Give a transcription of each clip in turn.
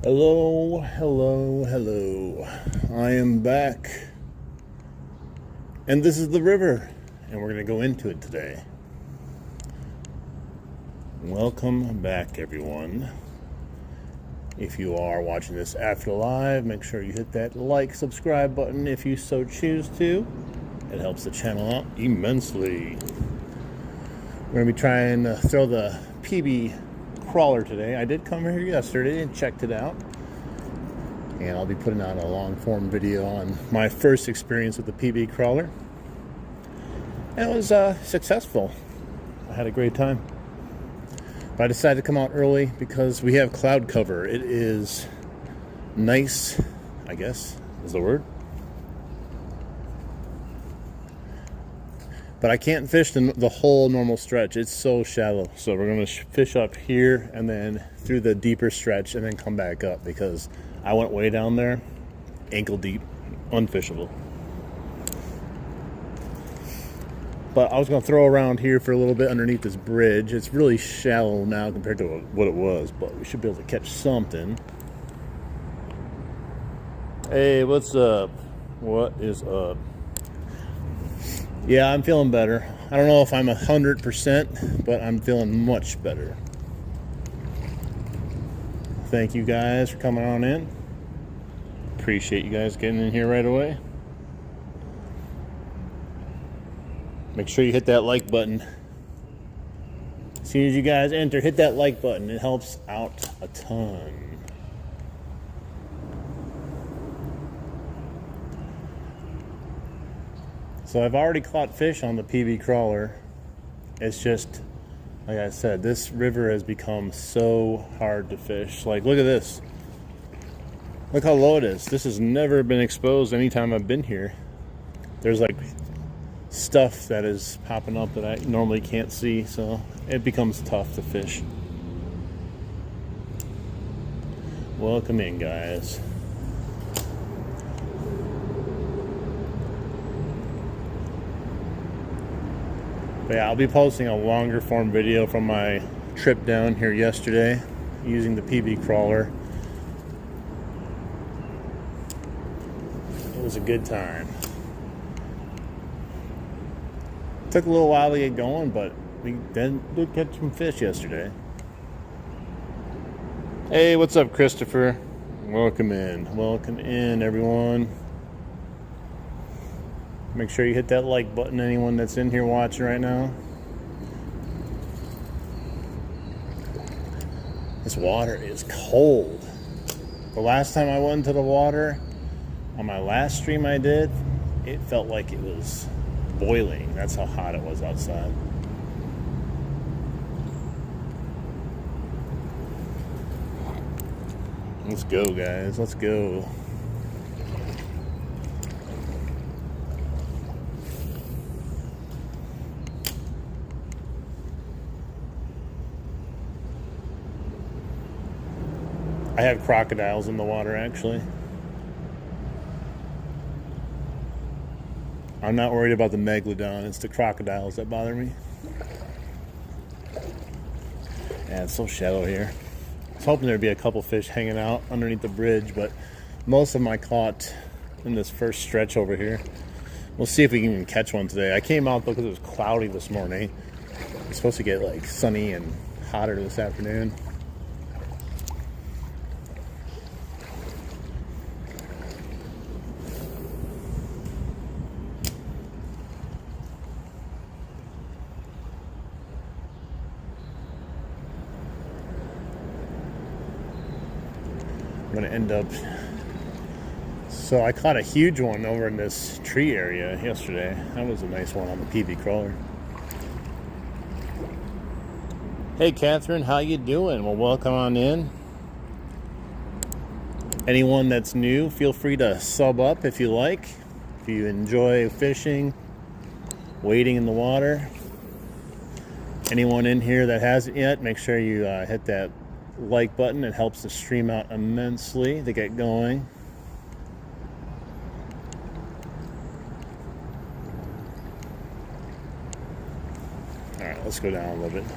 Hello, hello, hello. I am back. And this is the river. And we're going to go into it today. Welcome back, everyone. If you are watching this after live, make sure you hit that like, subscribe button if you so choose to. It helps the channel out immensely. We're going to be trying to throw the PB crawler today. I did come here yesterday and checked it out, and I'll be putting out a long form video on my first experience with the PB crawler, and it was successful. I had a great time, but I decided to come out early because we have cloud cover. It is nice, I guess is the word, but I can't fish the whole normal stretch. It's so shallow. So we're going to fish up here and then through the deeper stretch and then come back up, because I went way down there, ankle deep, unfishable. But I was going to throw around here for a little bit underneath this bridge. It's really shallow now compared to what it was, but we should be able to catch something. Hey, what's up? What is up? Yeah, I'm feeling better. I don't know if I'm 100%, but I'm feeling much better. Thank you guys for coming on in. Appreciate you guys getting in here right away. Make sure you hit that like button. As soon as you guys enter, hit that like button. It helps out a ton. So I've already caught fish on the PB crawler. It's just, like I said, this river has become so hard to fish. Like, look at this. Look how low it is. This has never been exposed anytime I've been here. There's like stuff that is popping up that I normally can't see, so it becomes tough to fish. Welcome in, guys. But yeah, I'll be posting a longer form video from my trip down here yesterday using the PB crawler. It was a good time. Took a little while to get going, but we did catch some fish yesterday. Hey, what's up, Christopher? Welcome in. Welcome in, everyone. Make sure you hit that like button, anyone that's in here watching right now. This water is cold. The last time I went into the water, on my last stream I did, it felt like it was boiling. That's how hot it was outside. Let's go, guys. Let's go. I have crocodiles in the water, actually. I'm not worried about the megalodon. It's the crocodiles that bother me. Yeah, it's so shallow here. I was hoping there'd be a couple fish hanging out underneath the bridge, but most of them I caught in this first stretch over here. We'll see if we can even catch one today. I came out because it was cloudy this morning. It's supposed to get like sunny and hotter this afternoon. I'm gonna end up, so I caught a huge one over in this tree area yesterday. That was a nice one on the PB crawler. Hey Catherine, how you doing? Well, welcome on in. Anyone that's new, feel free to sub up if you like. If you enjoy fishing, wading in the water. Anyone in here that hasn't yet, make sure you hit that like button. It helps the stream out immensely to get going. All right, let's go down a little bit.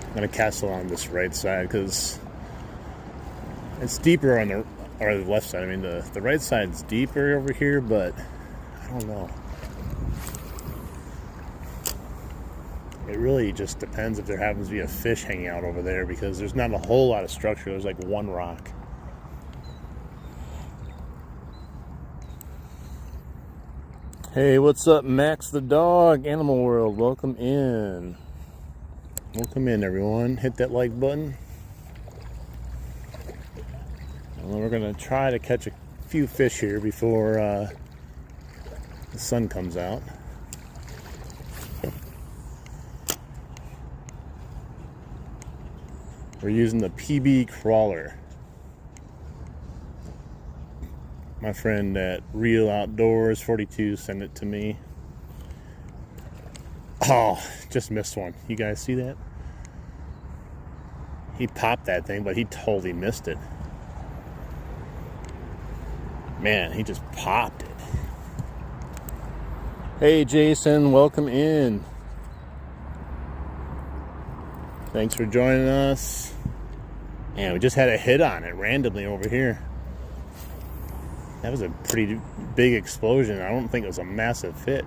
I'm gonna cast on this right side because It's deeper on the left side. I mean, the right side's deeper over here, but I don't know. It really just depends if there happens to be a fish hanging out over there, because there's not a whole lot of structure. There's like one rock. Hey, what's up, Max the dog? Animal World, welcome in. Welcome in, everyone. Hit that like button. And we're going to try to catch a few fish here before the sun comes out. We're using the PB crawler. My friend at Real Outdoors 42 sent it to me. Oh, just missed one. You guys see that? He popped that thing, but he totally missed it. Man, he just popped it. Hey, Jason, welcome in. Thanks for joining us. Man, we just had a hit on it randomly over here. That was a pretty big explosion. I don't think it was a massive fit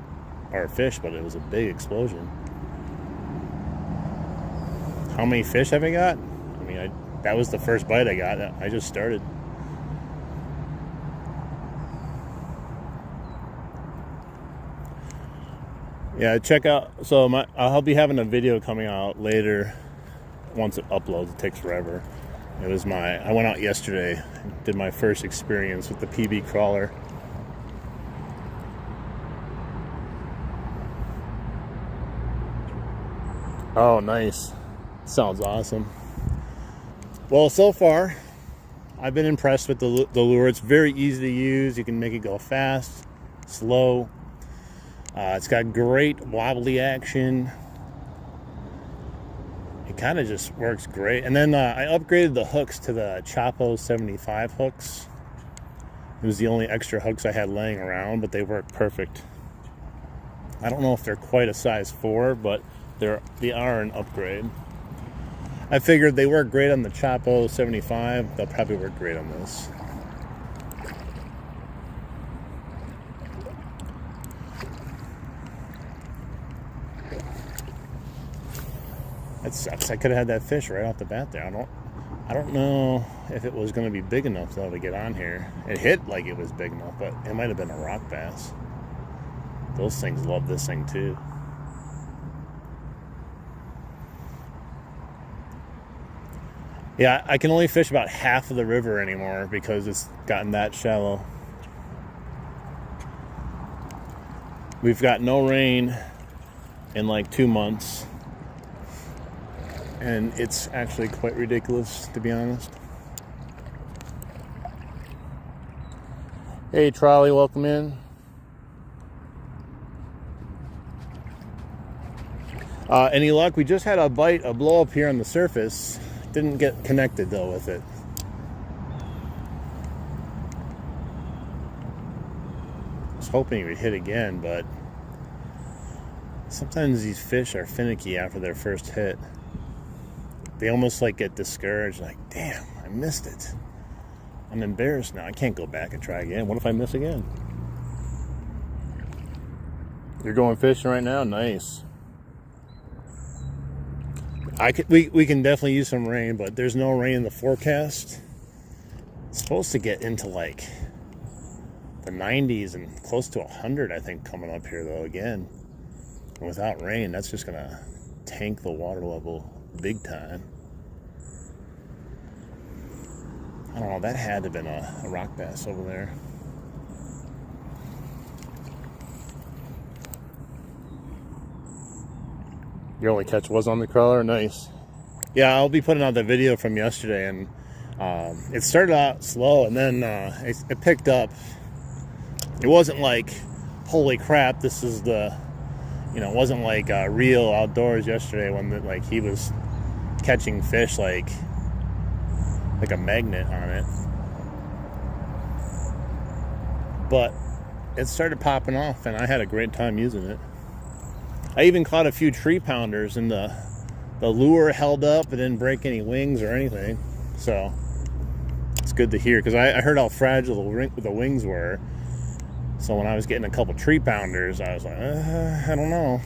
or fish, but it was a big explosion. How many fish have I got? I mean, that was the first bite I got. I just started. Yeah, check out. So I'll be having a video coming out later. Once it uploads, it takes forever. I went out yesterday and did my first experience with the PB crawler. Oh, nice. Sounds awesome. Well, so far, I've been impressed with the lure. It's very easy to use. You can make it go fast, slow. It's got great wobbly action. It kind of just works great. And then I upgraded the hooks to the Chapo 75 hooks. It was the only extra hooks I had laying around, but they work perfect. I don't know if they're quite a size 4, but they are an upgrade. I figured they work great on the Chapo 75. They'll probably work great on this. That sucks. I could have had that fish right off the bat there. I don't know if it was going to be big enough though to get on here. It hit like it was big enough, but it might have been a rock bass. Those things love this thing too. Yeah, I can only fish about half of the river anymore because it's gotten that shallow. We've got no rain in like 2 months. And it's actually quite ridiculous, to be honest. Hey, Trolley, welcome in. Any luck? We just had a blow up here on the surface. Didn't get connected, though, with it. I was hoping it would hit again, but sometimes these fish are finicky after their first hit. They almost like get discouraged, like, damn, I missed it. I'm embarrassed now. I can't go back and try again. What if I miss again? You're going fishing right now? Nice. We can definitely use some rain, but there's no rain in the forecast. It's supposed to get into like the 90s and close to 100, I think, coming up here though again. And without rain, that's just gonna tank the water level big time. I don't know, that had to have been a rock bass over there. Your only catch was on the crawler? Nice. Yeah, I'll be putting out the video from yesterday, and it started out slow, and then it picked up. It wasn't like, holy crap, this is the, it wasn't like Real Outdoors yesterday when he was catching fish like a magnet on it. But it started popping off, and I had a great time using it. I even caught a few tree pounders, and the lure held up. It didn't break any wings or anything. So It's good to hear, because I heard how fragile the wings were. So when I was getting a couple tree pounders, I was like, I don't know.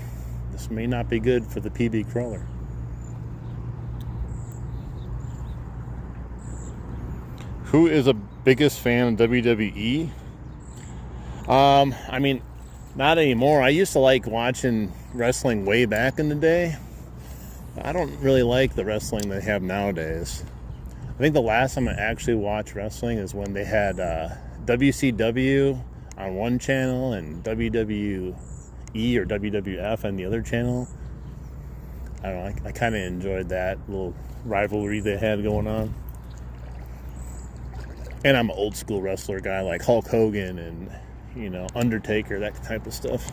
This may not be good for the PB crawler. Who is the biggest fan of WWE? I mean, not anymore. I used to like watching wrestling way back in the day. I don't really like the wrestling they have nowadays. I think the last time I actually watched wrestling is when they had WCW on one channel and WWE or WWF on the other channel. I don't know, I kind of enjoyed that little rivalry they had going on. And I'm an old school wrestler guy, like Hulk Hogan and, you know, Undertaker, that type of stuff.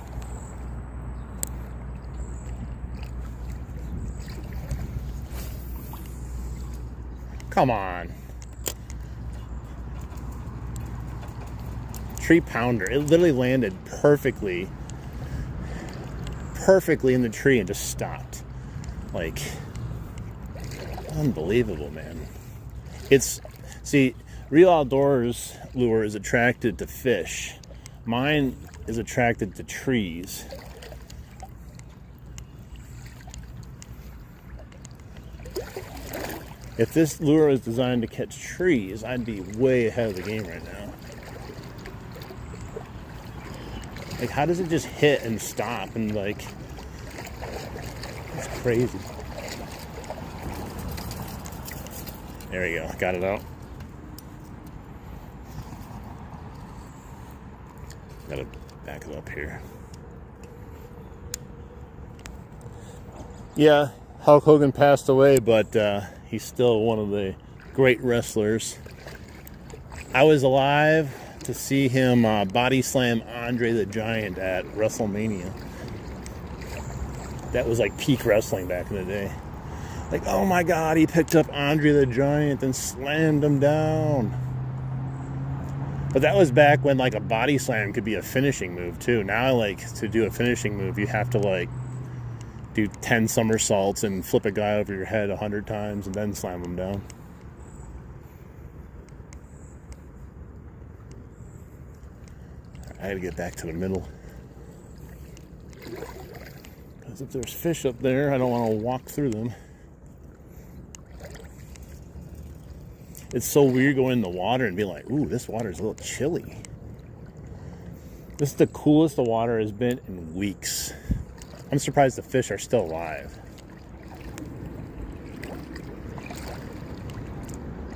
Come on. Tree pounder. It literally landed perfectly in the tree and just stopped. Like, unbelievable, man. See, Real Outdoors lure is attracted to fish. Mine is attracted to trees. If this lure is designed to catch trees, I'd be way ahead of the game right now. Like, how does it just hit and stop and, like, it's crazy. There we go, got it out. Gotta back it up here. Yeah, Hulk Hogan passed away, but he's still one of the great wrestlers. I was alive to see him body slam Andre the Giant at WrestleMania. That was like peak wrestling back in the day. Like, oh my God, he picked up Andre the Giant and slammed him down. But that was back when like a body slam could be a finishing move too. Now, like, to do a finishing move, you have to like do 10 somersaults and flip a guy over your head 100 times and then slam him down. I gotta get back to the middle. Because if there's fish up there, I don't want to walk through them. It's so weird going in the water and be like, ooh, this water's a little chilly. This is the coolest the water has been in weeks. I'm surprised the fish are still alive.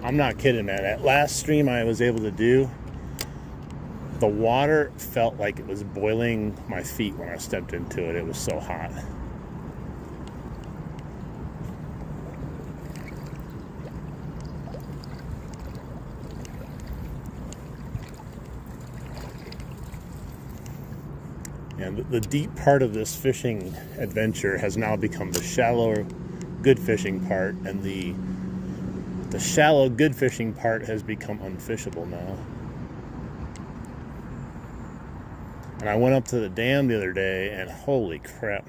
I'm not kidding, man. That last stream I was able to do, the water felt like it was boiling my feet when I stepped into it. It was so hot. And the deep part of this fishing adventure has now become the shallow, good fishing part, and the shallow, good fishing part has become unfishable now. And I went up to the dam the other day, and holy crap.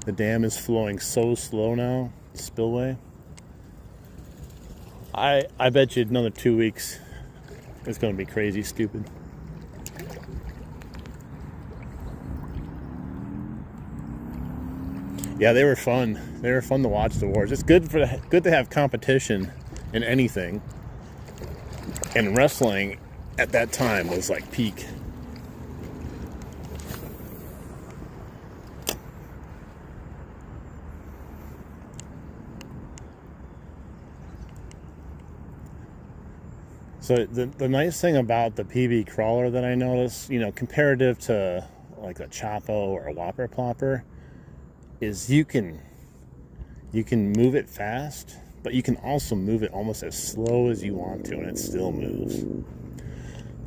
The dam is flowing so slow now, the spillway. I bet you another 2 weeks, it's going to be crazy stupid. Yeah, they were fun. They were fun to watch the wars. It's good to have competition in anything. And wrestling at that time was like peak. So the nice thing about the PB crawler that I noticed, you know, comparative to like a Chapo or a Whopper Plopper, is you can move it fast, but you can also move it almost as slow as you want to, and it still moves.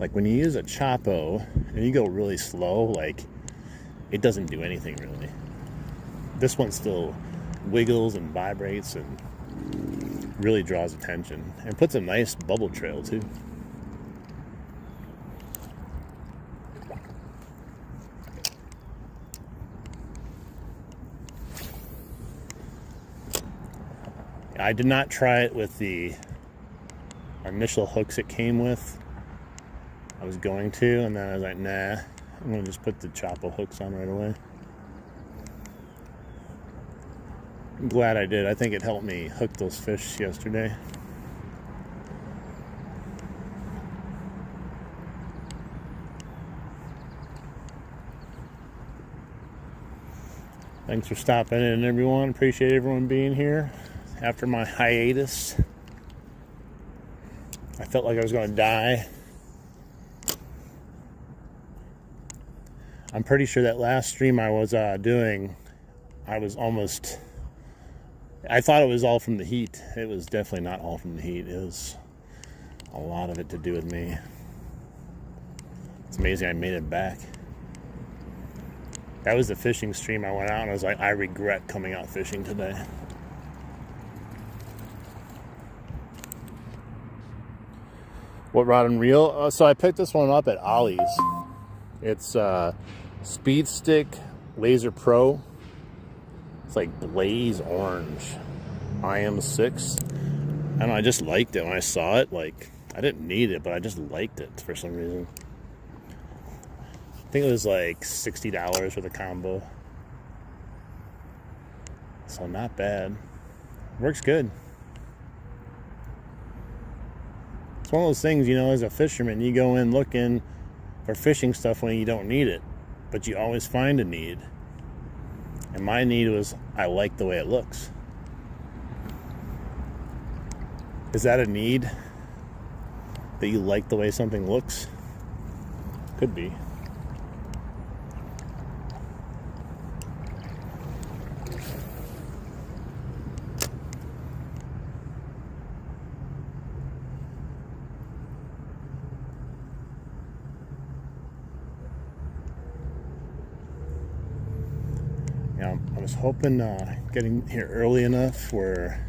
Like when you use a Chapo and you go really slow, like it doesn't do anything really. This one still wiggles and vibrates and really draws attention and puts a nice bubble trail too. I did not try it with the initial hooks it came with. I was going to, and then I was like, nah, I'm going to just put the Chapo hooks on right away. I'm glad I did. I think it helped me hook those fish yesterday. Thanks for stopping in, everyone. Appreciate everyone being here after my hiatus. I felt like I was going to die. I'm pretty sure that last stream I was doing, I thought it was all from the heat. It was definitely not all from the heat. It was a lot of it to do with me. It's amazing I made it back. That was the fishing stream I went out and I was like, I regret coming out fishing today. What rod and reel? So I picked this one up at Ollie's. It's Speed Stick Laser Pro. It's like blaze orange. IM6. I don't know, I just liked it when I saw it. Like, I didn't need it, but I just liked it for some reason. I think it was like $60 for the combo. So not bad. Works good. It's one of those things, you know, as a fisherman, you go in looking for fishing stuff when you don't need it, but you always find a need. And my need was, I like the way it looks. Is that a need? That you like the way something looks? Could be. Yeah, I was hoping getting here early enough where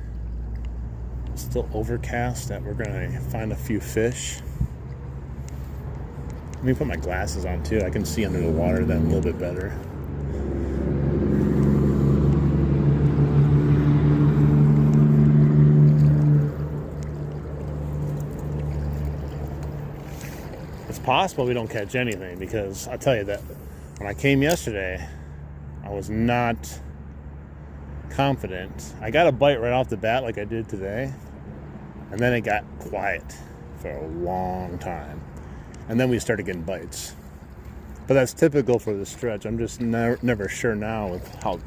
it's still overcast that we're going to find a few fish. Let me put my glasses on too. I can see under the water then a little bit better. It's possible we don't catch anything because I'll tell you that when I came yesterday, I was not confident. I got a bite right off the bat like I did today, and then it got quiet for a long time, and then we started getting bites. But that's typical for the stretch. I'm just never sure now with how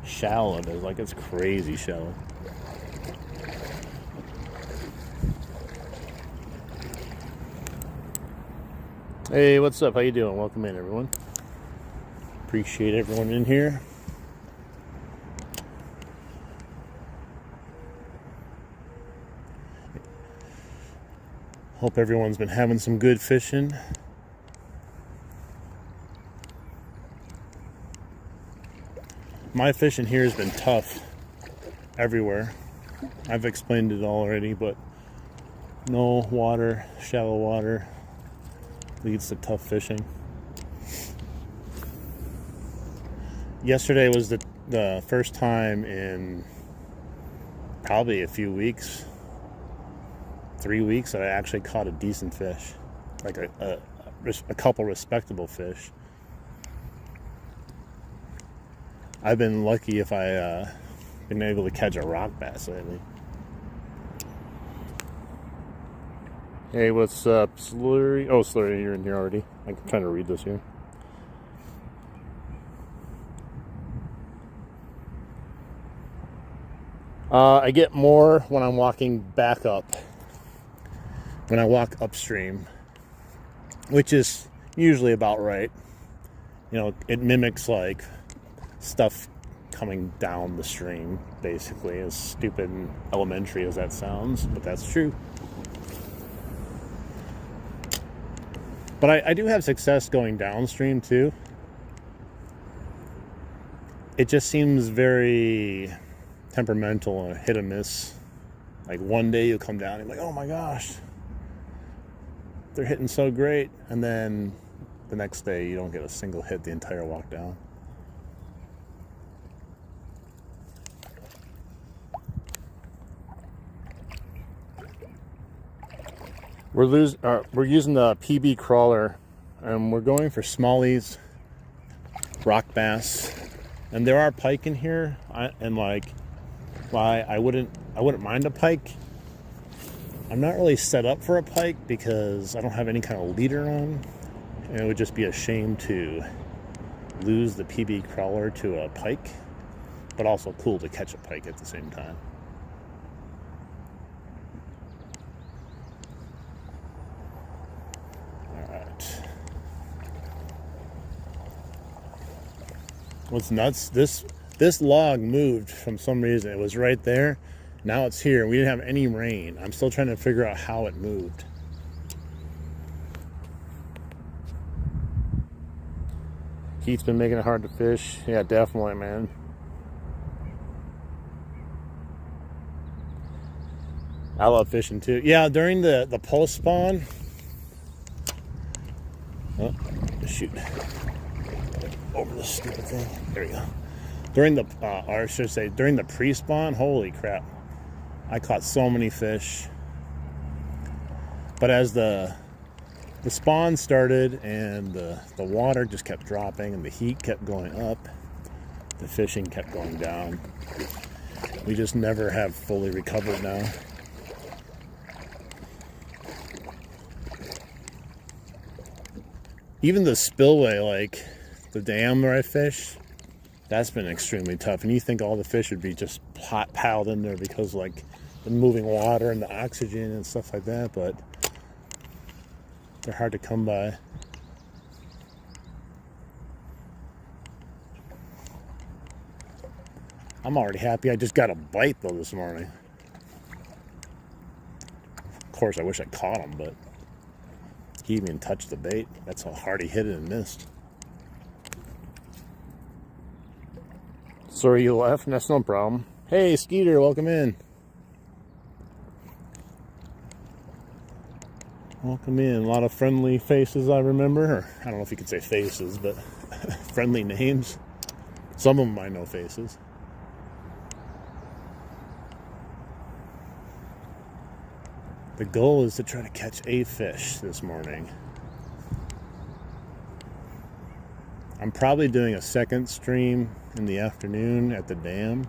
shallow it is. Like, it's crazy shallow. Hey, what's up? How you doing? Welcome in, everyone. Appreciate everyone in here. Hope everyone's been having some good fishing. My fishing here has been tough everywhere. I've explained it already, but no water, shallow water leads to tough fishing. Yesterday was the first time in probably a few weeks, 3 weeks, that I actually caught a decent fish, like a couple respectable fish. I've been lucky if I been able to catch a rock bass lately. Hey, what's up, Slurry? Oh, Slurry, you're in here already. I'm trying to read this here. I get more when I'm walking back up, when I walk upstream, which is usually about right. You know, it mimics like stuff coming down the stream, basically, as stupid and elementary as that sounds, but that's true. But I do have success going downstream too. It just seems very temperamental and hit or miss. Like one day you'll come down and you're like, oh my gosh, they're hitting so great, and then the next day you don't get a single hit the entire walk down. We're using the PB crawler, and we're going for smallies, rock bass, and there are pike in here. I wouldn't mind a pike. I'm not really set up for a pike because I don't have any kind of leader on, and it would just be a shame to lose the PB crawler to a pike, but also cool to catch a pike at the same time. What's nuts, this log moved from some reason. It was right there, now it's here. We didn't have any rain. I'm still trying to figure out how it moved. Heat's been making it hard to fish. Yeah, definitely, man. I love fishing too. Yeah, during the post spawn. Oh, shoot. Over this stupid thing. There we go. During the, or I should say, during the pre-spawn, holy crap. I caught so many fish. But as the spawn started and the water just kept dropping and the heat kept going up, the fishing kept going down. We just never have fully recovered now. Even the spillway, like the dam where I fish, that's been extremely tough. And you think all the fish would be just piled in there because like the moving water and the oxygen and stuff like that, but they're hard to come by. I'm already happy I just got a bite though this morning. Of course I wish I caught him, but he even touched the bait. That's how hard he hit it and missed. Sorry you left, that's no problem. Hey Skeeter, welcome in. Welcome in. A lot of friendly faces I remember. Or, I don't know if you could say faces, but friendly names. Some of them I know faces. The goal is to try to catch a fish this morning. I'm probably doing a second stream in the afternoon at the dam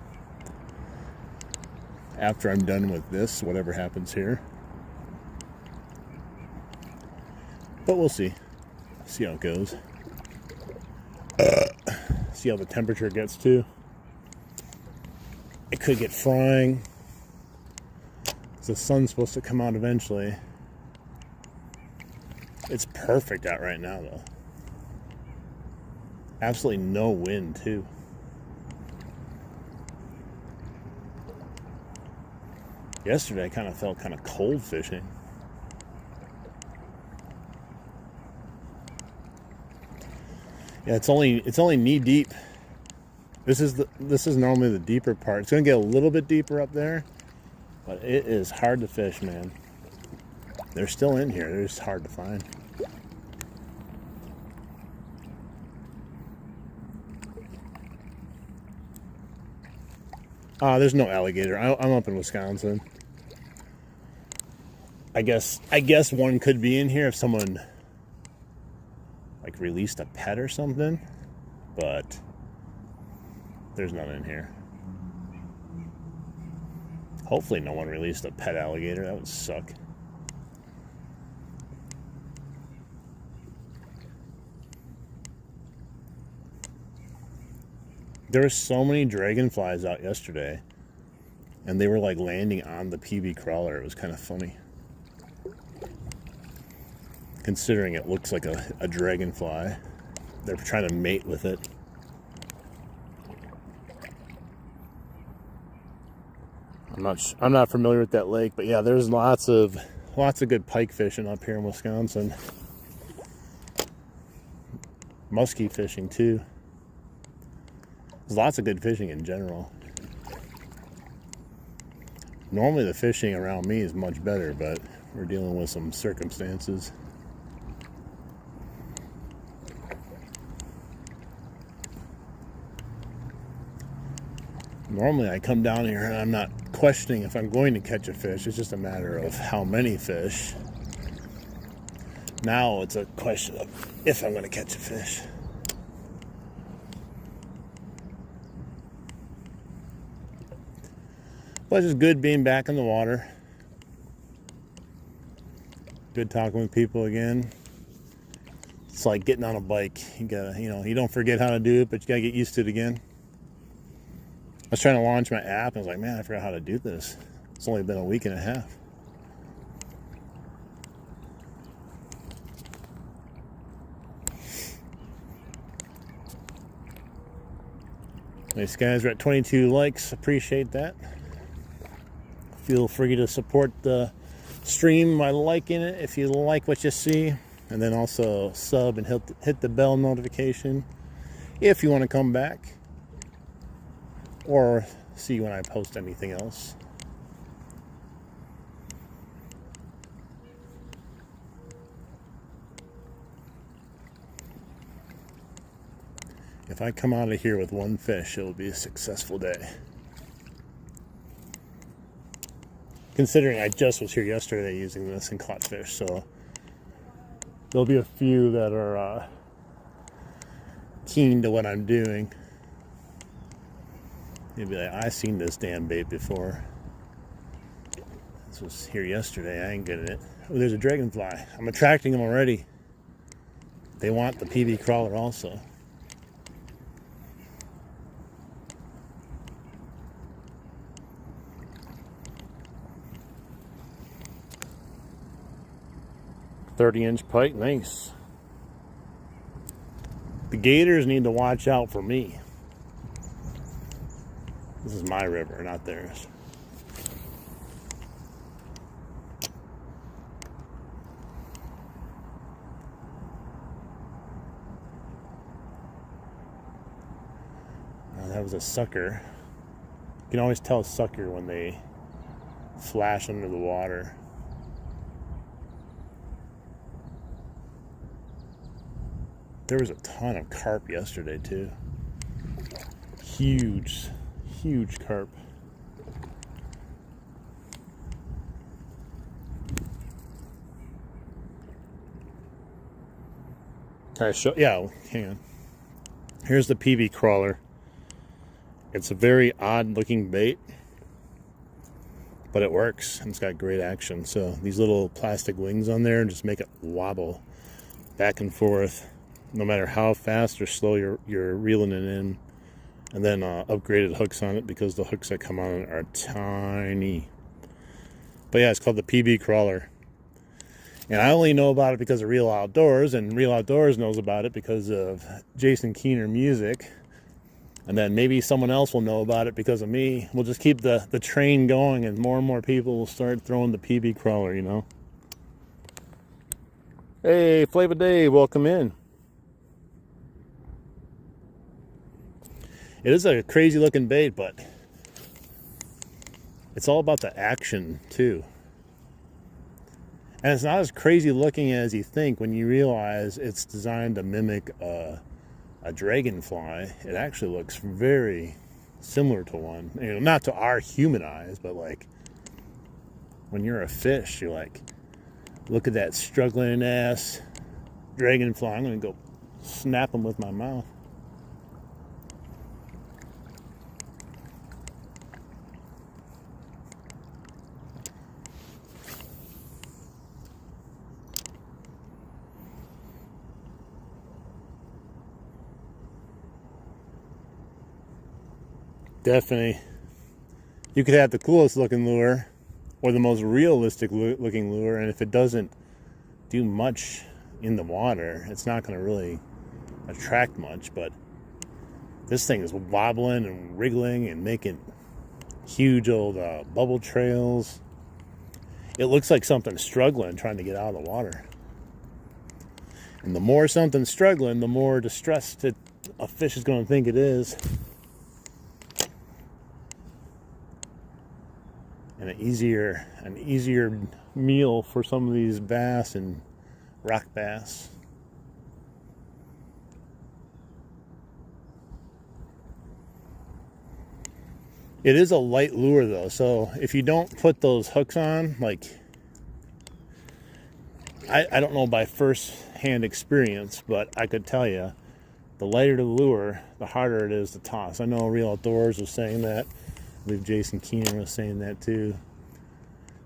after I'm done with this, whatever happens here. But we'll see. See how it goes. See how the temperature gets too. It could get frying. The sun's supposed to come out eventually. It's perfect out right now though. Absolutely no wind too. Yesterday I kind of felt kind of cold fishing. Yeah, it's only knee deep. This is normally the deeper part. It's gonna get a little bit deeper up there, but it is hard to fish, man. They're still in here. They're just hard to find. There's no alligator. I'm up in Wisconsin. I guess one could be in here if someone like released a pet or something, but there's none in here. Hopefully no one released a pet alligator. That would suck. There were so many dragonflies out yesterday, and they were like landing on the PB crawler. It was kind of funny, considering it looks like a dragonfly. They're trying to mate with it. I'm not familiar with that lake, but yeah, there's lots of good pike fishing up here in Wisconsin. Muskie fishing too. There's lots of good fishing in general. Normally the fishing around me is much better, but we're dealing with some circumstances. Normally I come down here and I'm not questioning if I'm going to catch a fish. It's just a matter of how many fish. Now it's a question of if I'm going to catch a fish. But it's just good being back in the water. Good talking with people again. It's like getting on a bike. You gotta, you don't forget how to do it, but you gotta get used to it again. I was trying to launch my app and I was like, man, I forgot how to do this. It's only been a week and a half. Nice guys, we're at 22 likes. Appreciate that. Feel free to support the stream by liking it if you like what you see. And then also sub and hit the bell notification if you want to come back or see when I post anything else. If I come out of here with one fish, it'll be a successful day. Considering I just was here yesterday using this and caught fish, so there'll be a few that are keen to what I'm doing. You'll be like, I've seen this damn bait before. This was here yesterday, I ain't getting it. Oh, there's a dragonfly. I'm attracting them already. They want the PB crawler also. .30-inch pike, nice. The gators need to watch out for me. This is my river, not theirs. That was a sucker. You can always tell a sucker when they flash under the water. There was a ton of carp yesterday too. Huge carp. Can I show? Yeah, hang on. Here's the PB crawler. It's a very odd looking bait, but it works and it's got great action. So these little plastic wings on there just make it wobble back and forth, no matter how fast or slow you're reeling it in. And then upgraded hooks on it because the hooks that come on it are tiny. But yeah, it's called the PB crawler. And I only know about it because of Real Outdoors, and Real Outdoors knows about it because of Jason Keener music. And then maybe someone else will know about it because of me. We'll just keep the train going, and more people will start throwing the PB crawler, you know. Hey, Flavor Dave, welcome in. It is a crazy looking bait, but it's all about the action too. And it's not as crazy looking as you think when you realize it's designed to mimic a dragonfly. It actually looks very similar to one. You know, not to our human eyes, but like when you're a fish, you're like, look at that struggling ass dragonfly. I'm gonna go snap him with my mouth. Definitely. You could have the coolest looking lure or the most realistic looking lure, and if it doesn't do much in the water, it's not going to really attract much. But this thing is wobbling and wriggling and making huge old bubble trails. It looks like something's struggling trying to get out of the water. And the more something's struggling, the more distressed a fish is going to think it is. And an easier meal for some of these bass and rock bass. It is a light lure though, so if you don't put those hooks on, like I don't know by first-hand experience, but I could tell you, the lighter the lure, the harder it is to toss. I know Real Outdoors was saying that. I believe Jason Keener was saying that too.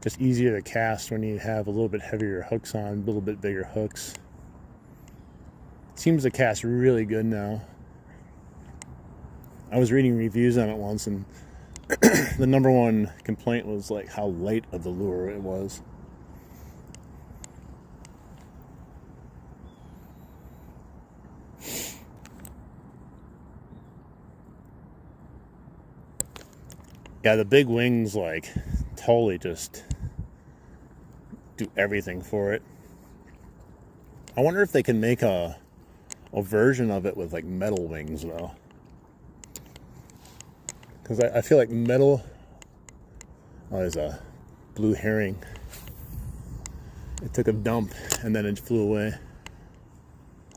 Just easier to cast when you have a little bit heavier hooks on, a little bit bigger hooks. Seems to cast really good now. I was reading reviews on it once, and the number one complaint was like how light of the lure it was. Yeah, the big wings like totally just do everything for it. I wonder if they can make a version of it with like metal wings though. Because I feel like metal... Oh, there's a blue herring. It took a dump and then it flew away. I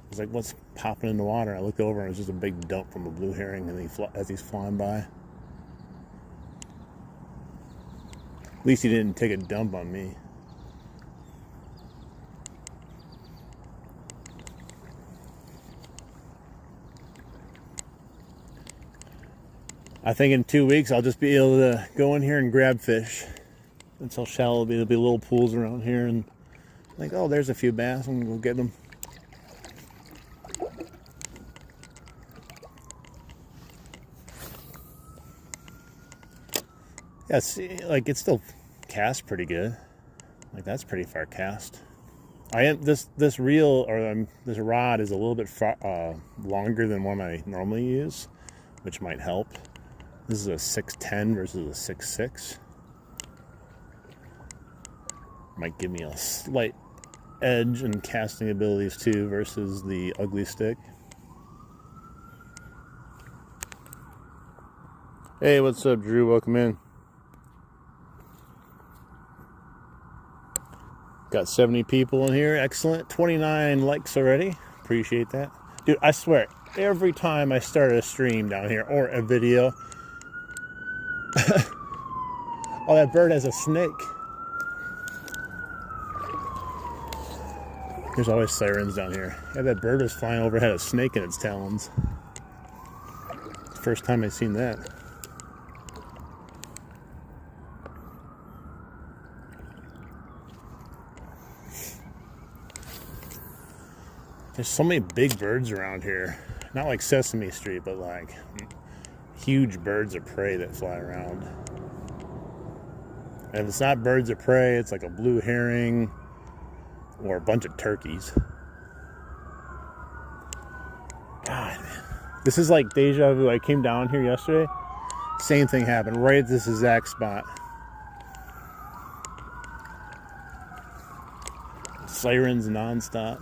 was like, what's popping in the water? I looked over and it was just a big dump from a blue herring as he's flying by. At least he didn't take a dump on me. I think in 2 weeks I'll just be able to go in here and grab fish. It's how shallow it'll be. There'll be little pools around here, and like, oh, there's a few bass. I'm gonna go get them. Yeah, see, like it still casts pretty good. Like that's pretty far cast. This reel or this rod is a little bit longer than one I normally use, which might help. This is a 6'10" versus a 6'6". Might give me a slight edge in casting abilities too versus the ugly stick. Hey, what's up, Drew? Welcome in. Got 70 people in here. Excellent. 29 likes already. Appreciate that. Dude, I swear, every time I start a stream down here or a video... Oh, that bird has a snake. There's always sirens down here. Yeah, that bird was flying over, had a snake in its talons. First time I've seen that. There's so many big birds around here. Not like Sesame Street, but like huge birds of prey that fly around. And if it's not birds of prey, it's like a blue herring or a bunch of turkeys. God, man. This is like deja vu. I came down here yesterday. Same thing happened right at this exact spot. Sirens nonstop.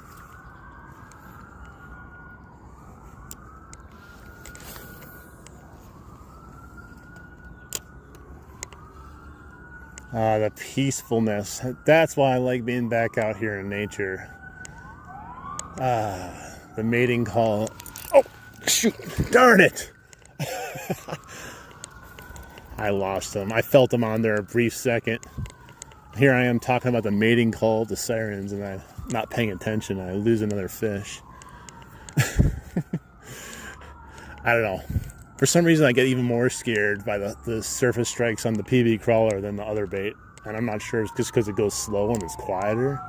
The peacefulness. That's why I like being back out here in nature. The mating call. Oh, shoot. Darn it. I lost him. I felt him on there a brief second. Here I am talking about the mating call, the sirens, and I'm not paying attention. I lose another fish. I don't know. For some reason, I get even more scared by the surface strikes on the PB crawler than the other bait. And I'm not sure it's just because it goes slow and it's quieter.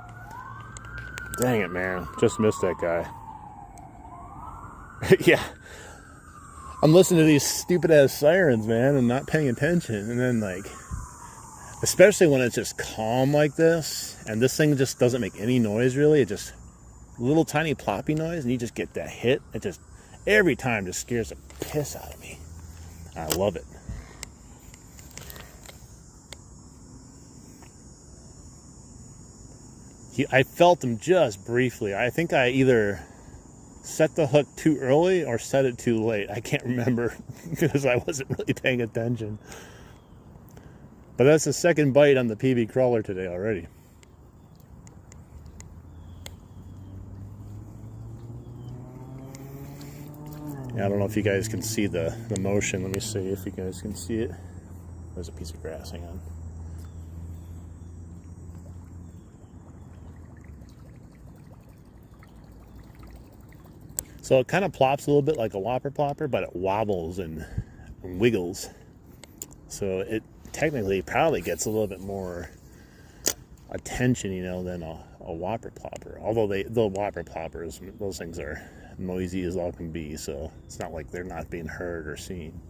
Dang it, man. Just missed that guy. Yeah. I'm listening to these stupid-ass sirens, man, and not paying attention. And then, like, especially when it's just calm like this, and this thing just doesn't make any noise, really. It just, little tiny ploppy noise, and you just get that hit. It just, every time, just scares the piss out of me. I love it. I felt him just briefly. I think I either set the hook too early or set it too late. I can't remember because I wasn't really paying attention. But that's the second bite on the PB crawler today already. Yeah, I don't know if you guys can see the motion. Let me see if you guys can see it. There's a piece of grass. Hang on. So it kind of plops a little bit like a whopper plopper, but it wobbles and wiggles. So it technically probably gets a little bit more attention, you know, than a whopper plopper. Although the whopper ploppers, those things are noisy as all can be, so it's not like they're not being heard or seen.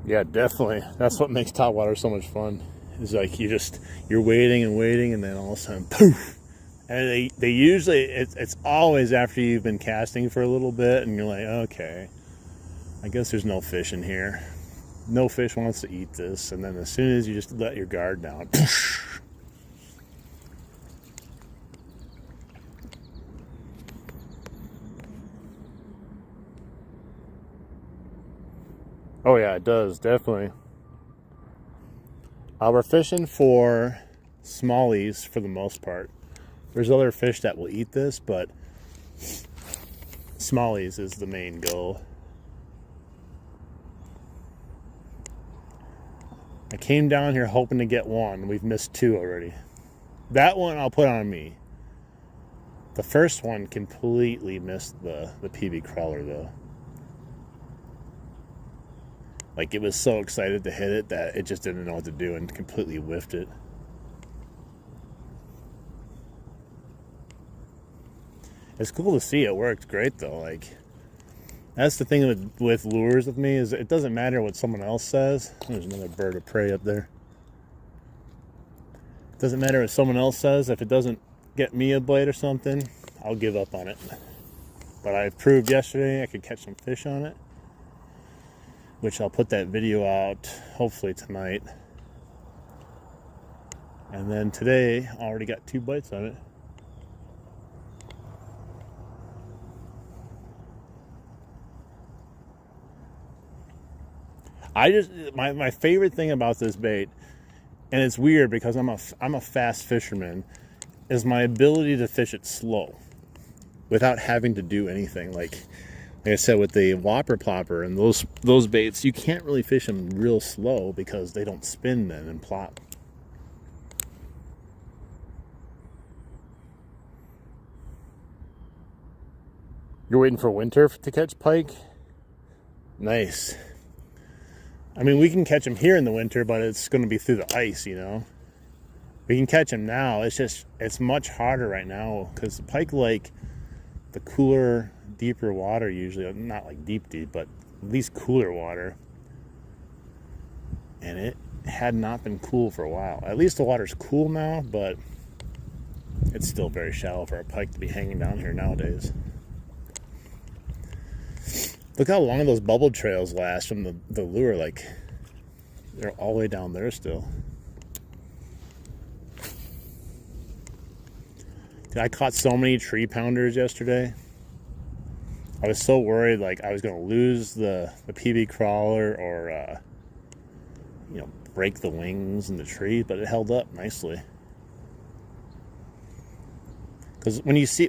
Yeah, definitely. That's what makes top water so much fun. It's like you're waiting and waiting, and then all of a sudden, poof! And they usually, it's always after you've been casting for a little bit, and you're like, okay, I guess there's no fish in here. No fish wants to eat this. And then as soon as you just let your guard down, poof! Oh yeah, it does, definitely. We're fishing for smallies for the most part. There's other fish that will eat this, but smallies is the main goal. I came down here hoping to get one. We've missed two already. That one I'll put on me. The first one completely missed the PB crawler though. Like, it was so excited to hit it that it just didn't know what to do and completely whiffed it. It's cool to see it worked great though. Like, that's the thing with lures with me, is it doesn't matter what someone else says. There's another bird of prey up there. It doesn't matter what someone else says. If it doesn't get me a bite or something, I'll give up on it. But I proved yesterday I could catch some fish on it, which I'll put that video out hopefully tonight. And then today I already got 2 bites on it. My favorite thing about this bait, and it's weird because I'm a fast fisherman, is my ability to fish it slow without having to do anything. Like I said, with the whopper plopper and those baits, you can't really fish them real slow because they don't spin then and plop. You're waiting for winter to catch pike? Nice. I mean, we can catch them here in the winter, but it's going to be through the ice, you know. We can catch them now. It's much harder right now because the pike like the cooler, deeper water usually. Not like deep, but at least cooler water. And it had not been cool for a while. At least the water's cool now, but it's still very shallow for a pike to be hanging down here nowadays. Look how long those bubble trails last from the lure. Like, they're all the way down there still. Dude, I caught so many tree pounders yesterday. I was so worried like I was going to lose the PB crawler or break the wings in the tree, but it held up nicely. Because when you see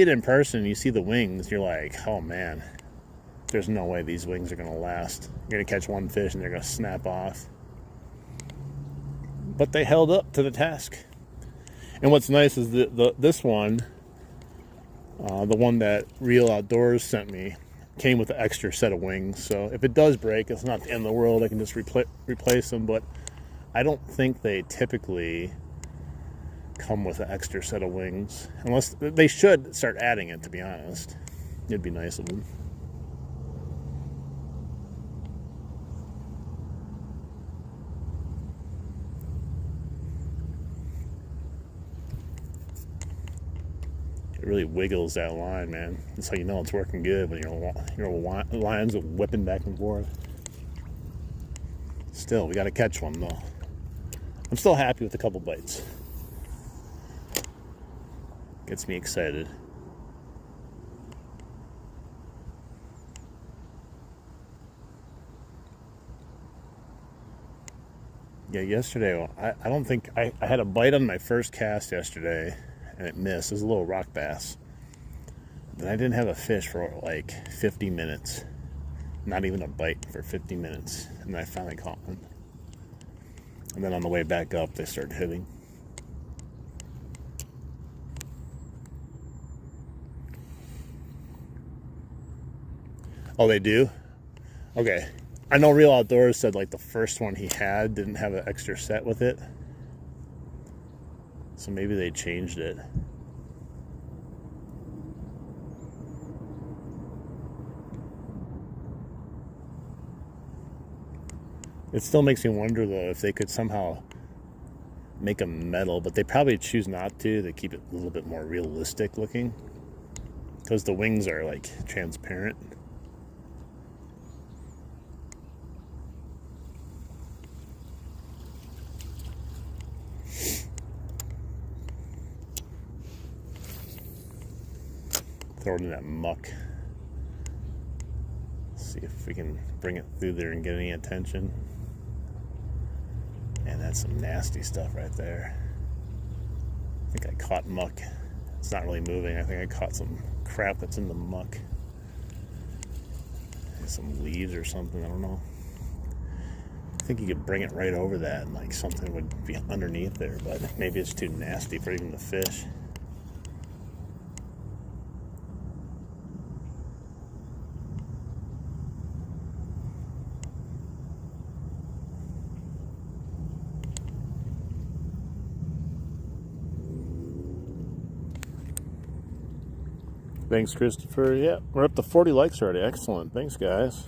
it in person, you see the wings, you're like, oh man, there's no way these wings are going to last. You're going to catch one fish and they're going to snap off. But they held up to the task. And what's nice is this one, the one that Real Outdoors sent me, came with an extra set of wings. So if it does break, it's not the end of the world. I can just replace them. But I don't think they typically come with an extra set of wings. Unless they should start adding it, to be honest. It'd be nice of them. It really wiggles that line, man. That's how you know it's working good, when your lines are whipping back and forth. Still, we got to catch one though. I'm still happy with a couple bites. Gets me excited. Yeah, yesterday, I don't think I had a bite on my first cast yesterday, and it missed. It was a little rock bass. Then I didn't have a fish for like 50 minutes. Not even a bite for 50 minutes. And then I finally caught one. And then on the way back up, they started hitting. Oh, they do? Okay. I know Real Outdoors said like the first one he had didn't have an extra set with it. So maybe they changed it. It still makes me wonder though if they could somehow make them metal, but they probably choose not to keep it a little bit more realistic looking. Because the wings are like transparent. Throw it in that muck. See if we can bring it through there and get any attention. Man, that's some nasty stuff right there. I think I caught muck. It's not really moving. I think I caught some crap that's in the muck. Maybe some leaves or something, I don't know. I think you could bring it right over that and like something would be underneath there, but maybe it's too nasty for even the fish. Thanks, Christopher. Yeah, we're up to 40 likes already. Excellent. Thanks, guys.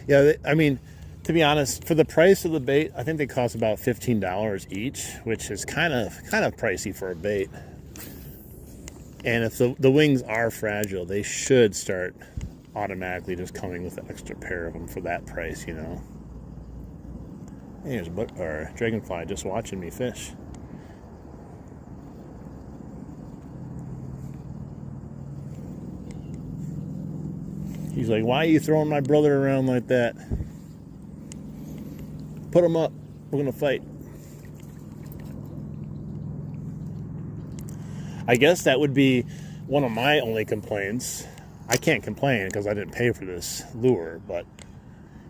Yeah, I mean, to be honest, for the price of the bait, I think they cost about $15 each, which is kind of pricey for a bait. And if the wings are fragile, they should start automatically just coming with an extra pair of them for that price, you know. Hey, there's a dragonfly just watching me fish. He's like, why are you throwing my brother around like that? Put him up. We're going to fight. I guess that would be one of my only complaints. I can't complain because I didn't pay for this lure, but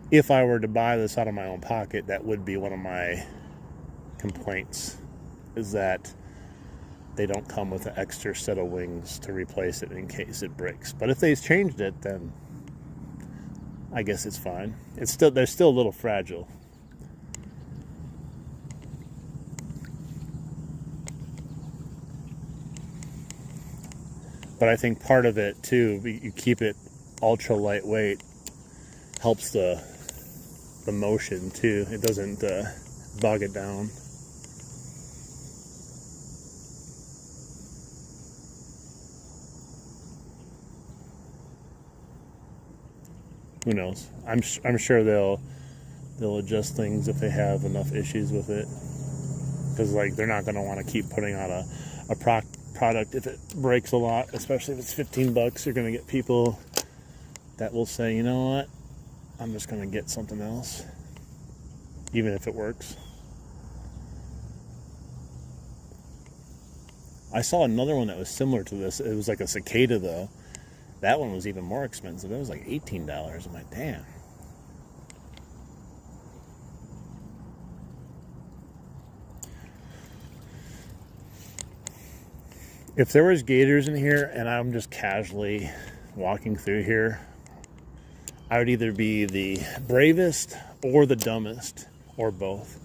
if I were to buy this out of my own pocket, that would be one of my complaints, is that they don't come with an extra set of wings to replace it in case it breaks. But if they've changed it, then I guess it's fine. They're still a little fragile. But I think part of it too, you keep it ultra lightweight, helps the motion too. It doesn't bog it down. Who knows? I'm sure they'll adjust things if they have enough issues with it, because like they're not going to want to keep putting out a product if it breaks a lot, especially if it's $15. You're going to get people that will say, you know what, I'm just going to get something else, even if it works. I saw another one that was similar to this. It was like a cicada though. That one was even more expensive. It was like $18. I'm like, damn. If there was gators in here and I'm just casually walking through here, I would either be the bravest or the dumbest, or both.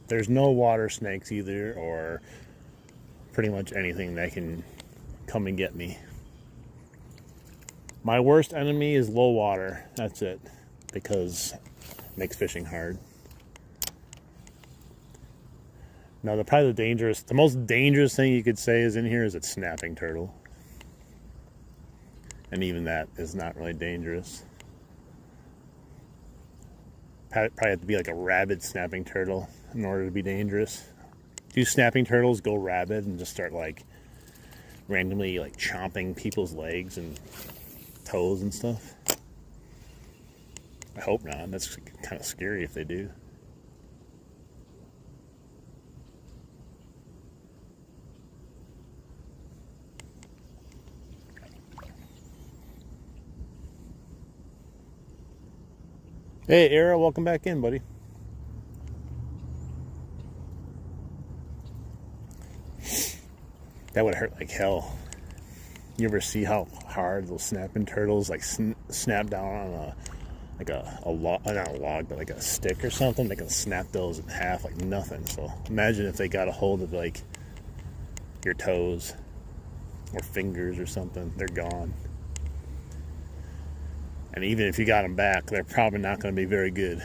There's no water snakes either, or pretty much anything that can come and get me. My worst enemy is low water. That's it, because it makes fishing hard. Now, the most dangerous thing you could say is in here is a snapping turtle. And even that is not really dangerous. Probably have to be like a rabid snapping turtle in order to be dangerous. Do snapping turtles go rabid and just start like randomly like chomping people's legs and toes and stuff? I hope not. That's kind of scary if they do. Hey, Era, welcome back in, buddy. That would hurt like hell. You ever see how hard those snapping turtles like snap down on a log, not a log, but like a stick or something? They can snap those in half like nothing. So imagine if they got a hold of like your toes or fingers or something, they're gone. And even if you got them back, they're probably not going to be very good.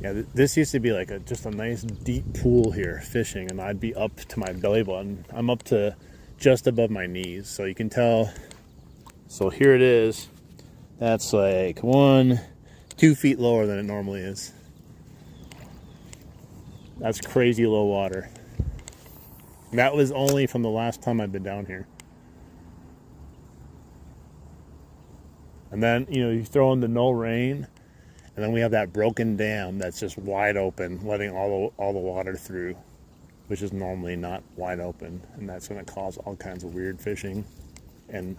Yeah, this used to be like just a nice deep pool here fishing, and I'd be up to my belly button. I'm up to just above my knees, so you can tell. So here it is. That's like 2 feet lower than it normally is. That's crazy low water. And that was only from the last time I've been down here. And then, you throw in the no rain. And then we have that broken dam that's just wide open, letting all the water through, which is normally not wide open. And that's going to cause all kinds of weird fishing and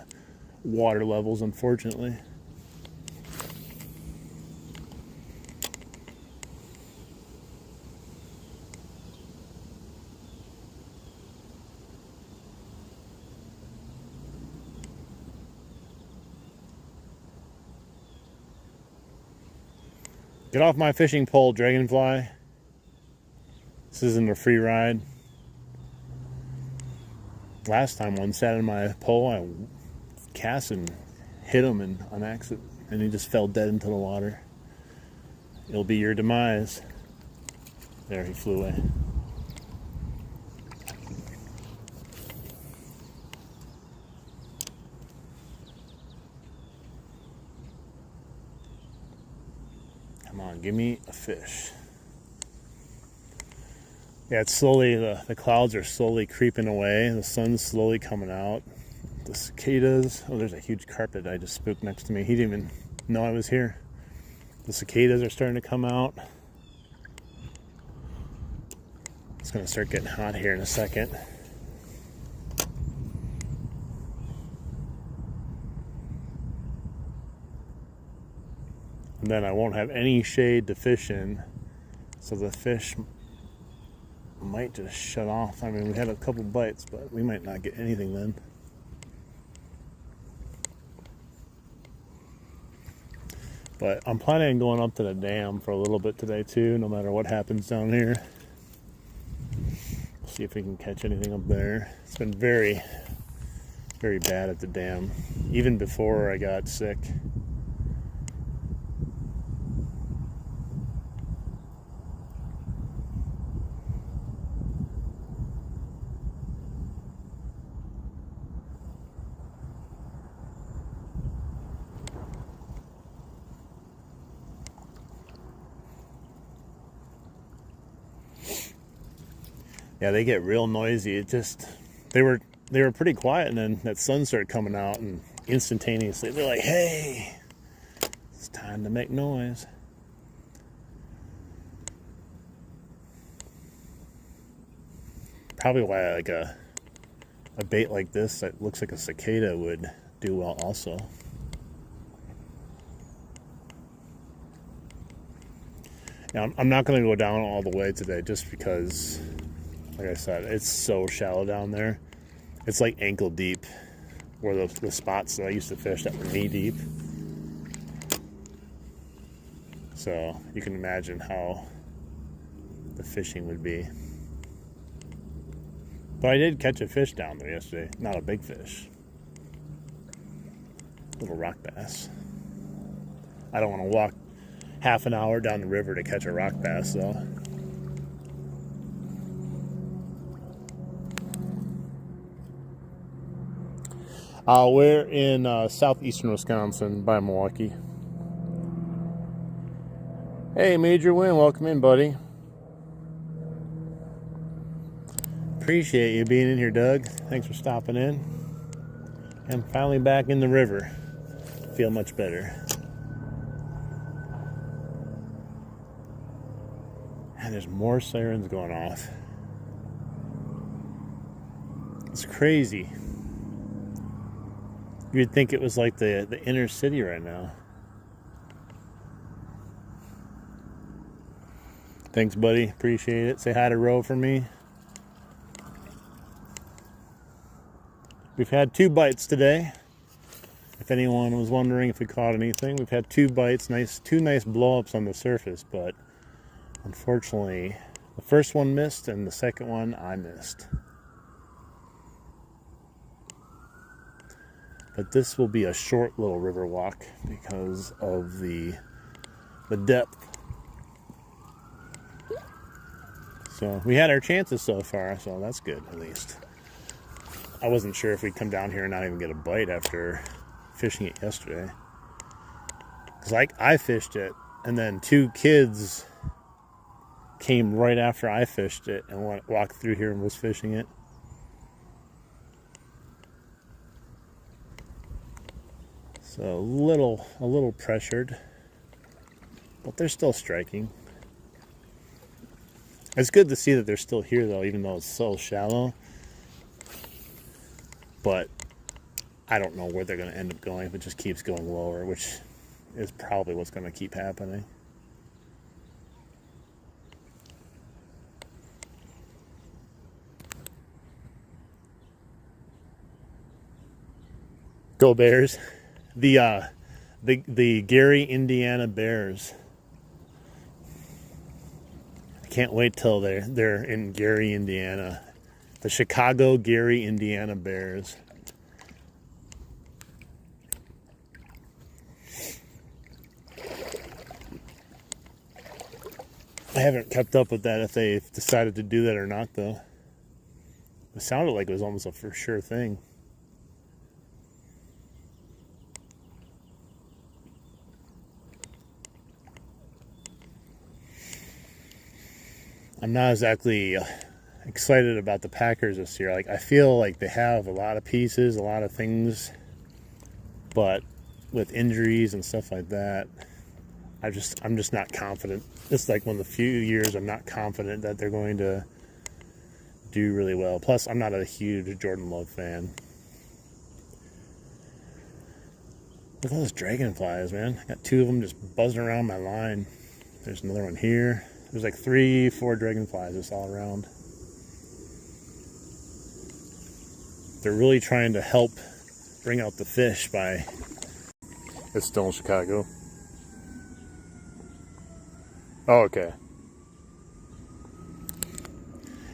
water levels, unfortunately. Get off my fishing pole, Dragonfly. This isn't a free ride. Last time one sat on my pole, I cast and hit him on accident, and he just fell dead into the water. It'll be your demise. There, he flew away. Come on, give me a fish. Yeah, it's slowly, the clouds are slowly creeping away. The sun's slowly coming out. The cicadas, oh, there's a huge carpet I just spooked next to me. He didn't even know I was here. The cicadas are starting to come out. It's gonna start getting hot here in a second. And then I won't have any shade to fish in, so the fish might just shut off. I mean, we had a couple bites, but we might not get anything then. But I'm planning on going up to the dam for a little bit today too, no matter what happens down here. See if we can catch anything up there. It's been very, very bad at the dam, even before I got sick. Yeah, they get real noisy. It just, they were pretty quiet, and then that sun started coming out, and instantaneously they're like, "Hey, it's time to make noise." Probably why like a bait like this that looks like a cicada would do well also. Now, I'm not going to go down all the way today just because, like I said, it's so shallow down there. It's like ankle deep, where the spots that I used to fish that were knee deep. So you can imagine how the fishing would be. But I did catch a fish down there yesterday. Not a big fish. Little rock bass. I don't want to walk half an hour down the river to catch a rock bass, though. We're in southeastern Wisconsin by Milwaukee. Hey, Major Win, welcome in, buddy. Appreciate you being in here, Doug. Thanks for stopping in. I'm finally back in the river. Feel much better. And there's more sirens going off. It's crazy. You'd think it was like the inner city right now. Thanks, buddy. Appreciate it. Say hi to Ro for me. We've had 2 bites today. If anyone was wondering if we caught anything, we've had 2 bites. Two nice blow-ups on the surface, but unfortunately, the first one missed and the second one I missed. But this will be a short little river walk because of the depth. So we had our chances so far, so that's good at least. I wasn't sure if we'd come down here and not even get a bite after fishing it yesterday. Because I fished it, and then 2 kids came right after I fished it and walked through here and was fishing it. So a little pressured, but they're still striking. It's good to see that they're still here though, even though it's so shallow. But I don't know where they're going to end up going if it just keeps going lower, which is probably what's going to keep happening. Go Bears. The Gary, Indiana Bears. I can't wait till they're in Gary, Indiana. The Chicago, Gary, Indiana Bears. I haven't kept up with that if they've decided to do that or not, though. It sounded like it was almost a for sure thing. I'm not exactly excited about the Packers this year. Like, I feel like they have a lot of pieces, a lot of things, but with injuries and stuff like that, I'm just not confident. It's like one of the few years I'm not confident that they're going to do really well. Plus, I'm not a huge Jordan Love fan. Look at all those dragonflies, man. I got 2 of them just buzzing around my line. There's another one here. There's like 3, 4 dragonflies just all around. They're really trying to help bring out the fish by... It's still in Chicago. Oh, okay.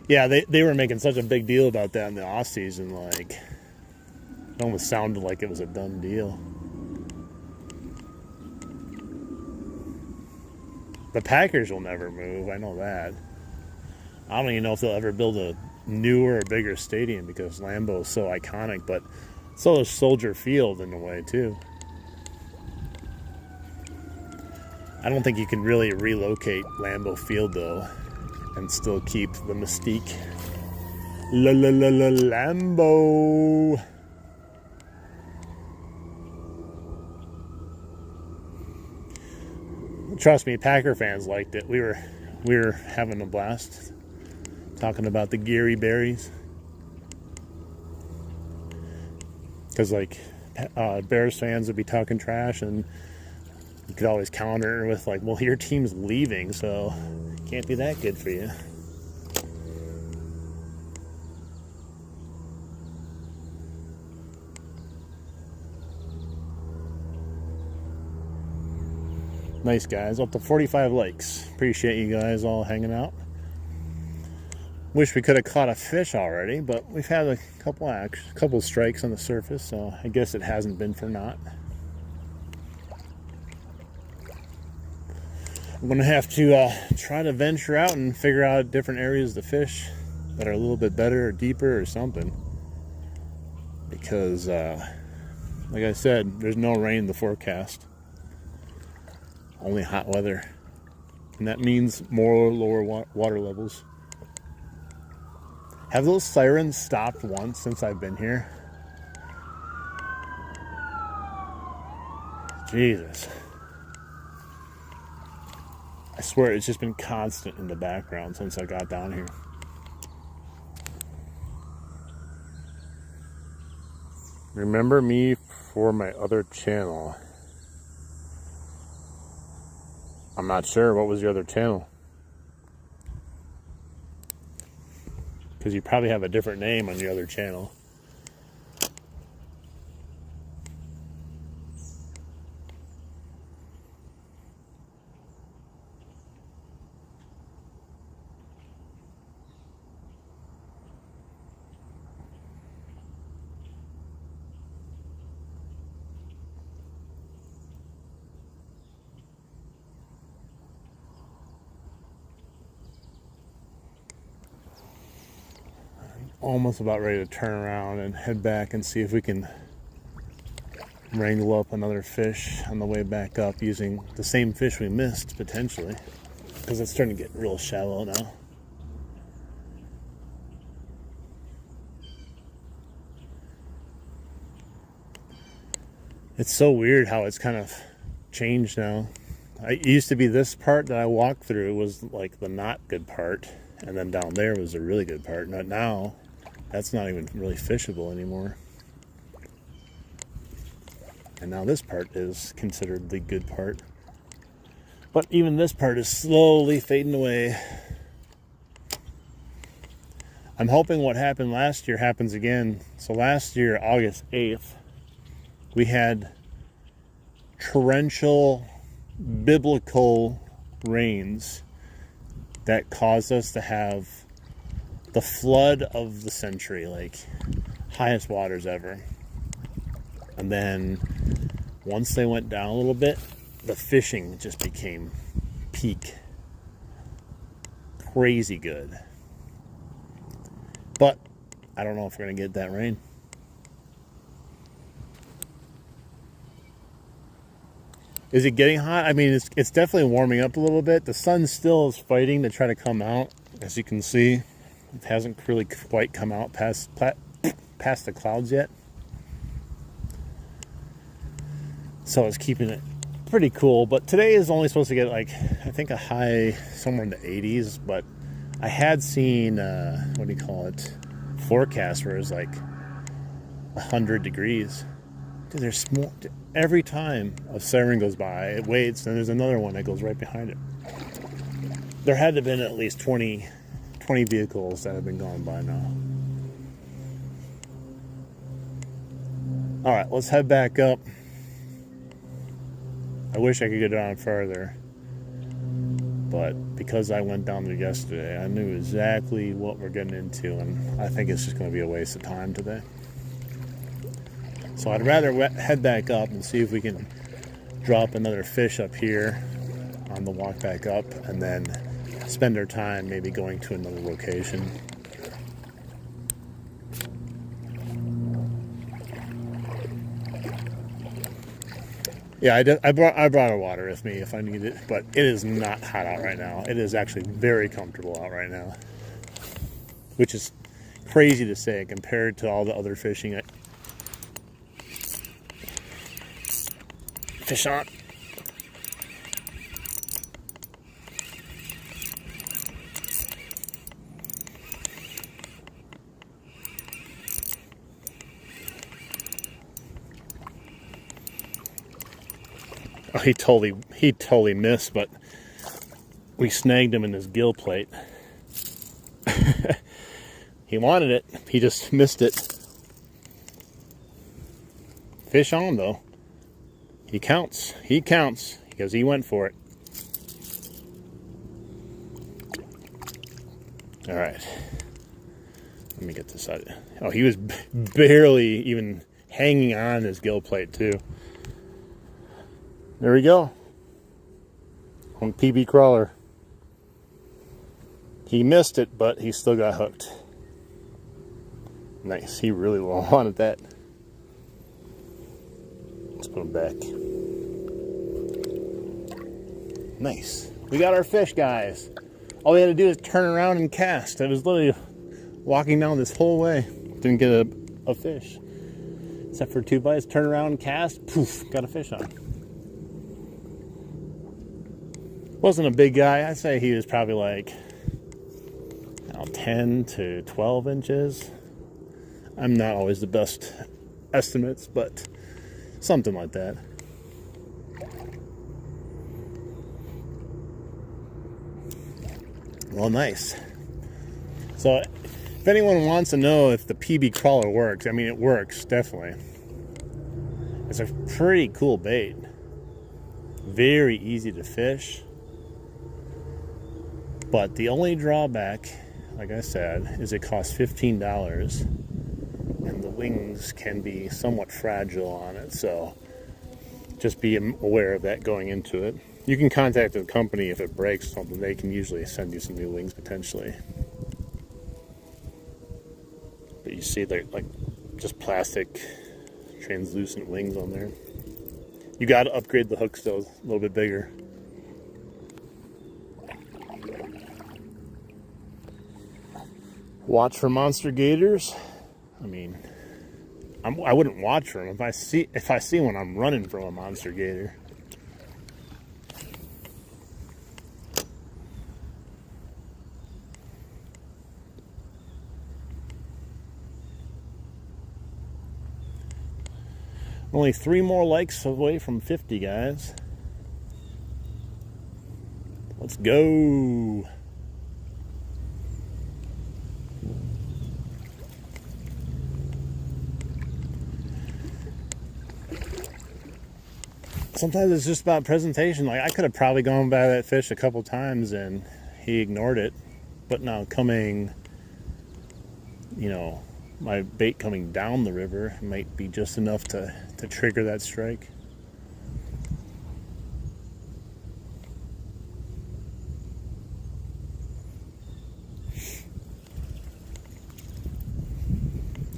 Yeah, they were making such a big deal about that in the off season. Like, it almost sounded like it was a done deal. The Packers will never move, I know that. I don't even know if they'll ever build a newer or bigger stadium because Lambeau is so iconic, but so is Soldier Field in a way too. I don't think you can really relocate Lambeau Field though and still keep the mystique. Lambeau. Trust me, Packer fans liked it. We were having a blast talking about the Gary Berries. Because like Bears fans would be talking trash, and you could always counter with like, well, your team's leaving, so it can't be that good for you. Nice, guys. Up to 45 likes. Appreciate you guys all hanging out. Wish we could have caught a fish already, but we've had a couple strikes on the surface, so I guess it hasn't been for naught. I'm going to have to try to venture out and figure out different areas to fish that are a little bit better or deeper or something. Because, like I said, there's no rain in the forecast. Only hot weather, and that means more lower water levels. Have those sirens stopped once since I've been here? Jesus. I swear it's just been constant in the background since I got down here. Remember me for my other channel. I'm not sure. What was your other channel? Because you probably have a different name on your other channel. Almost about ready to turn around and head back and see if we can wrangle up another fish on the way back up using the same fish we missed, potentially, because it's starting to get real shallow now. It's so weird how it's kind of changed now. It used to be this part that I walked through was like the not good part, and then down there was a really good part. But now that's not even really fishable anymore. And now this part is considered the good part. But even this part is slowly fading away. I'm hoping what happened last year happens again. So last year, August 8th, we had torrential biblical rains that caused us to have the flood of the century, like highest waters ever. And then once they went down a little bit, the fishing just became peak. Crazy good. But I don't know if we're going to get that rain. Is it getting hot? I mean, it's definitely warming up a little bit. The sun still is fighting to try to come out, as you can see. It hasn't really quite come out past the clouds yet. So it's keeping it pretty cool. But today is only supposed to get, like, I think a high somewhere in the 80s. But I had seen, what do you call it, forecast where it was like 100 degrees. Dude, there's more. Every time a siren goes by, it waits, and there's another one that goes right behind it. There had to have been at least 20 vehicles that have been gone by now. All right, let's head back up. I wish I could get down further, but because I went down there yesterday, I knew exactly what we're getting into, and I think it's just going to be a waste of time today. So I'd rather head back up and see if we can drop another fish up here on the walk back up, and then spend our time maybe going to another location. Yeah, I brought a water with me if I need it, but it is not hot out right now. It is actually very comfortable out right now, which is crazy to say compared to all the other fishing. Fish on. Oh, he totally missed, but we snagged him in his gill plate. He wanted it, he just missed it. Fish on though. He counts because he went for it. All right, let me get this out. Oh, he was barely even hanging on his gill plate too. There we go. On PB crawler. He missed it, but he still got hooked. Nice. He really wanted that. Let's put him back. Nice. We got our fish, guys. All we had to do is turn around and cast. I was literally walking down this whole way. Didn't get a fish. Except for 2 bites. Turn around and cast. Poof. Got a fish on. Wasn't a big guy. I'd say he was probably like, I don't know, 10 to 12 inches. I'm not always the best estimates, but something like that. Well, nice. So if anyone wants to know if the PB crawler works, I mean, it works, definitely. It's a pretty cool bait. Very easy to fish. But the only drawback, like I said, is it costs $15. And the wings can be somewhat fragile on it. So just be aware of that going into it. You can contact the company if it breaks or something. They can usually send you some new wings potentially. But you see they're like just plastic translucent wings on there. You got to upgrade the hooks though, a little bit bigger. Watch for monster gators. I mean, I wouldn't watch for them. If I see one, I'm running from a monster gator. Only 3 more likes away from 50, guys. Let's go. Sometimes it's just about presentation. Like, I could have probably gone by that fish a couple times and he ignored it. But now coming, you know, my bait coming down the river might be just enough to trigger that strike.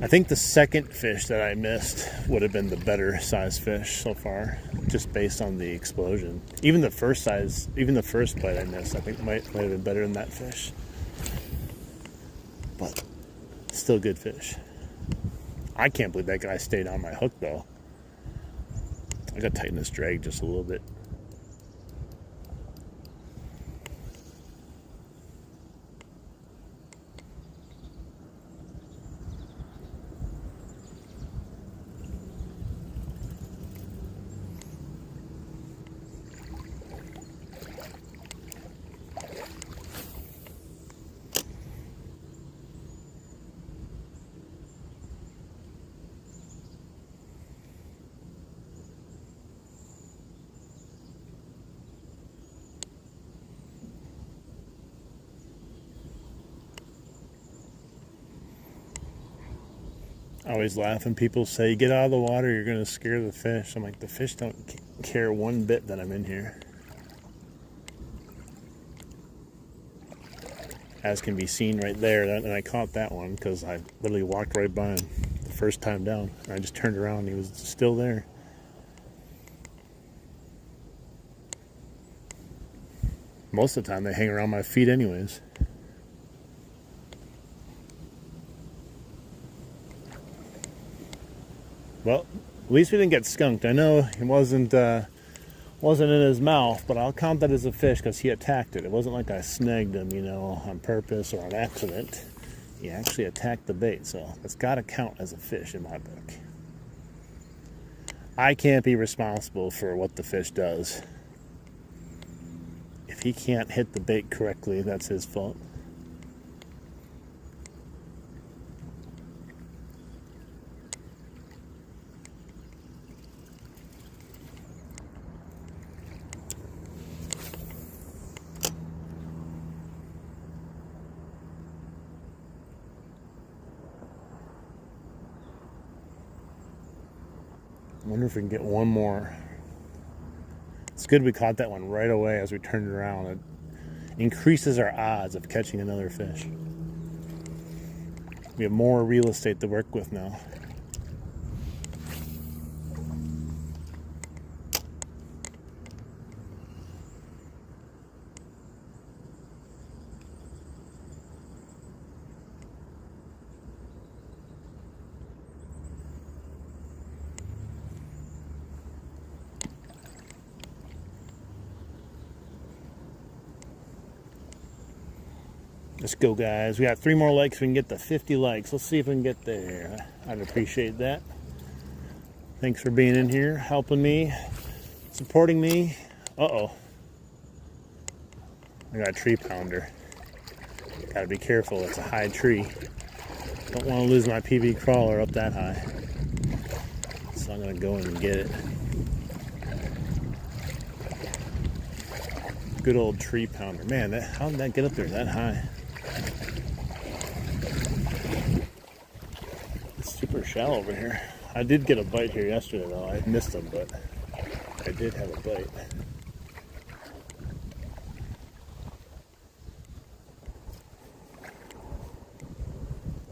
I think the second fish that I missed would have been the better size fish so far, just based on the explosion. Even the first bite I missed, I think might have been better than that fish. But still good fish. I can't believe that guy stayed on my hook though. I gotta tighten this drag just a little bit. I always laugh when people say, get out of the water, you're going to scare the fish. I'm like, the fish don't care one bit that I'm in here. As can be seen right there, and I caught that one because I literally walked right by him the first time down. I just turned around and he was still there. Most of the time they hang around my feet anyways. Well, at least we didn't get skunked. I know it wasn't in his mouth, but I'll count that as a fish because he attacked it. It wasn't like I snagged him, you know, on purpose or on accident. He actually attacked the bait, so that's got to count as a fish in my book. I can't be responsible for what the fish does. If he can't hit the bait correctly, that's his fault. I wonder if we can get one more. It's good we caught that one right away as we turned it around. It increases our odds of catching another fish. We have more real estate to work with now. Let's go, guys. We got 3 more likes. We can get to 50 likes. Let's see if we can get there. I'd appreciate that. Thanks for being in here, helping me, supporting me. Uh-oh. I got a tree pounder. Gotta be careful. It's a high tree. Don't want to lose my PB crawler up that high. So I'm going to go in and get it. Good old tree pounder. Man, how did that get up there that high? It's super shallow over here. I did get a bite here yesterday, though. I missed them, but I did have a bite.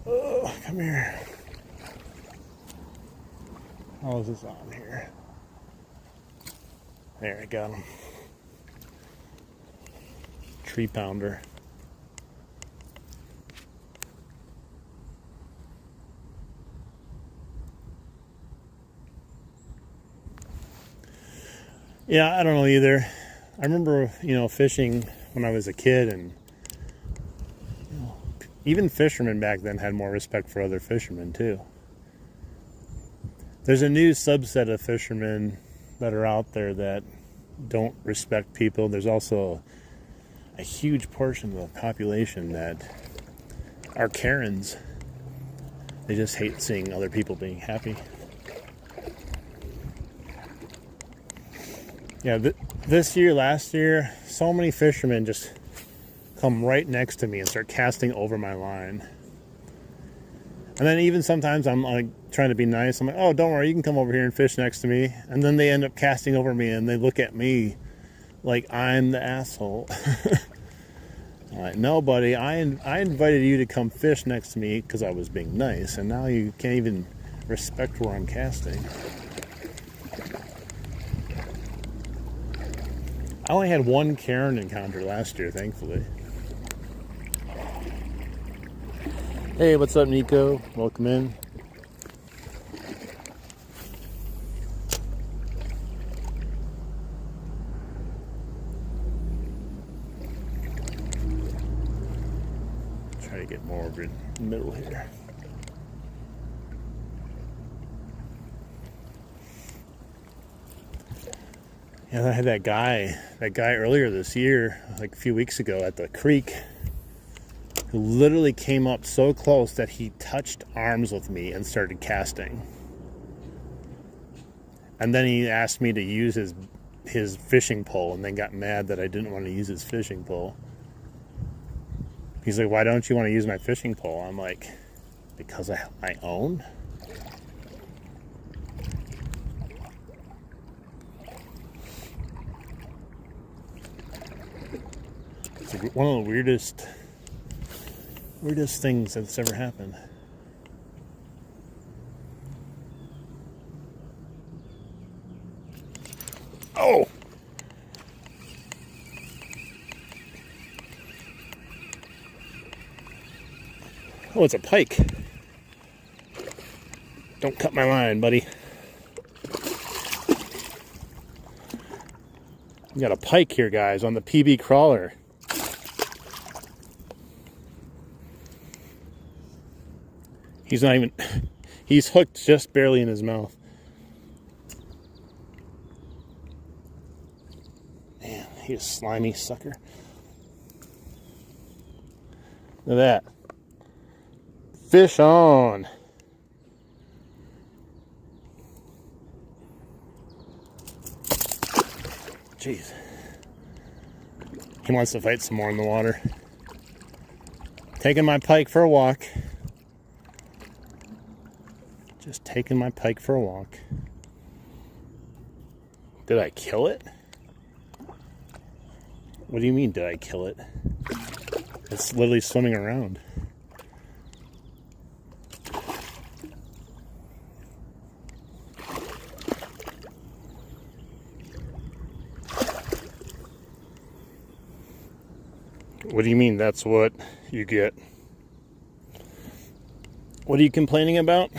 Oh, come here. How is this on here? There, I got him. Tree pounder. Yeah, I don't know either. I remember, fishing when I was a kid, and even fishermen back then had more respect for other fishermen too. There's a new subset of fishermen that are out there that don't respect people. There's also a huge portion of the population that are Karens. They just hate seeing other people being happy. Yeah, this year, last year, so many fishermen just come right next to me and start casting over my line. And then even sometimes I'm like trying to be nice. I'm like, oh, don't worry, you can come over here and fish next to me. And then they end up casting over me and they look at me like I'm the asshole. I'm like, no, buddy, I invited you to come fish next to me because I was being nice. And now you can't even respect where I'm casting. I only had 1 Karen encounter last year, thankfully. Hey, what's up, Nico? Welcome in. Try to get more over in the middle here. Yeah, I had that guy earlier this year, like a few weeks ago at the creek, who literally came up so close that he touched arms with me and started casting. And then he asked me to use his fishing pole and then got mad that I didn't want to use his fishing pole. He's like, why don't you want to use my fishing pole? I'm like, because I have my own? It's one of the weirdest things that's ever happened. Oh! Oh, it's a pike. Don't cut my line, buddy. We got a pike here, guys, on the PB crawler. He's not even, he's hooked just barely in his mouth. Man, he's a slimy sucker. Look at that. Fish on. Jeez. He wants to fight some more in the water. Taking my pike for a walk. Just taking my pike for a walk. Did I kill it? What do you mean, did I kill it? It's literally swimming around. What do you mean that's what you get? What are you complaining about?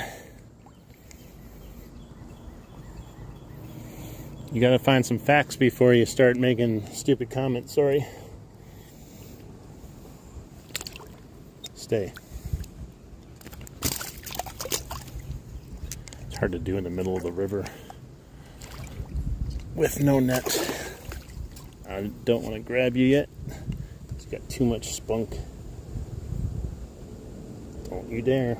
You gotta find some facts before you start making stupid comments, sorry. stay. It's hard to do in the middle of the river with no net. I don't want to grab you yet. It's got too much spunk. Don't you dare.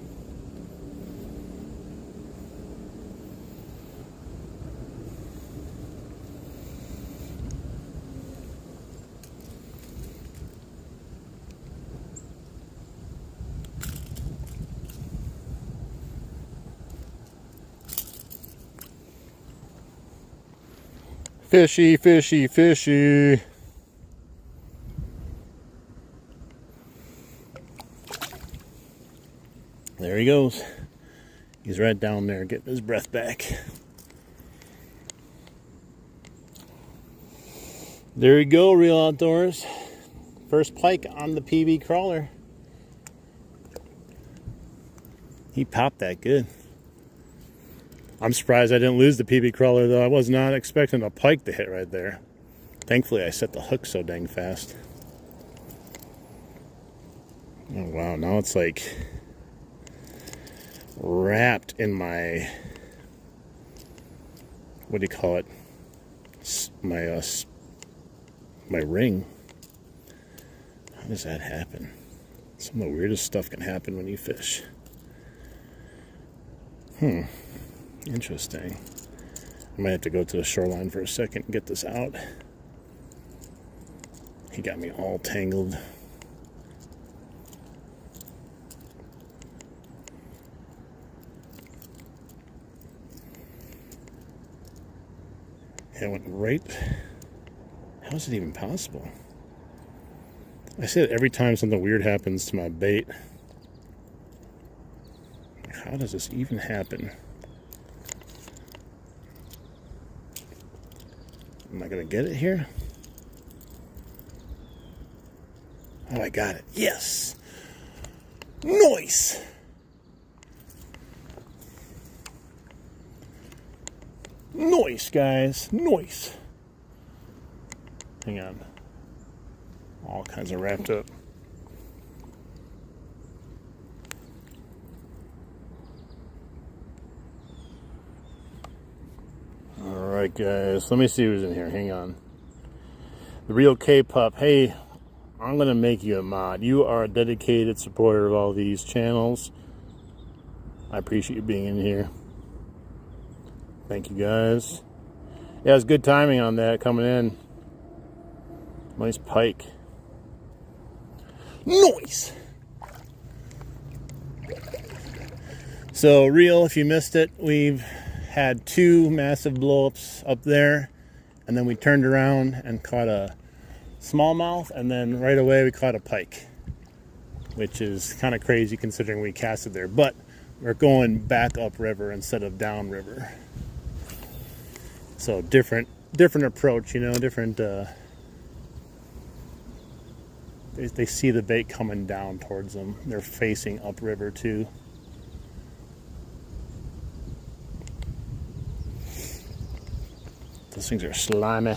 Fishy, fishy, fishy. There he goes. He's right down there getting his breath back. There you go, Real Outdoors. First pike on the PB crawler. He popped that good. I'm surprised I didn't lose the PB crawler, though. I was not expecting a pike to hit right there. Thankfully, I set the hook so dang fast. Oh, wow. Now it's like wrapped in my, what do you call it? My ring. How does that happen? Some of the weirdest stuff can happen when you fish. Interesting. I might have to go to the shoreline for a second and get this out. He got me all tangled. It went right. How is it even possible? I say it every time something weird happens to my bait. How does this even happen? Am I going to get it here? Oh, I got it. Yes! Nice! Nice, guys. Nice. Hang on. All kinds of wrapped up. Alright, guys. Let me see who's in here. Hang on. The Real K-Pup. Hey, I'm going to make you a mod. You are a dedicated supporter of all these channels. I appreciate you being in here. Thank you, guys. Yeah, it's good timing on that coming in. Nice pike. Nice! So, Real, if you missed it, we've had two massive blowups up there, and then we turned around and caught a smallmouth, and then right away we caught a pike, which is kind of crazy considering we casted there, but we're going back upriver instead of downriver. So different approach, you know, different, they see the bait coming down towards them. They're facing upriver too. Those things are slimy.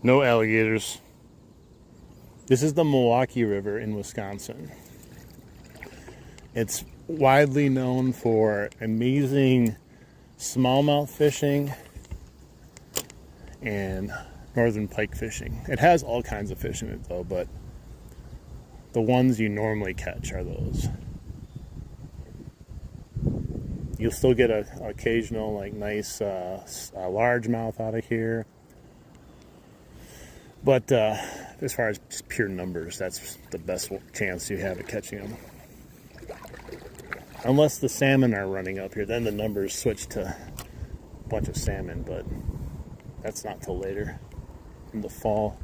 No alligators. This is the Milwaukee River in Wisconsin. It's widely known for amazing smallmouth fishing and northern pike fishing. It has all kinds of fish in it though, but the ones you normally catch are those. You'll still get an occasional like nice largemouth out of here. But as far as just pure numbers, that's the best chance you have at catching them. Unless the salmon are running up here, then the numbers switch to a bunch of salmon, but that's not till later in the fall.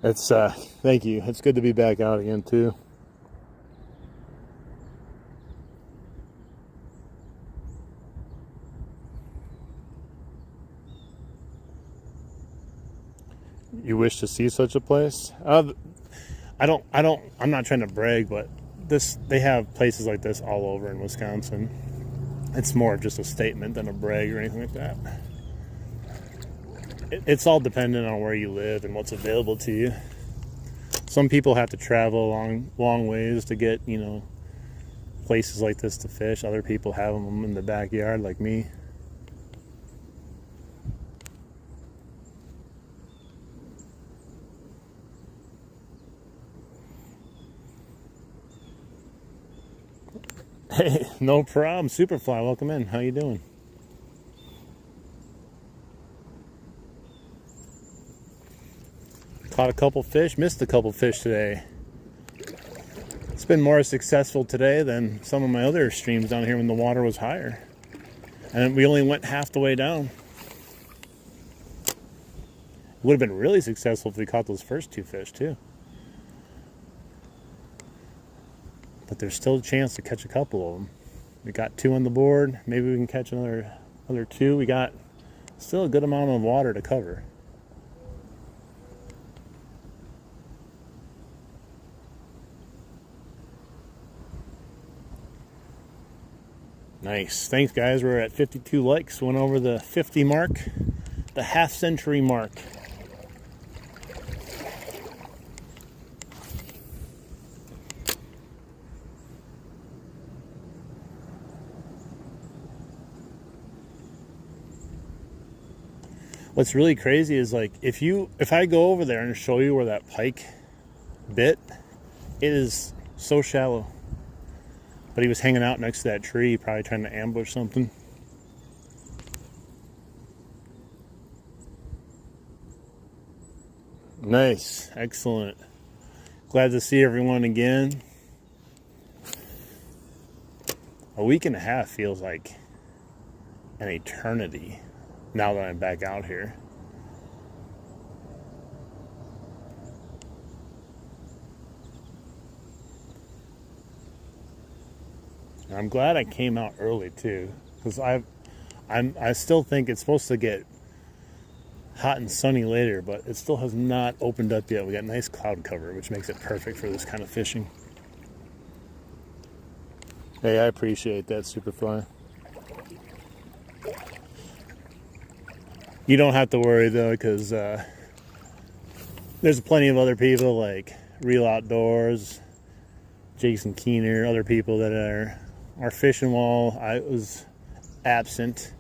It's thank you. It's good to be back out again too. You wish to see such a place? I'm not trying to brag, but they have places like this all over in Wisconsin. It's more just a statement than a brag or anything like that. It's all dependent on where you live and what's available to you. Some people have to travel long ways to get, places like this to fish. Other people have them in the backyard, like me. Hey, no problem. Superfly, welcome in. How you doing? Caught a couple fish, missed a couple fish today. It's been more successful today than some of my other streams down here when the water was higher. And we only went half the way down. It would have been really successful if we caught those first two fish too. But there's still a chance to catch a couple of them. We got 2 on the board. Maybe we can catch another 2. We got still a good amount of water to cover. Nice. Thanks, guys. We're at 52 likes. Went over the 50 mark, the half-century mark. What's really crazy is, like, if I go over there and show you where that pike bit, it is so shallow. But he was hanging out next to that tree, probably trying to ambush something. Nice. Excellent. Glad to see everyone again. A week and a half feels like an eternity now that I'm back out here. I'm glad I came out early too, because I still think it's supposed to get hot and sunny later, but it still has not opened up yet. We got nice cloud cover, which makes it perfect for this kind of fishing. Hey, I appreciate that, Superfly. You don't have to worry though, because there's plenty of other people like Real Outdoors, Jason Keener, other people that are fishing while I was absent.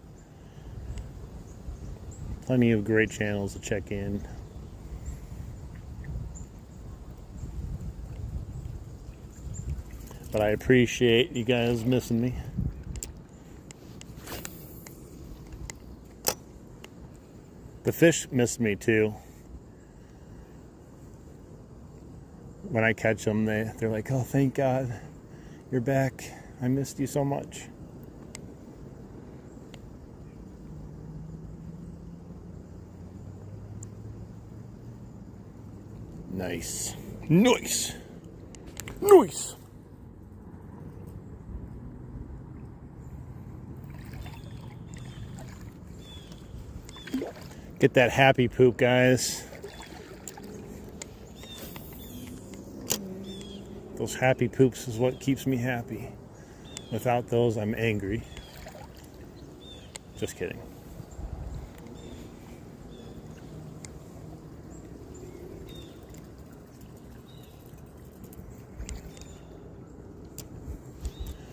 Plenty of great channels to check in. But I appreciate you guys missing me. The fish miss me too. When I catch them, they're like, "Oh, thank God you're back. I missed you so much." Nice. Nice. Nice. Get that happy poop, guys. Those happy poops is what keeps me happy. Without those, I'm angry. Just kidding.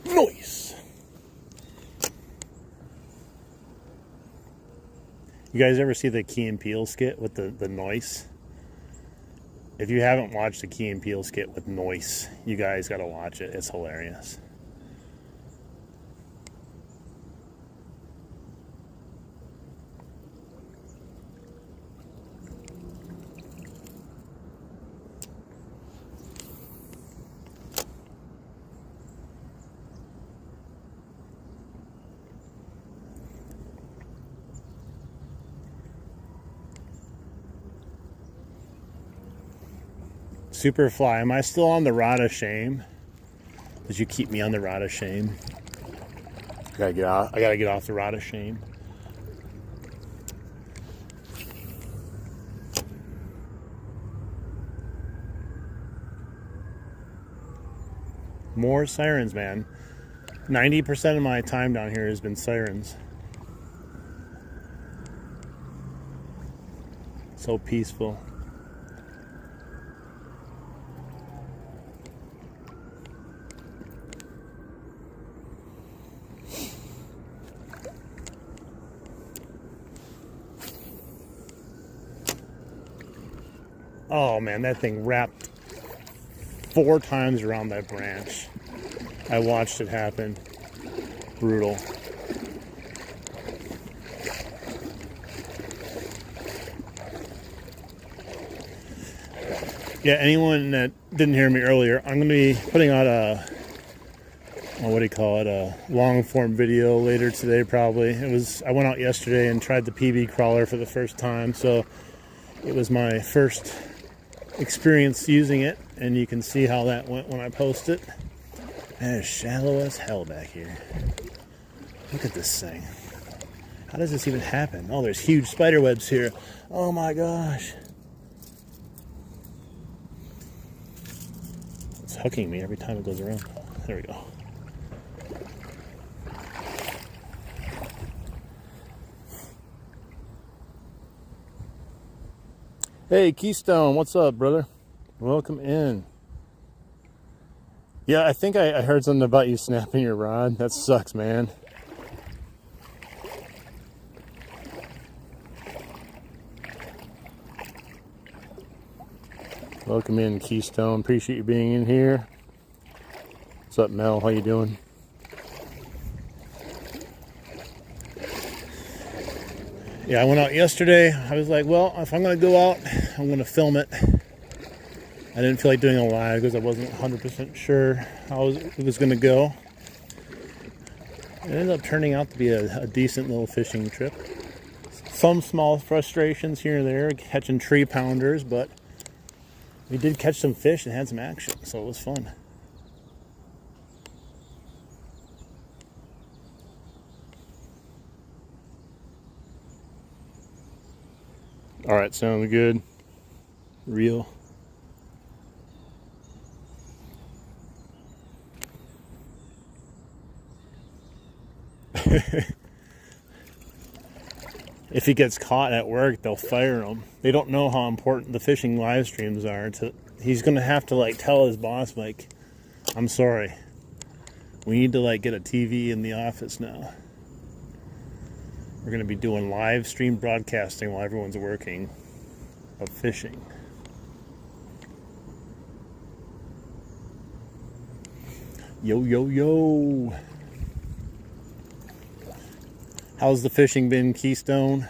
Noise. You guys ever see the Key and Peele skit with the noise? If you haven't watched the Key and Peele skit with noise, you guys gotta watch it. It's hilarious. Superfly, am I still on the rod of shame? Did you keep me on the rod of shame? I gotta get off the rod of shame. More sirens, man. 90% of my time down here has been sirens. So peaceful. Oh man, that thing wrapped 4 times around that branch. I watched it happen. Brutal. Yeah, anyone that didn't hear me earlier, I'm going to be putting out a long form video later today probably. I went out yesterday and tried the PB crawler for the first time, so it was my first experience using it, and you can see how that went when I post it. Man, it's shallow as hell back here. Look at this thing. How does this even happen? Oh, there's huge spider webs here. Oh my gosh. It's hooking me every time it goes around. There we go. Hey, Keystone, what's up, brother? Welcome in. Yeah, I think I heard something about you snapping your rod. That sucks, man. Welcome in, Keystone. Appreciate you being in here. What's up, Mel? How you doing? Yeah, I went out yesterday. I was like, well, if I'm going to go out, I'm going to film it. I didn't feel like doing a live because I wasn't 100% sure how it was going to go. It ended up turning out to be a decent little fishing trip. Some small frustrations here and there, catching tree pounders, but we did catch some fish and had some action, so it was fun. All right, sounds good. Real. If he gets caught at work, they'll fire him. They don't know how important the fishing live streams are. He's gonna have to like tell his boss, like, I'm sorry, we need to like get a TV in the office now. We're gonna be doing live stream broadcasting while everyone's working of fishing. Yo, yo, yo. How's the fishing been, Keystone?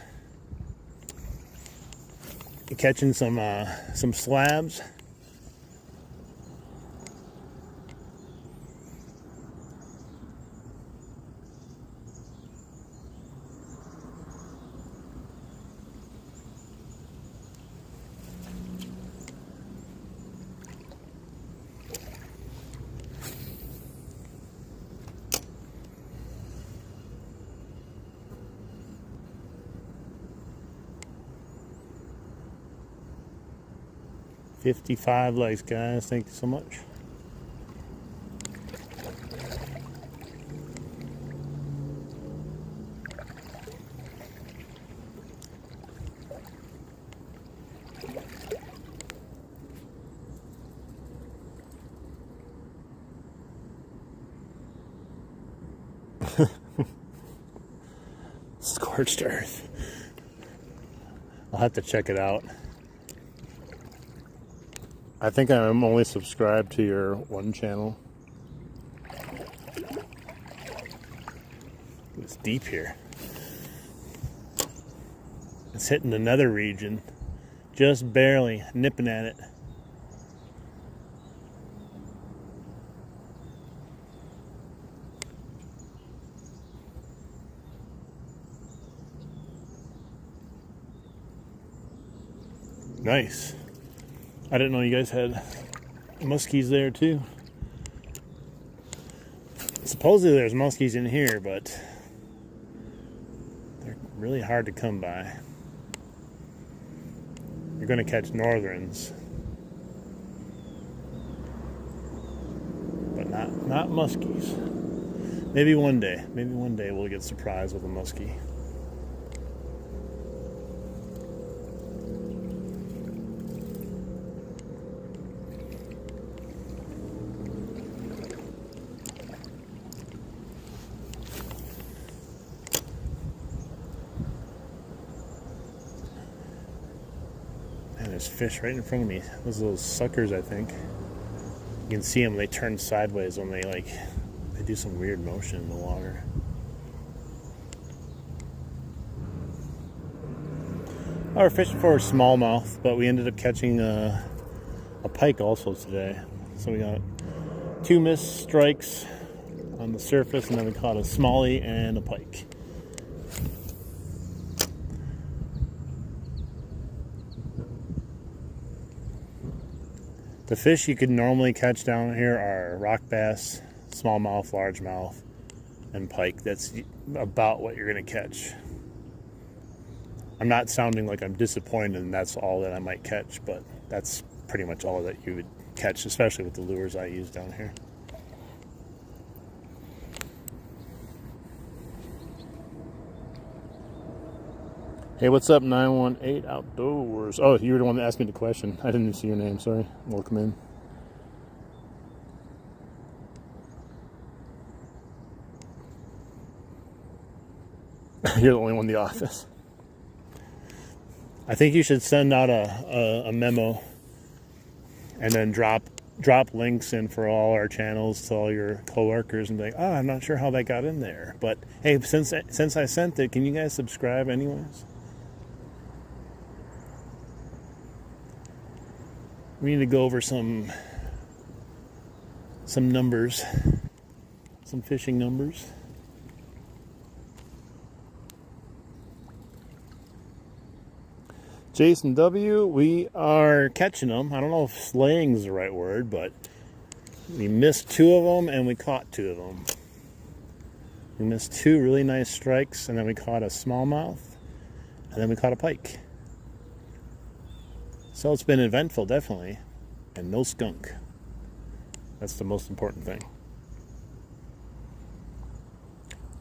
You catching some slabs? $55 likes, guys. Thank you so much. Scorched earth. I'll have to check it out. I think I'm only subscribed to your one channel. It's deep here. It's hitting another region. Just barely nipping at it. Nice. I didn't know you guys had muskies there too. Supposedly there's muskies in here, but they're really hard to come by. You're going to catch northerns, but not muskies. Maybe one day we'll get surprised with a muskie. Man, there's fish right in front of me. Those little suckers, I think. You can see them, they turn sideways when they do some weird motion in the water. We're fishing for a smallmouth, but we ended up catching a pike also today. So we got 2 missed strikes on the surface, and then we caught a smallie and a pike. The fish you could normally catch down here are rock bass, smallmouth, largemouth, and pike. That's about what you're going to catch. I'm not sounding like I'm disappointed and that's all that I might catch, but that's pretty much all that you would catch, especially with the lures I use down here. Hey, what's up, 918 Outdoors? Oh, you were the one that asked me the question. I didn't see your name, sorry. Welcome in. You're the only one in the office. I think you should send out a memo and then drop links in for all our channels to all your coworkers and be like, oh, I'm not sure how that got in there. But hey, since I sent it, can you guys subscribe anyways? We need to go over some numbers, some fishing numbers. Jason W., we are catching them. I don't know if slaying is the right word, but we missed 2 of them and we caught 2 of them. We missed 2 really nice strikes, and then we caught a smallmouth, and then we caught a pike. So it's been eventful, definitely, and no skunk. That's the most important thing.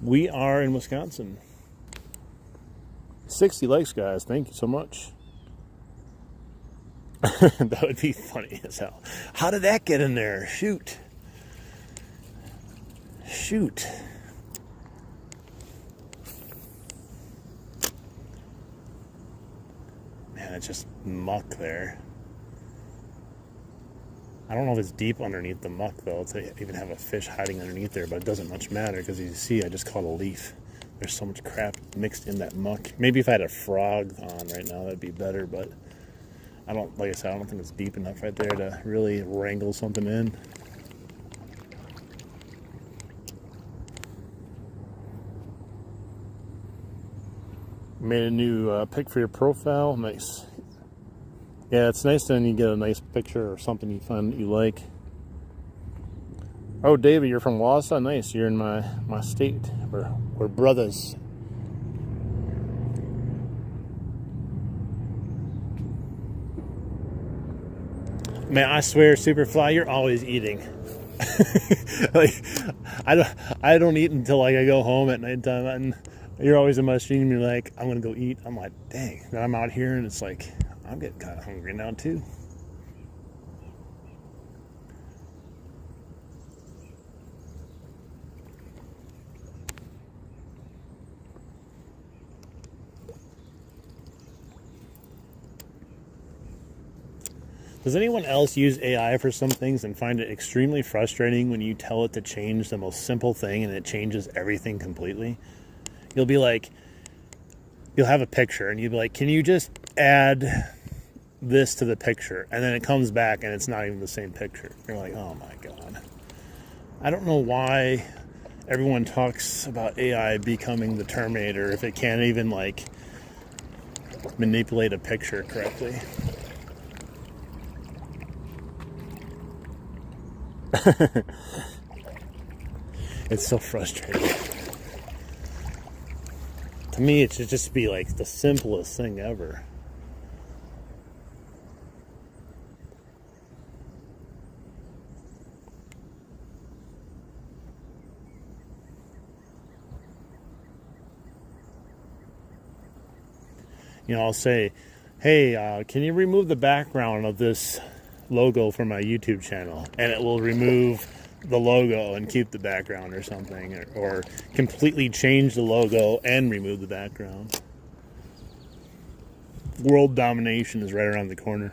We are in Wisconsin. 60 likes, guys. Thank you so much. That would be funny as hell. How did that get in there? Shoot. Man, it's just muck there. I don't know if it's deep underneath the muck, though, to even have a fish hiding underneath there, but it doesn't much matter because, as you see, I just caught a leaf. There's so much crap mixed in that muck. Maybe if I had a frog on right now, that'd be better, but like I said, I don't think it's deep enough right there to really wrangle something in. Made a new pic for your profile. Nice. Yeah, it's nice when you get a nice picture or something you find that you like. Oh, David, you're from Wausau? Nice. You're in my state. We're brothers. Man, I swear, Superfly, you're always eating. I don't eat until I go home at nighttime, and you're always in my stream and you're like, I'm gonna go eat. I'm like, dang. Then I'm out here and it's like, I'm getting kind of hungry now too. Does anyone else use AI for some things and find it extremely frustrating when you tell it to change the most simple thing and it changes everything completely? You'll be like, you'll have a picture and you'll be like, can you just add this to the picture? And then it comes back and it's not even the same picture. You're like, oh my God. I don't know why everyone talks about AI becoming the Terminator if it can't even like manipulate a picture correctly. It's so frustrating. To me, it should just be like the simplest thing ever. I'll say, hey, can you remove the background of this logo from my YouTube channel? And it will remove the logo and keep the background or something, or completely change the logo and remove the background. World domination is right around the corner.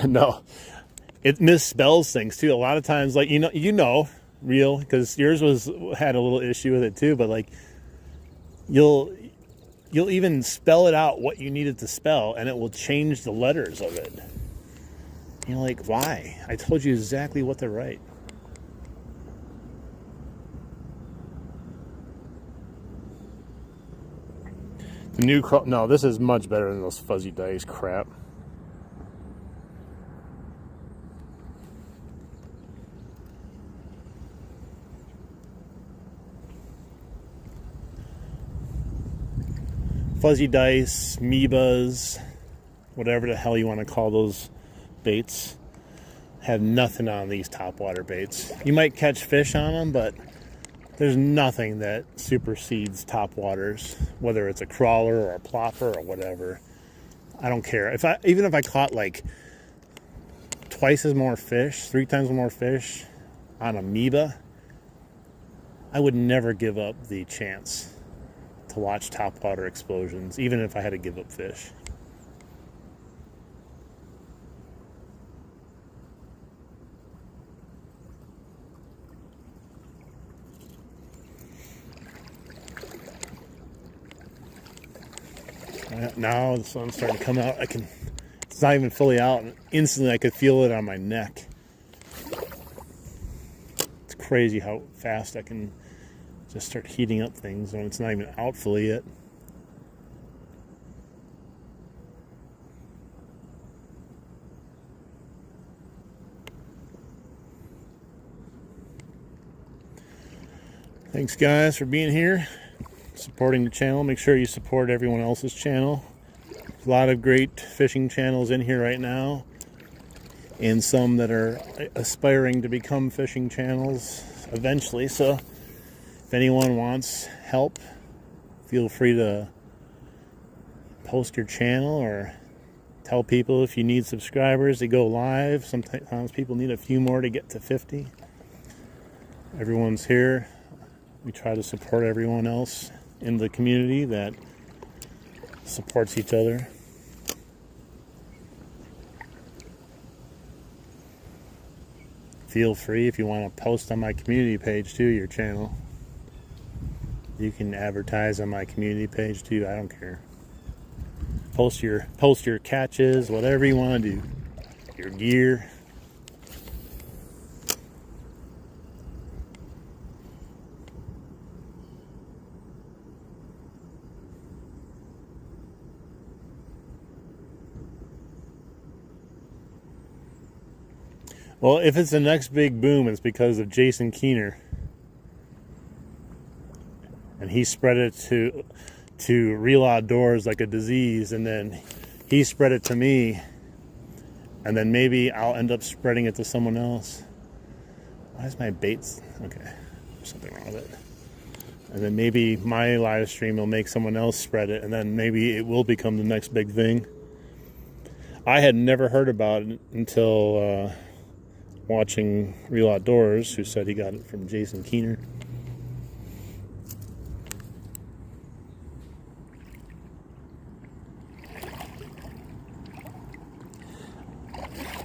No, it misspells things too. A lot of times, like, real, because yours had a little issue with it too, but like you'll even spell it out what you need it to spell, and it will change the letters of it. You're like, why? I told you exactly what to write. The new no, this is much better than those fuzzy dice crap. Fuzzy dice, Mebas, whatever the hell you want to call those baits, have nothing on these topwater baits. You might catch fish on them, but there's nothing that supersedes topwaters, whether it's a crawler or a plopper or whatever. I don't care. Even if I caught like twice as more fish, 3 times more fish on a Meba, I would never give up the chance to watch topwater explosions, even if I had to give up fish. Now the sun's starting to come out. It's not even fully out, and instantly I could feel it on my neck. It's crazy how fast I can just start heating up things when it's not even out fully yet. Thanks guys for being here, supporting the channel. Make sure you support everyone else's channel. A lot of great fishing channels in here right now, and some that are aspiring to become fishing channels eventually. So if anyone wants help, feel free to post your channel or tell people if you need subscribers to go live. Sometimes people need a few more to get to 50. Everyone's here. We try to support everyone else in the community that supports each other. Feel free, if you want to post on my community page too, your channel. You can advertise on my community page too. I don't care. Post your catches, whatever you want to do. Your gear. Well, if it's the next big boom, it's because of Jason Keener. And he spread it to Real Outdoors like a disease, and then he spread it to me, and then maybe I'll end up spreading it to someone else. Why is my baits? Okay, there's something wrong with it. And then maybe my live stream will make someone else spread it, and then maybe it will become the next big thing. I had never heard about it until watching Real Outdoors, who said he got it from Jason Keener.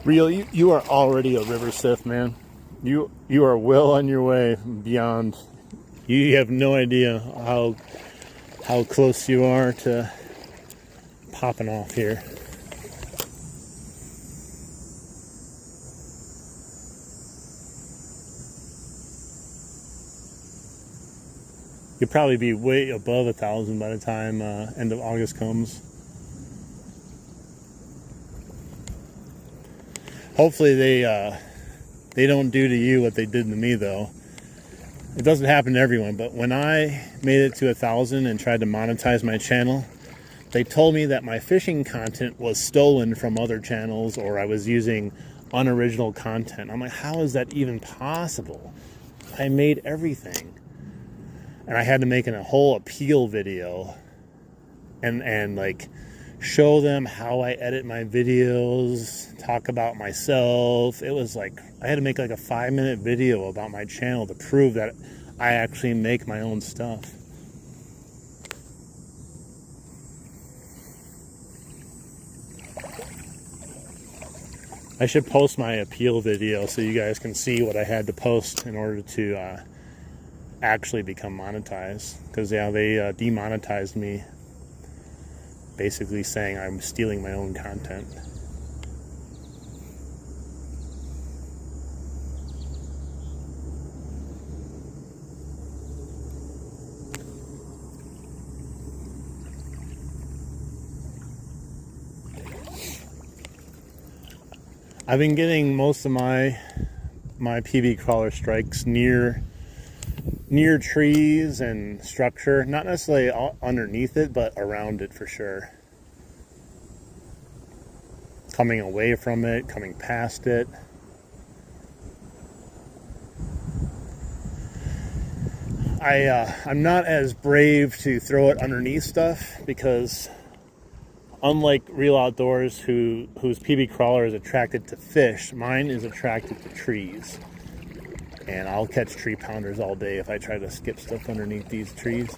Real, you are already a river Sith, man. You are well on your way beyond. You have no idea how close you are to popping off here. You'll probably be way above 1,000 by the time end of August comes. Hopefully they don't do to you what they did to me, though. It doesn't happen to everyone, but when I made it to 1,000 and tried to monetize my channel, they told me that my fishing content was stolen from other channels, or I was using unoriginal content. I'm like, how is that even possible? I made everything. And I had to make a whole appeal video and like show them how I edit my videos, talk about myself. It was like, I had to make like a 5-minute video about my channel to prove that I actually make my own stuff. I should post my appeal video so you guys can see what I had to post in order to actually become monetized. Because yeah, they demonetized me, basically saying I'm stealing my own content. I've been getting most of my PB crawler strikes near trees and structure, not necessarily underneath it, but around it for sure. Coming away from it, coming past it. I'm not as brave to throw it underneath stuff because unlike Real Outdoors, whose PB crawler is attracted to fish, mine is attracted to trees. And I'll catch tree pounders all day if I try to skip stuff underneath these trees.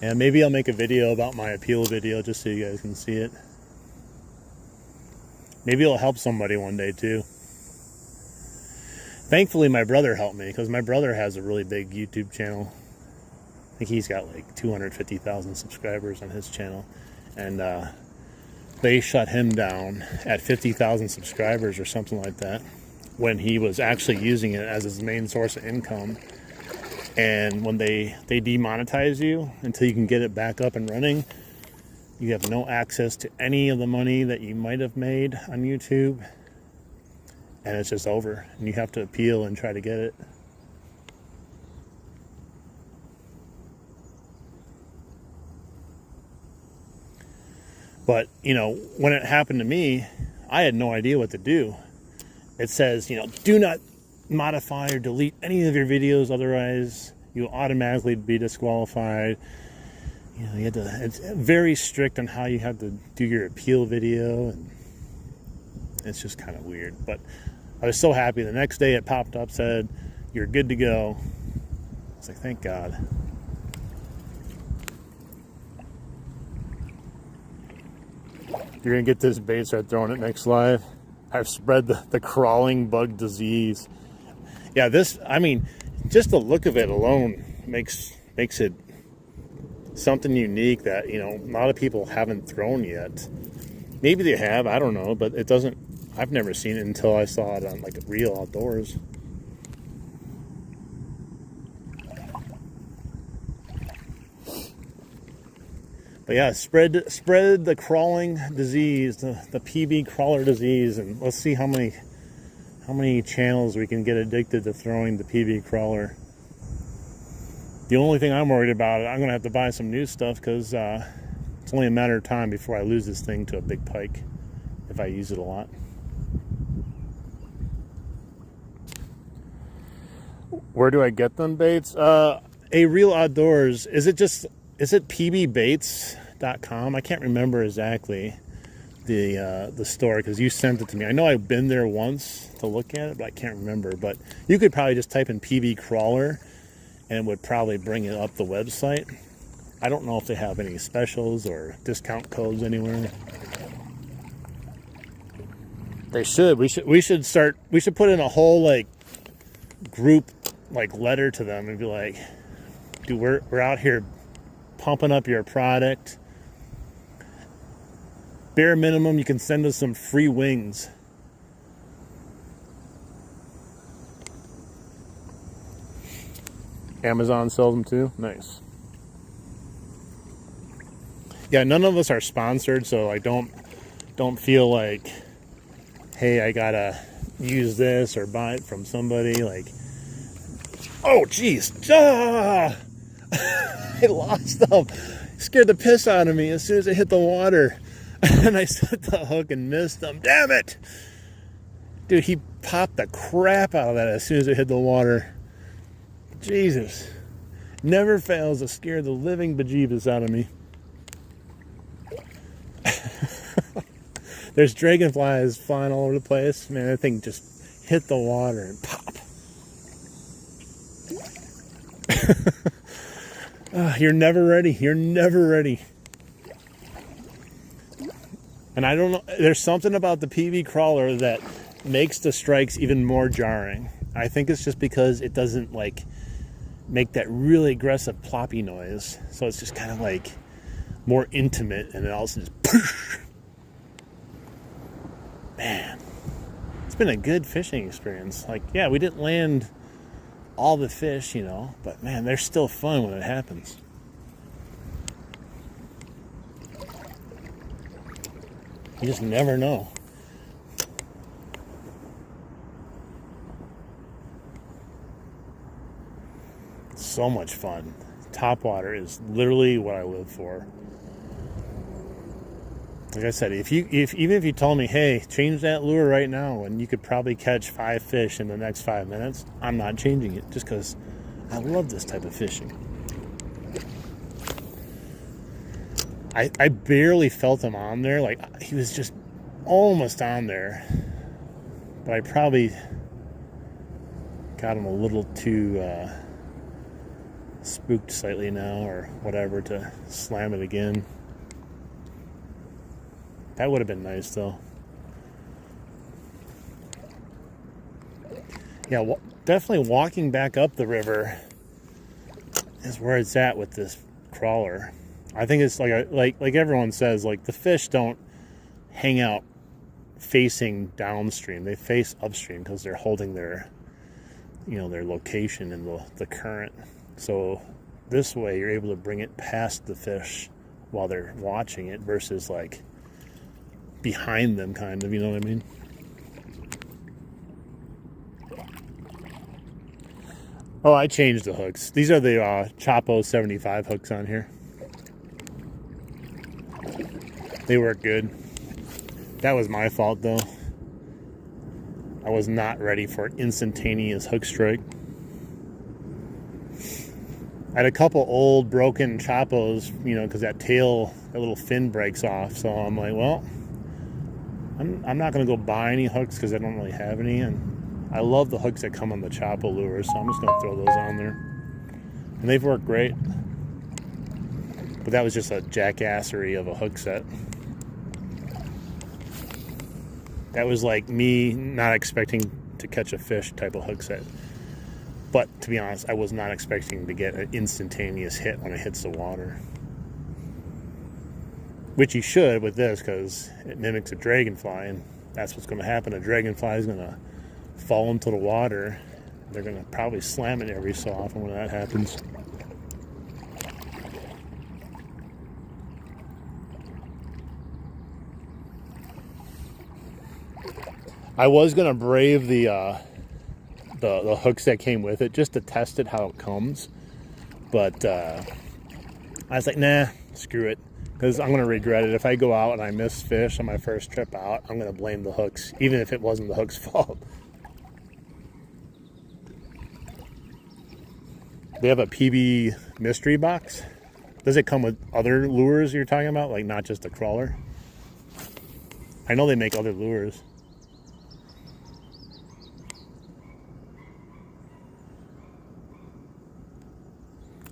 And maybe I'll make a video about my appeal video just so you guys can see it. Maybe it'll help somebody one day too. Thankfully, my brother helped me because my brother has a really big YouTube channel. I think he's got like 250,000 subscribers on his channel. And they shut him down at 50,000 subscribers or something like that when he was actually using it as his main source of income. And when they demonetize you until you can get it back up and running, you have no access to any of the money that you might have made on YouTube. And it's just over, and you have to appeal and try to get it. But, you know, when it happened to me, I had no idea what to do. It says, you know, do not modify or delete any of your videos, otherwise you'll automatically be disqualified. You know, it's very strict on how you have to do your appeal video, and it's just kind of weird. But I was so happy. The next day it popped up, said, you're good to go. I was like, thank God. You're going to get this bait, start throwing it next live. I've spread the crawling bug disease. Yeah, this, I mean, just the look of it alone makes it something unique that, you know, a lot of people haven't thrown yet. Maybe they have, I don't know, but it doesn't, I've never seen it until I saw it on like Real Outdoors. But yeah, spread the crawling disease, the PB crawler disease, and let's see how many channels we can get addicted to throwing the PB crawler. The only thing I'm worried about, I'm gonna have to buy some new stuff because it's only a matter of time before I lose this thing to a big pike if I use it a lot. Where do I get them baits? A Real Outdoors. Is it pbbaits.com? I can't remember exactly the store because you sent it to me. I know I've been there once to look at it, but I can't remember. But you could probably just type in PB crawler and it would probably bring it up the website. I don't know if they have any specials or discount codes anywhere. They should. We should put in a whole like group like letter to them and be like, dude, we're out here pumping up your product. Bare minimum, you can send us some free wings. Amazon sells them too. Nice. Yeah, none of us are sponsored, so I don't feel like, hey, I gotta use this or buy it from somebody. Like, oh, geez. Ah! I lost them. Scared the piss out of me as soon as it hit the water. And I set the hook and missed him. Damn it! Dude, he popped the crap out of that as soon as it hit the water. Jesus. Never fails to scare the living bejeebus out of me. There's dragonflies flying all over the place. Man, that thing just hit the water and pop. You're never ready. You're never ready. And I don't know, there's something about the PV crawler that makes the strikes even more jarring. I think it's just because it doesn't like make that really aggressive ploppy noise. So it's just kind of like more intimate, and it also just poosh. Man, it's been a good fishing experience. Like, yeah, we didn't land all the fish, you know, but man, they're still fun when it happens. You just never know. So much fun. Topwater is literally what I live for. Like I said, even if you told me, hey, change that lure right now and you could probably catch 5 fish in the next 5 minutes, I'm not changing it just because I love this type of fishing. I barely felt him on there. Like, he was just almost on there. But I probably got him a little too spooked slightly now or whatever to slam it again. That would have been nice, though. Yeah, definitely walking back up the river is where it's at with this crawler. I think it's like everyone says, like the fish don't hang out facing downstream. They face upstream because they're holding their, you know, their location in the current. So this way you're able to bring it past the fish while they're watching it versus like behind them, kind of, you know what I mean? Oh, I changed the hooks. These are the Chapo 75 hooks on here. They work good. That was my fault, though. I was not ready for an instantaneous hook strike. I had a couple old broken Chapos, you know, because that little fin breaks off. So I'm like, well, I'm not going to go buy any hooks because I don't really have any. And I love the hooks that come on the Chapo lures, so I'm just going to throw those on there. And they've worked great. But that was just a jackassery of a hook set. That was like me not expecting to catch a fish type of hook set. But to be honest, I was not expecting to get an instantaneous hit when it hits the water. Which you should with this because it mimics a dragonfly, and that's what's going to happen. A dragonfly is going to fall into the water. They're going to probably slam it every so often when that happens. I was going to brave the hooks that came with it just to test it how it comes. But I was like, nah, screw it. Because I'm going to regret it. If I go out and I miss fish on my first trip out, I'm going to blame the hooks, even if it wasn't the hook's fault. They have a PB mystery box. Does it come with other lures you're talking about? Like not just a crawler? I know they make other lures.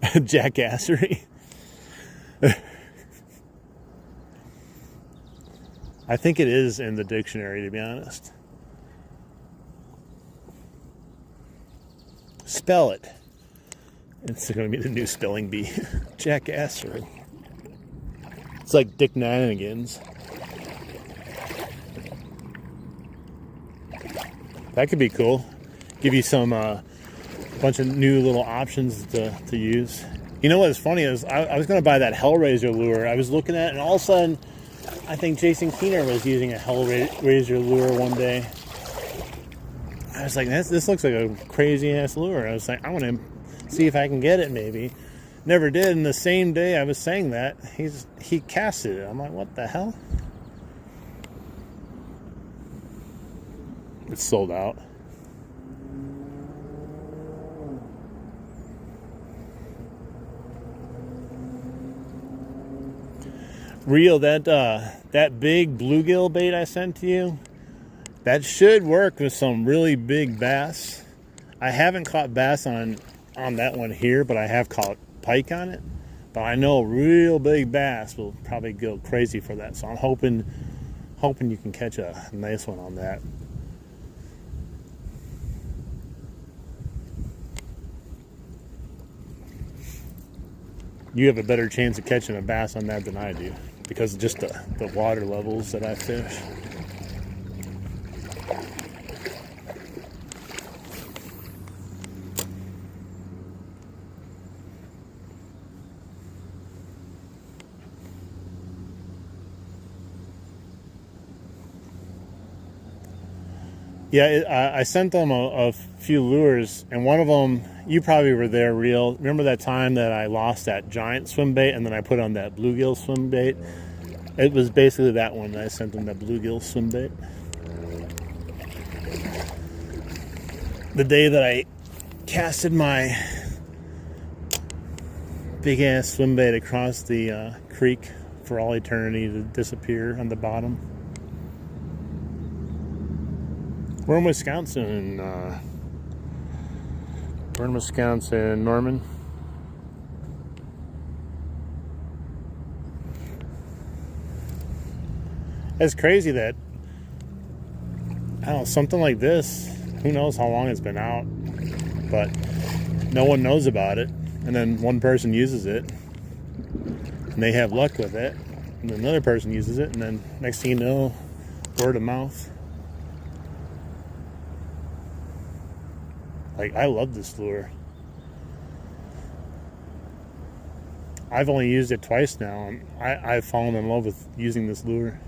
Jackassery. I think it is in the dictionary, to be honest. Spell it. It's going to be the new spelling bee. Jackassery. It's like Dick Nanigans. That could be cool. Give you some bunch of new little options to use. You know what's funny is I was going to buy that Hellraiser lure. I was looking at it, and all of a sudden, I think Jason Keener was using a Hellraiser lure one day. I was like, this looks like a crazy ass lure. I was like, I want to see if I can get it maybe. Never did. And the same day I was saying that, he casted it. I'm like, what the hell? It's sold out. Real, that big bluegill bait I sent to you, that should work with some really big bass. I haven't caught bass on that one here, but I have caught pike on it. But I know real big bass will probably go crazy for that. So I'm hoping you can catch a nice one on that. You have a better chance of catching a bass on that than I do, because of just the water levels that I fish. Yeah, I sent them a few lures, and one of them, you probably were there, Real. Remember that time that I lost that giant swim bait, and then I put on that bluegill swim bait? It was basically that one that I sent them, that bluegill swim bait. The day that I casted my big-ass swim bait across the creek for all eternity to disappear on the bottom. We're in Wisconsin. Norman. It's crazy that, I don't know, something like this, who knows how long it's been out, but no one knows about it, and then one person uses it, and they have luck with it, and then another person uses it, and then next thing you know, word of mouth. Like, I love this lure. I've only used it twice now, and I've fallen in love with using this lure.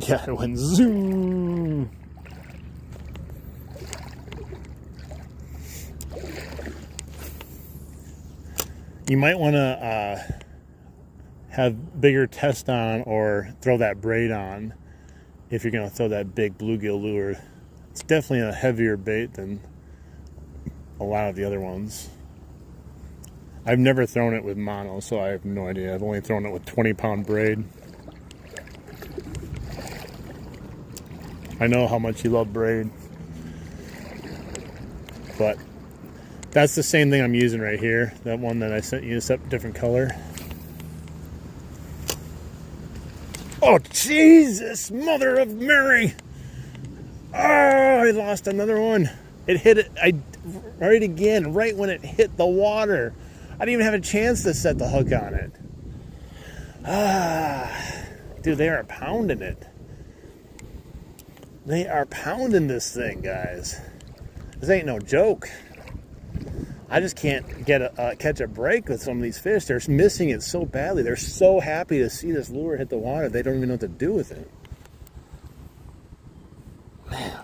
Yeah, it went zoom. You might want to have bigger test on, or throw that braid on if you're going to throw that big bluegill lure. It's definitely a heavier bait than a lot of the other ones. I've never thrown it with mono, so I have no idea. I've only thrown it with 20-pound braid. I know how much you love braid, but that's the same thing I'm using right here. That one that I sent you, except different color. Oh, Jesus, Mother of Mary! Oh, I lost another one. It hit it right again, right when it hit the water. I didn't even have a chance to set the hook on it. Dude, they are pounding it. They are pounding this thing, guys. This ain't no joke. I just can't catch a break with some of these fish. They're missing it so badly. They're so happy to see this lure hit the water, they don't even know what to do with it. Man.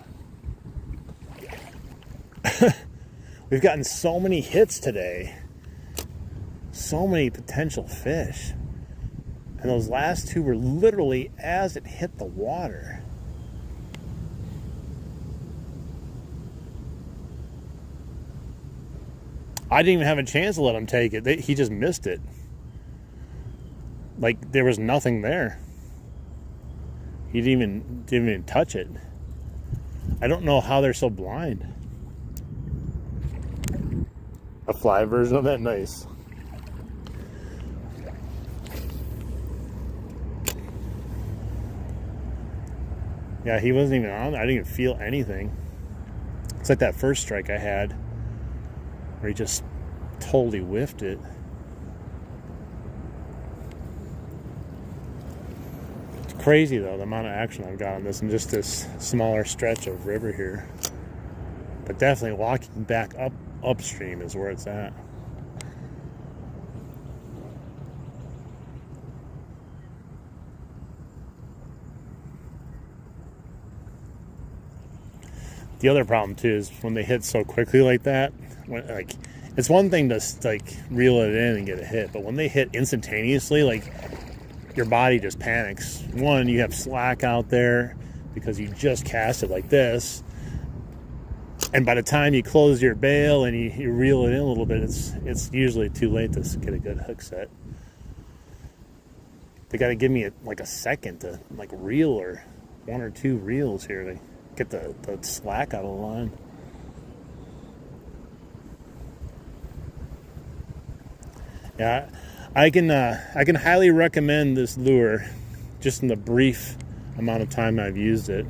We've gotten so many hits today. So many potential fish. And those last two were literally as it hit the water. I didn't even have a chance to let him take it. He just missed it. Like, there was nothing there. He didn't even touch it. I don't know how they're so blind. A fly version of that? Nice. Yeah, he wasn't even on. I didn't even feel anything. It's like that first strike I had, where he just totally whiffed it. It's crazy, though, the amount of action I've got on this in just this smaller stretch of river here. But definitely walking back upstream is where it's at. the other problem too is when they hit so quickly like that, when, like, it's one thing to like reel it in and get a hit, but when they hit instantaneously, like, your body just panics. One, you have slack out there because you just cast it like this, and by the time you close your bail and you reel it in a little bit, it's usually too late to get a good hook set. They got to give me like a second to like reel, or 1 or 2 reels here to get the slack out of the line. Yeah, I can highly recommend this lure, just in the brief amount of time I've used it.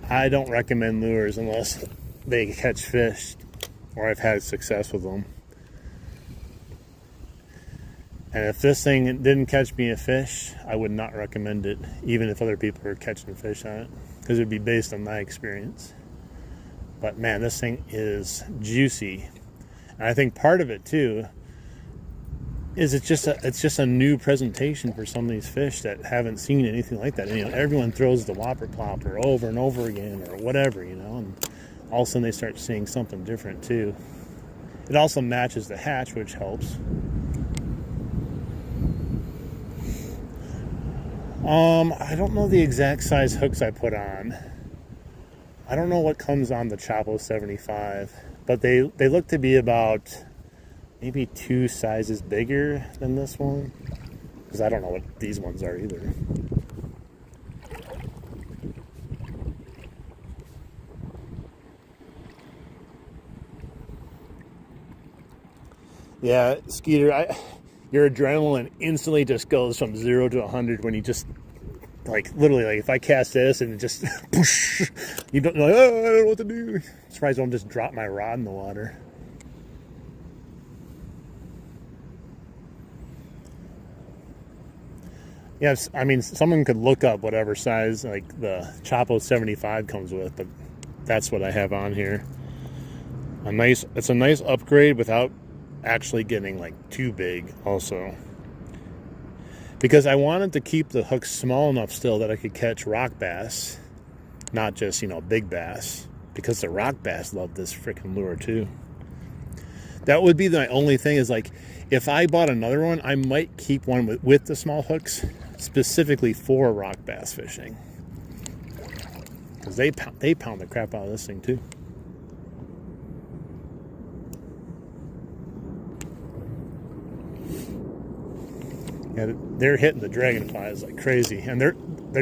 I don't recommend lures unless they catch fish or I've had success with them. And if this thing didn't catch me a fish, I would not recommend it, even if other people are catching fish on it, because it would be based on my experience. But man, this thing is juicy. And I think part of it too is it's just a new presentation for some of these fish that haven't seen anything like that. And, you know, everyone throws the whopper plopper over and over again or whatever, you know, and all of a sudden they start seeing something different too. It also matches the hatch, which helps. I don't know the exact size hooks I put on. I don't know what comes on the Chapo 75, but they look to be about maybe 2 sizes bigger than this one, because I don't know what these ones are either. Yeah, Skeeter, your adrenaline instantly just goes from 0 to 100 when you just, like, literally, like, if I cast this and it just, whoosh, you don't know, like, oh, I don't know what to do. I'm surprised I don't just drop my rod in the water. Yes, I mean, someone could look up whatever size, like, the Chapo 75 comes with, but that's what I have on here. It's a nice upgrade without actually getting, like, too big also. Because I wanted to keep the hook small enough still that I could catch rock bass, not just, you know, big bass, because the rock bass love this freaking lure too. That would be my only thing, is like, if I bought another one, I might keep one with the small hooks specifically for rock bass fishing, because they pound the crap out of this thing too. Yeah, they're hitting the dragonflies like crazy, and their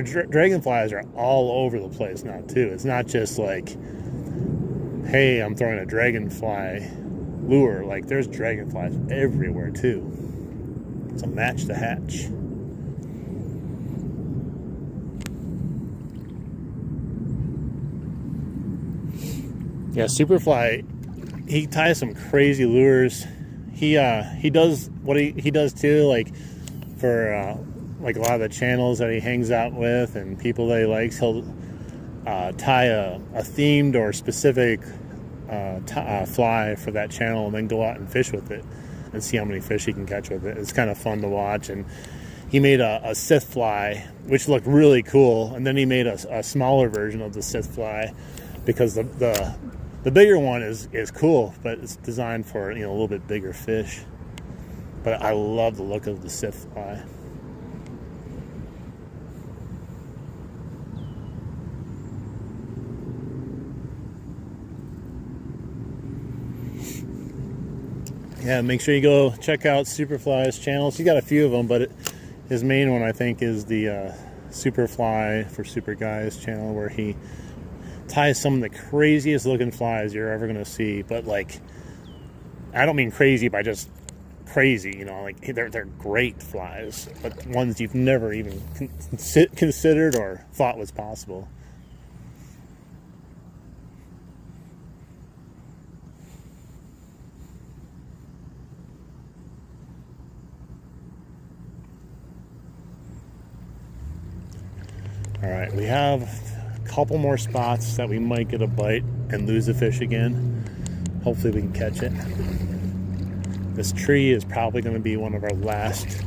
dragonflies are all over the place now too. It's not just like, hey, I'm throwing a dragonfly lure. Like, there's dragonflies everywhere too. It's a match the hatch. Yeah, Superfly, he ties some crazy lures. He does what he does too, like, for like a lot of the channels that he hangs out with and people that he likes, he'll tie a themed or specific fly for that channel and then go out and fish with it and see how many fish he can catch with it. It's kind of fun to watch. And he made a Sith fly, which looked really cool, and then he made a smaller version of the Sith fly, because the bigger one is cool, but it's designed for, you know, a little bit bigger fish. But I love the look of the Sith fly. Yeah, make sure you go check out Superfly's channels. He's got a few of them, but his main one, I think, is the Superfly for Super Guys channel, where he ties some of the craziest looking flies you're ever going to see. But, like, I don't mean crazy by just crazy, you know, like, they're great flies, but ones you've never even considered or thought was possible. All right, we have a couple more spots that we might get a bite and lose the fish again. Hopefully we can catch it. This tree is probably going to be one of our last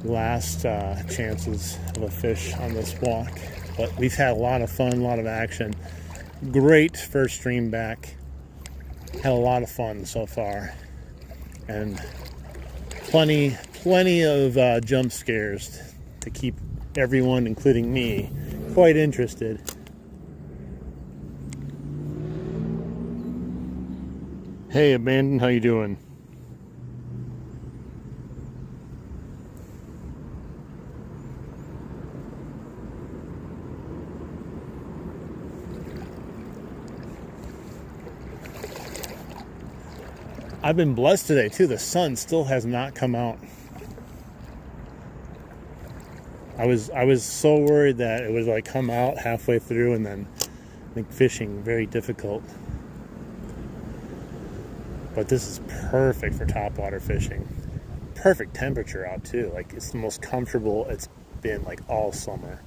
last chances of a fish on this walk. But we've had a lot of fun, a lot of action. Great first stream back. Had a lot of fun so far. And plenty of jump scares to keep everyone, including me, quite interested. Hey, Abandon, how you doing? I've been blessed today too. The sun still has not come out. I was so worried that it would like come out halfway through and then make fishing very difficult. But this is perfect for topwater fishing. Perfect temperature out too. Like it's the most comfortable it's been like all summer.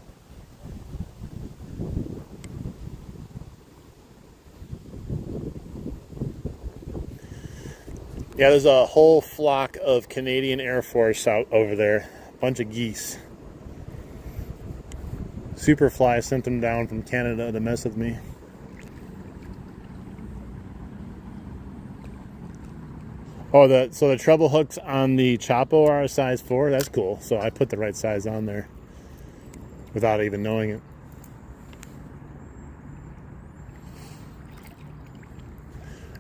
Yeah, there's a whole flock of Canadian Air Force out over there. A bunch of geese. Superfly sent them down from Canada to mess with me. Oh, so the treble hooks on the Chapo are a size 4. That's cool. So I put the right size on there without even knowing it.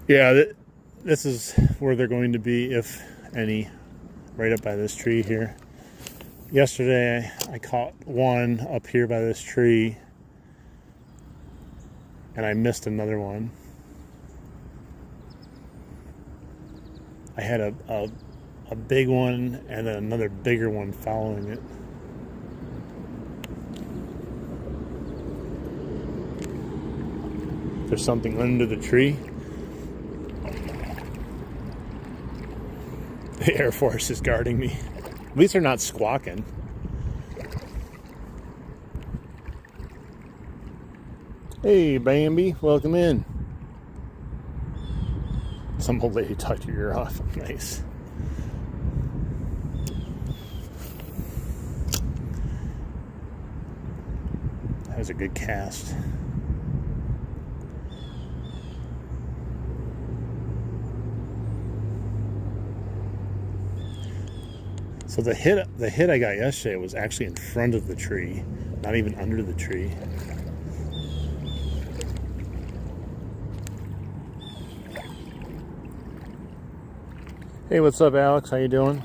Yeah, this is where they're going to be, if any, right up by this tree here. Yesterday, I caught one up here by this tree, and I missed another one. I had a big one and then another bigger one following it. There's something under the tree. The Air Force is guarding me. At least they're not squawking. Hey, Bambi, welcome in. Some old lady talked your ear off. Nice. That was a good cast. So the hit I got yesterday was actually in front of the tree, not even under the tree. Hey, what's up, Alex? How you doing?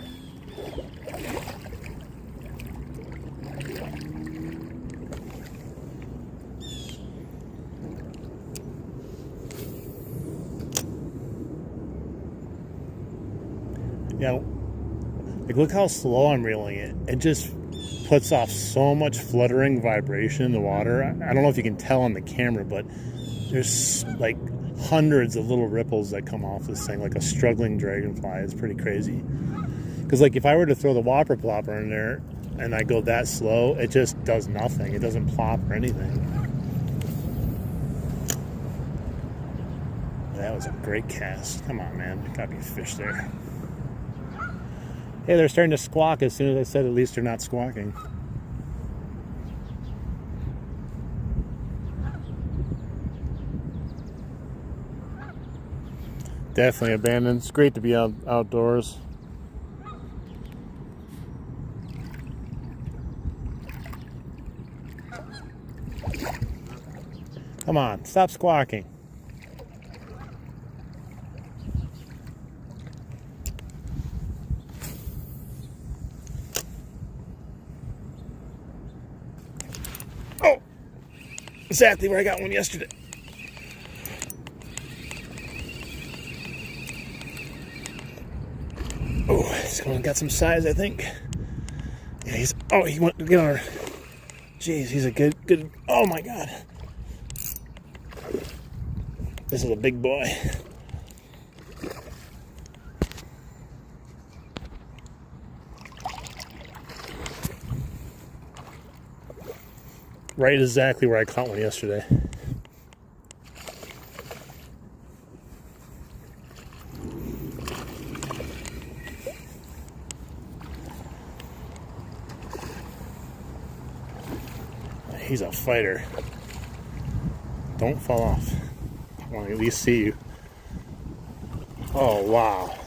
Yeah, like look how slow I'm reeling it. It just puts off so much fluttering vibration in the water. I don't know if you can tell on the camera, but there's like hundreds of little ripples that come off this thing, like a struggling dragonfly. It's pretty crazy. Because like if I were to throw the whopper plopper in there and I go that slow, it just does nothing. It doesn't plop or anything. That was a great cast. Come on, man. Gotta be a fish there. Hey, they're starting to squawk as soon as I said at least they're not squawking. Definitely abandoned. It's great to be outdoors. Come on, stop squawking. Oh, exactly where I got one yesterday. Oh, he's got some size, I think. Yeah, he went to get on her. Jeez, he's a good, oh my God. This is a big boy. Right exactly where I caught one yesterday. he's a fighter. Don't fall off. I want to at least see you. Oh, wow.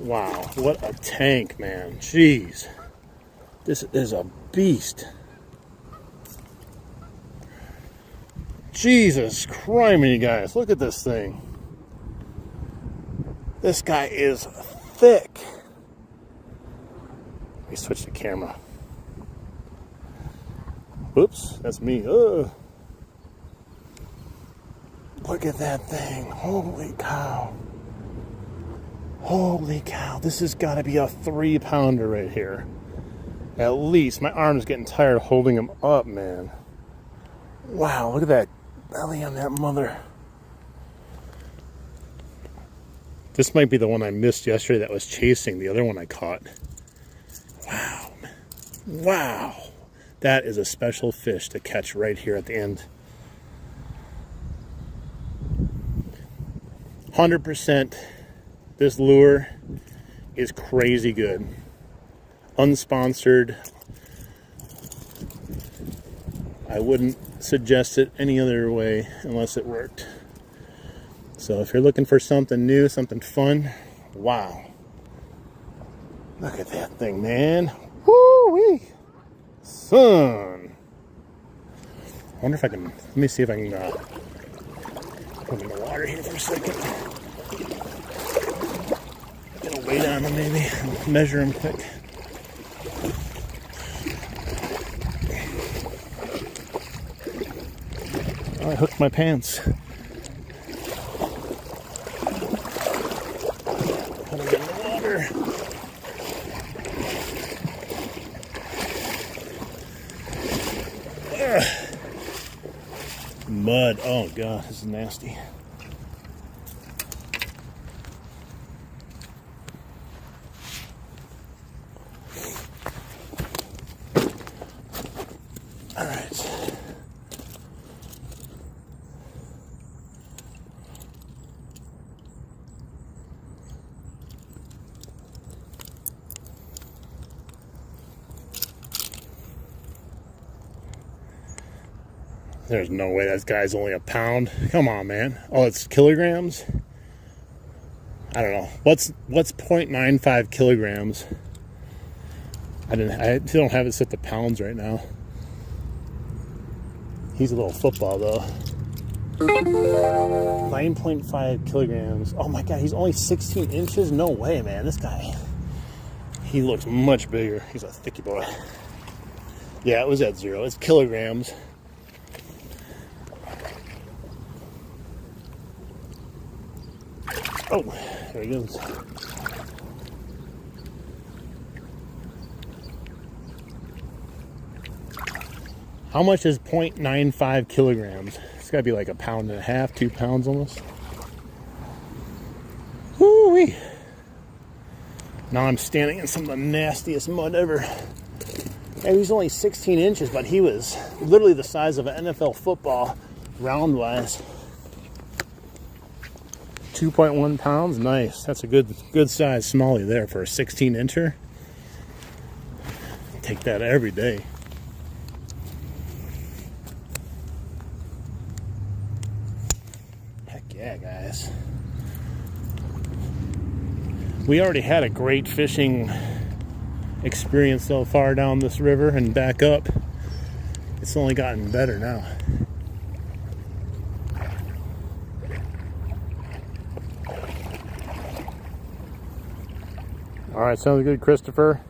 Wow, what a tank, man. Jeez. This is a beast. Jesus criminy, guys. Look at this thing. This guy is thick. Let me switch the camera. Whoops, that's me. Ugh. Look at that thing. Holy cow. Holy cow. This has got to be a 3-pounder right here. At least. My arm's getting tired of holding him up, man. Wow, look at that belly on that mother. This might be the one I missed yesterday that was chasing the other one I caught. Wow. Wow. That is a special fish to catch right here at the end. 100%. This lure is crazy good. Unsponsored. I wouldn't suggest it any other way unless it worked. So if you're looking for something new, something fun, wow. Look at that thing, man. Woo-wee. Son. I wonder if I can, let me see if I can put him in the water here for a second. Get a weight on him maybe, measure him quick. Oh, I hooked my pants. Put him in the water. Mud. Oh god, this is nasty. All right. There's no way that guy's only a pound. Come on, man. Oh, it's kilograms? I don't know. What's 0.95 kilograms? I don't have it set to pounds right now. He's a little football though. 9.5 kilograms. Oh my god, he's only 16 inches? No way, man. This guy, he looks much bigger. He's a thicky boy. Yeah, it was at 0. It's kilograms. Oh, there he goes. How much is 0.95 kilograms? It's got to be like 1.5 pounds, 2 pounds almost. Woo-wee. Now I'm standing in some of the nastiest mud ever. And he's only 16 inches, but he was literally the size of an NFL football, round-wise. 2.1 pounds, nice. That's a good size smallie there for a 16-incher. Take that every day. Heck yeah, guys. We already had a great fishing experience so far down this river and back up. It's only gotten better now. All right, sounds good, Christopher.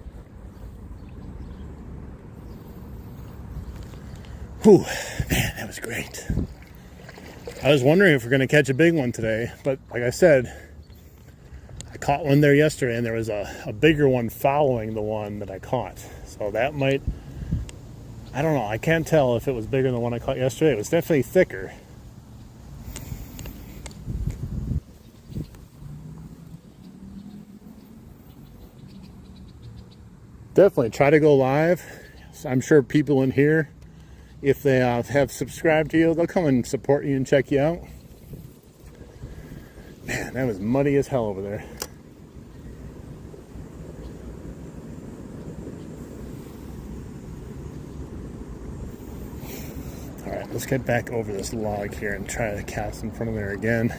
Whew, man, that was great. I was wondering if we're going to catch a big one today, but like I said, I caught one there yesterday, and there was a bigger one following the one that I caught. So that might, I don't know, I can't tell if it was bigger than the one I caught yesterday. It was definitely thicker. Definitely try to go live. I'm sure people in here, if they have subscribed to you, they'll come and support you and check you out. Man, that was muddy as hell over there. let's get back over this log here and try to cast in front of there again.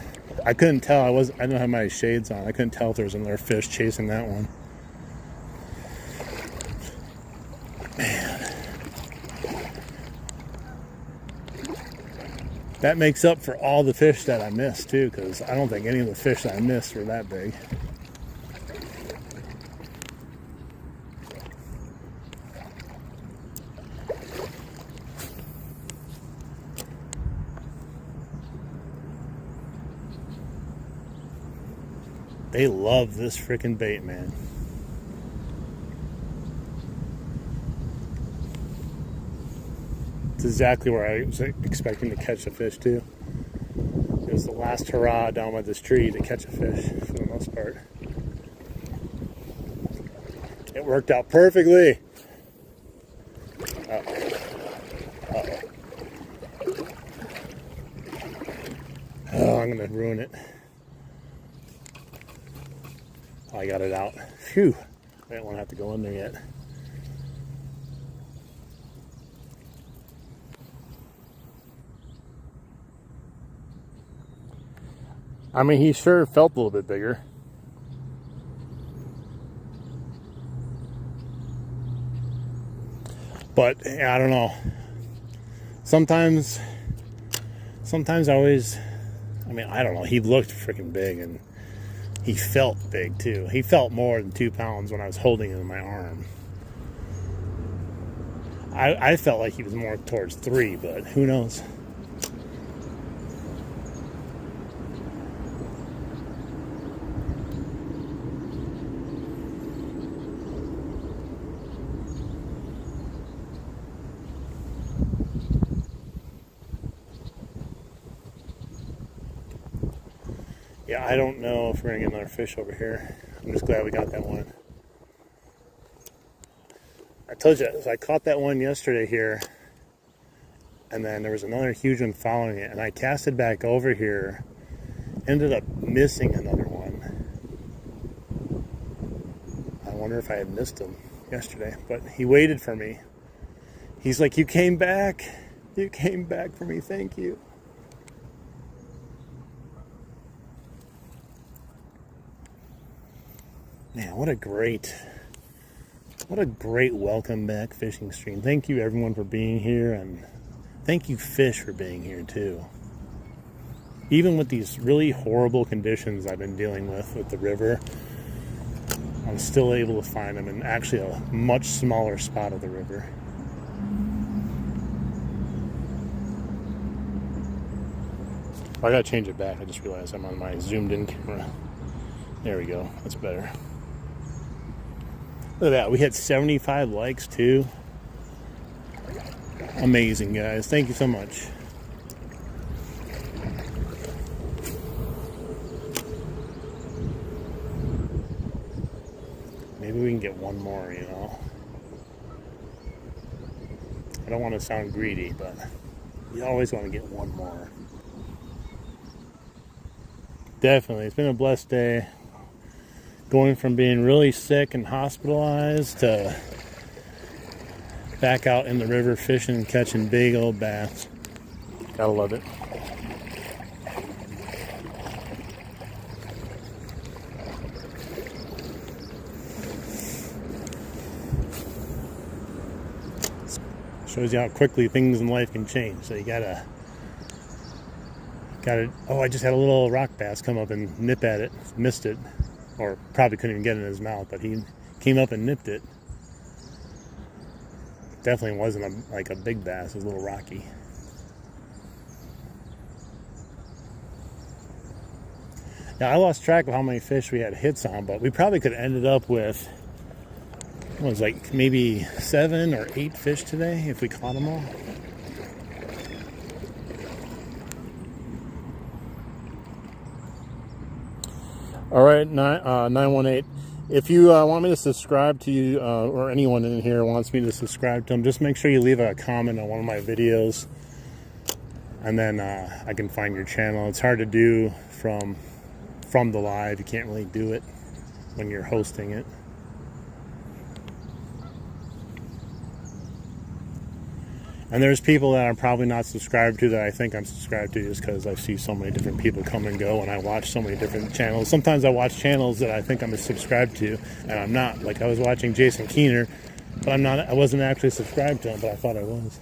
I couldn't tell. I don't have my shades on. I couldn't tell if there was another fish chasing that one. Man. That makes up for all the fish that I missed too, because I don't think any of the fish that I missed were that big. They love this freaking bait, man. It's exactly where I was expecting to catch a fish too. It was the last hurrah down by this tree to catch a fish for the most part. It worked out perfectly. Oh, I'm gonna ruin it. Oh, I got it out. Phew. I didn't want to have to go in there yet. I mean, he sure felt a little bit bigger. But yeah, I don't know. Sometimes I always, I mean, I don't know. He looked freaking big and he felt big too. He felt more than 2 pounds when I was holding him in my arm. I felt like he was more towards 3, but who knows? Yeah, I don't know if we're going to get another fish over here. I'm just glad we got that one. I told you, so I caught that one yesterday here, and then there was another huge one following it, and I casted back over here, ended up missing another one. I wonder if I had missed him yesterday, but he waited for me. He's like, you came back for me, thank you. Man, what a great welcome back fishing stream. Thank you everyone for being here, and thank you fish for being here too. Even with these really horrible conditions I've been dealing with the river, I'm still able to find them in actually a much smaller spot of the river. I gotta change it back. I just realized I'm on my zoomed in camera. There we go, that's better. Look at that, we hit 75 likes too. Amazing, guys. Thank you so much. Maybe we can get one more, you know. I don't want to sound greedy, but you always want to get one more. Definitely, it's been a blessed day. Going from being really sick and hospitalized to back out in the river fishing and catching big old bass. Gotta love it. Shows you how quickly things in life can change. So you gotta. Oh, I just had a little rock bass come up and nip at it. Missed it. Or probably couldn't even get it in his mouth, but he came up and nipped it. Definitely wasn't like a big bass, it was a little rocky. Now I lost track of how many fish we had hits on, but we probably could have ended up with, what was like maybe 7 or 8 fish today if we caught them all. All right, 918. If you want me to subscribe to you, or anyone in here wants me to subscribe to them, just make sure you leave a comment on one of my videos, and then I can find your channel. It's hard to do from the live. You can't really do it when you're hosting it. And there's people that I'm probably not subscribed to that I think I'm subscribed to just because I see so many different people come and go, and I watch so many different channels. Sometimes I watch channels that I think I'm subscribed to, and I'm not. Like I was watching Jason Keener, but I wasn't actually subscribed to him, but I thought I was.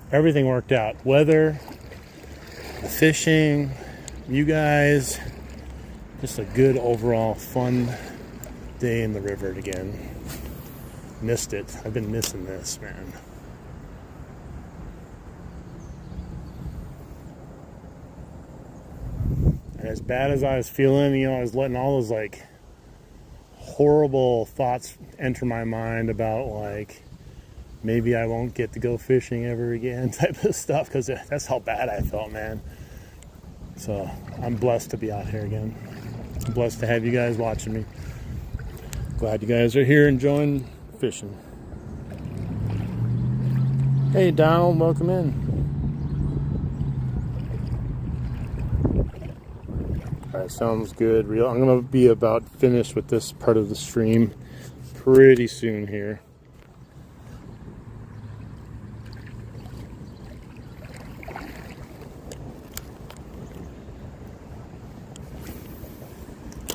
Everything worked out. Weather, the fishing, you guys, just a good overall fun day in the river again. Missed it. I've been missing this, man. And as bad as I was feeling, I was letting all those like horrible thoughts enter my mind about like maybe I won't get to go fishing ever again type of stuff, because that's how bad I felt, man. So I'm blessed to be out here again. I'm blessed to have you guys watching me. Glad you guys are here enjoying fishing. Hey Donald, welcome in. Alright, sounds good. I'm gonna be about finished with this part of the stream pretty soon here.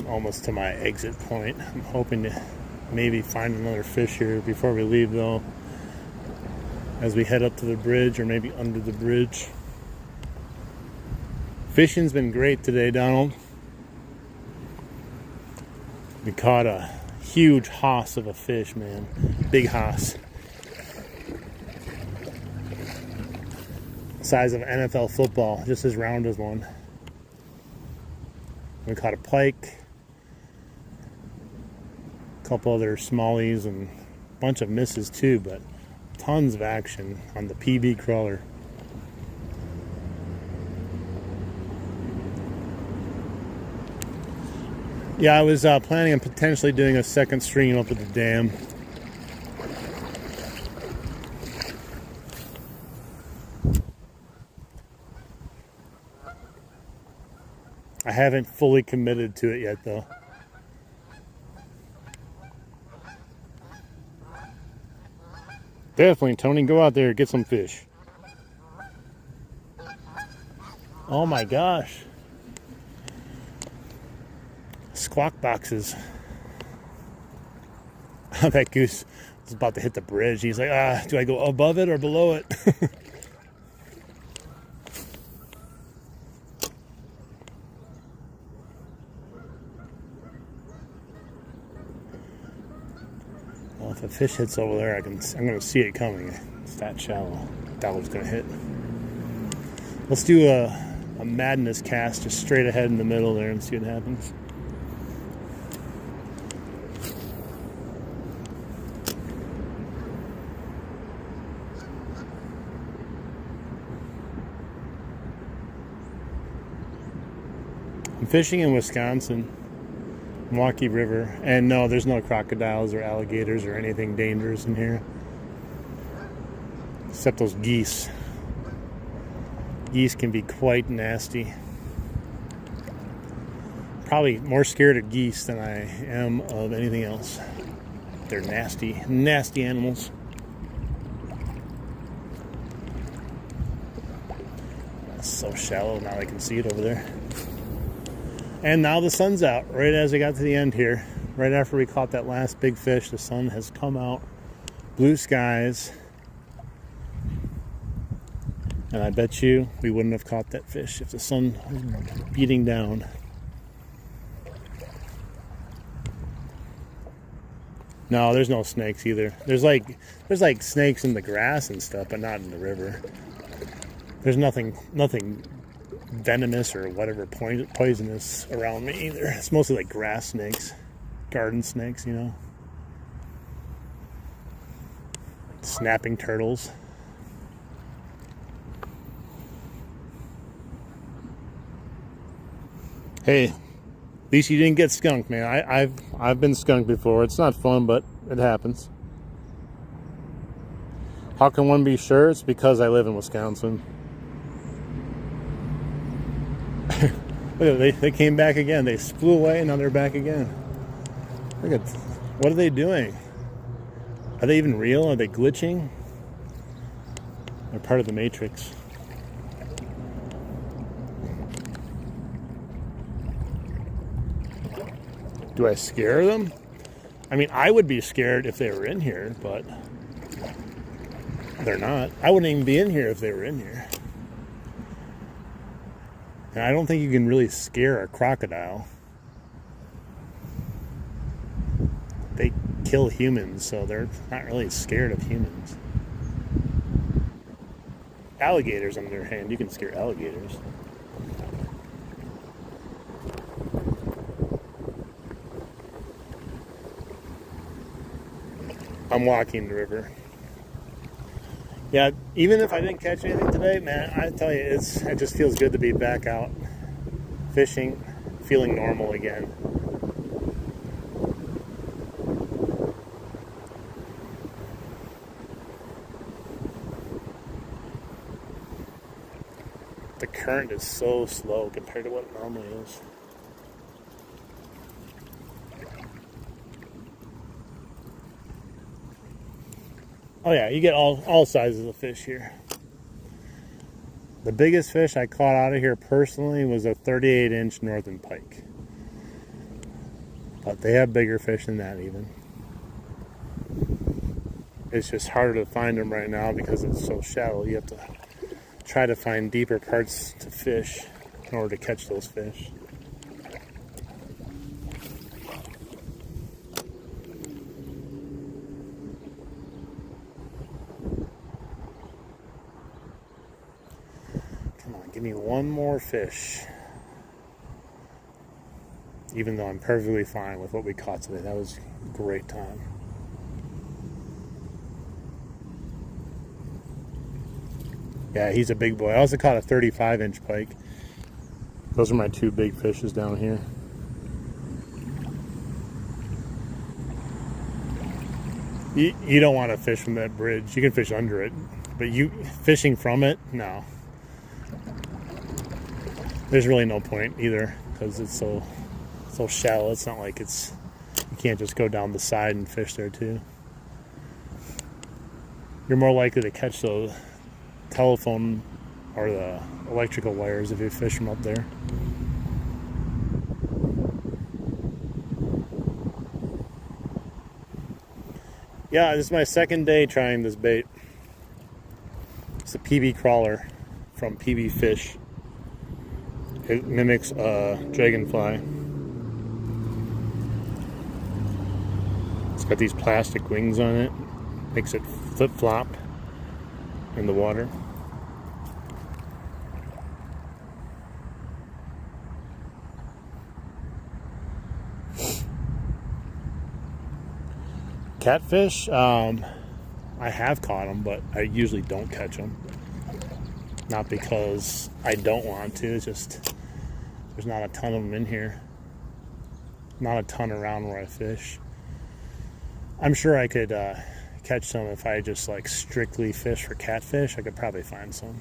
Almost to my exit point. I'm hoping to maybe find another fish here before we leave, though, as we head up to the bridge, or maybe under the bridge. Fishing's been great today, Donald. We caught a huge hoss of a fish, man. Big hoss. Size of NFL football, just as round as one. We caught a pike, a couple other smallies, and a bunch of misses too, but tons of action on the PB crawler. Yeah, I was planning on potentially doing a second stream up at the dam. I haven't fully committed to it yet, though. Definitely, Tony, go out there, get some fish. Oh my gosh. Squawk boxes. That goose was about to hit the bridge. He's like, do I go above it or below it? Well, if a fish hits over there, I'm going to see it coming. It's that shallow. That one's going to hit. Let's do a madness cast just straight ahead in the middle there and see what happens. I'm fishing in Wisconsin, Milwaukee River, and no, there's no crocodiles or alligators or anything dangerous in here, except those geese. Geese can be quite nasty. Probably more scared of geese than I am of anything else. They're nasty, nasty animals. That's so shallow, now I can see it over there. And now the sun's out, right as I got to the end here. Right after we caught that last big fish, the sun has come out. Blue skies. And I bet you we wouldn't have caught that fish if the sun was beating down. No, there's no snakes either. There's like snakes in the grass and stuff, but not in the river. There's nothing venomous or whatever poisonous around me either. It's mostly like grass snakes, garden snakes, you know. Snapping turtles. Hey, at least you didn't get skunked, man. I've been skunked before. It's not fun, but it happens. How can one be sure? It's because I live in Wisconsin. Look at they came back again. They flew away and now they're back again. Look at, what are they doing? Are they even real? Are they glitching? They're part of the Matrix. Do I scare them? I mean, I would be scared if they were in here, but they're not. I wouldn't even be in here if they were in here. And I don't think you can really scare a crocodile. They kill humans, so they're not really scared of humans. Alligators, on the other hand, you can scare alligators. I'm walking the river. Yeah, even if I didn't catch anything today, man, I tell you, it just feels good to be back out fishing, feeling normal again. The current is so slow compared to what it normally is. Oh yeah, you get all sizes of fish here. The biggest fish I caught out of here personally was a 38-inch northern pike. But they have bigger fish than that even. It's just harder to find them right now because it's so shallow. You have to try to find deeper parts to fish in order to catch those fish. Give me one more fish. Even though I'm perfectly fine with what we caught today. That was a great time. Yeah, he's a big boy. I also caught a 35-inch pike. Those are my two big fishes down here. You don't want to fish from that bridge. You can fish under it. But fishing from it, no. There's really no point either because it's so shallow. It's not like you can't just go down the side and fish there too. You're more likely to catch the telephone or the electrical wires if you fish from up there. Yeah, this is my second day trying this bait. It's a PB crawler from PB Fish. It mimics a dragonfly. It's got these plastic wings on it. Makes it flip-flop in the water. Catfish, I have caught them, but I usually don't catch them. Not because I don't want to, it's just there's not a ton of them in here. Not a ton around where I fish. I'm sure I could catch some if I just like strictly fish for catfish. I could probably find some.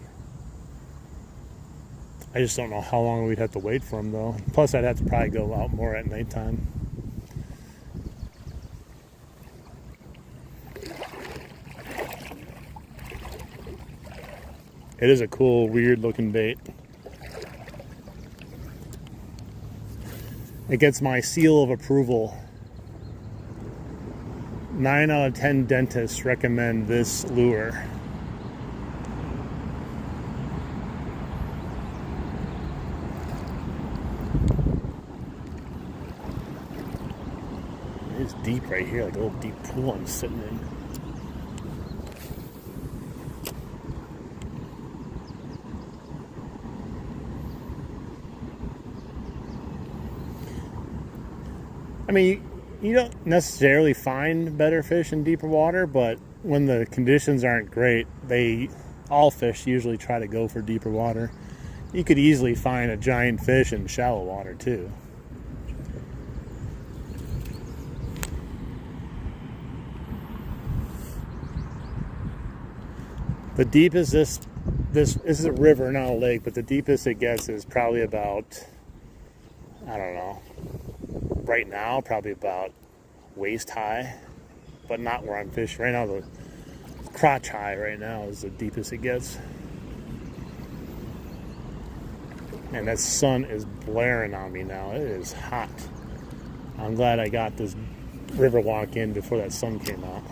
I just don't know how long we'd have to wait for them though. Plus I'd have to probably go out more at nighttime. It is a cool, weird looking bait. It gets my seal of approval. 9 out of 10 dentists recommend this lure. It's deep right here, like a little deep pool I'm sitting in. I mean, you don't necessarily find better fish in deeper water, but when the conditions aren't great, all fish usually try to go for deeper water. You could easily find a giant fish in shallow water too. The deepest this is a river, not a lake, but the deepest it gets is probably about, I don't know, right now probably about waist high, but not where I'm fishing right now. The crotch high right now is the deepest it gets. And that sun is blaring on me now. It is hot. I'm glad I got this river walk in before that sun came out,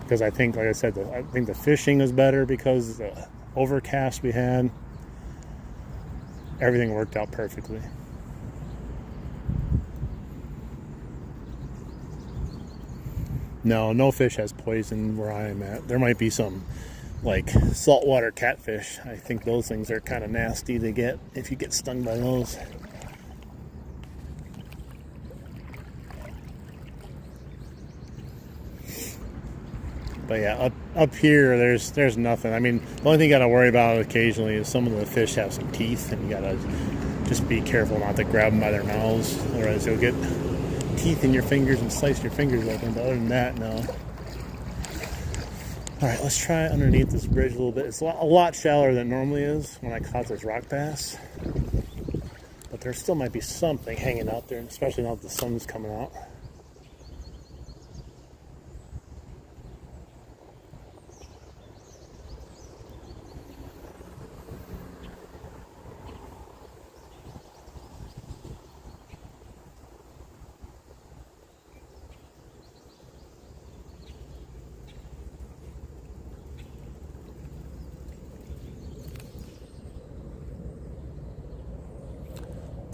because I think, like I said, I think the fishing was better because the overcast we had. Everything worked out perfectly. No fish has poison where I am at. There might be some like saltwater catfish. I think those things are kind of nasty to get if you get stung by those. But yeah, up here, there's nothing. I mean, the only thing you got to worry about occasionally is some of the fish have some teeth, and you got to just be careful not to grab them by their mouths, otherwise you'll get teeth in your fingers and slice your fingers open. But other than that, no. All right, let's try underneath this bridge a little bit. It's a lot shallower than it normally is when I caught this rock bass, but there still might be something hanging out there, especially now that the sun's coming out.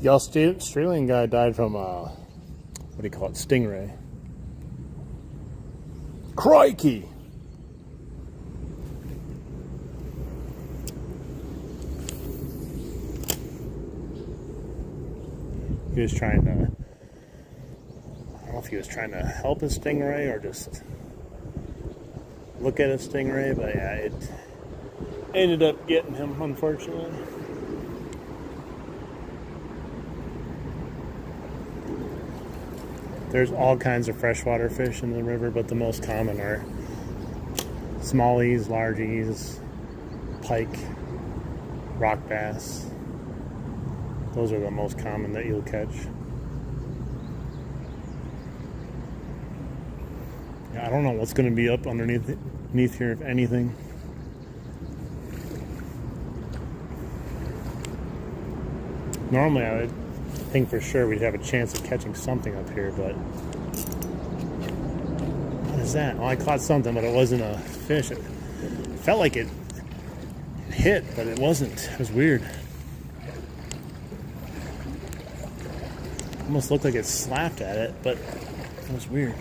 The Australian guy died from, what do you call it, stingray. Crikey! He was trying to, I don't know if he was trying to help a stingray or just look at a stingray, but yeah, it ended up getting him, unfortunately. There's all kinds of freshwater fish in the river, but the most common are smallies, largies, pike, rock bass. Those are the most common that you'll catch. Yeah, I don't know what's going to be up underneath here, if anything. Normally I would think for sure we'd have a chance of catching something up here, but what is that? Oh, I caught something, but it wasn't a fish. It felt like it hit, but it wasn't. It was weird. Almost looked like it slapped at it, but it was weird.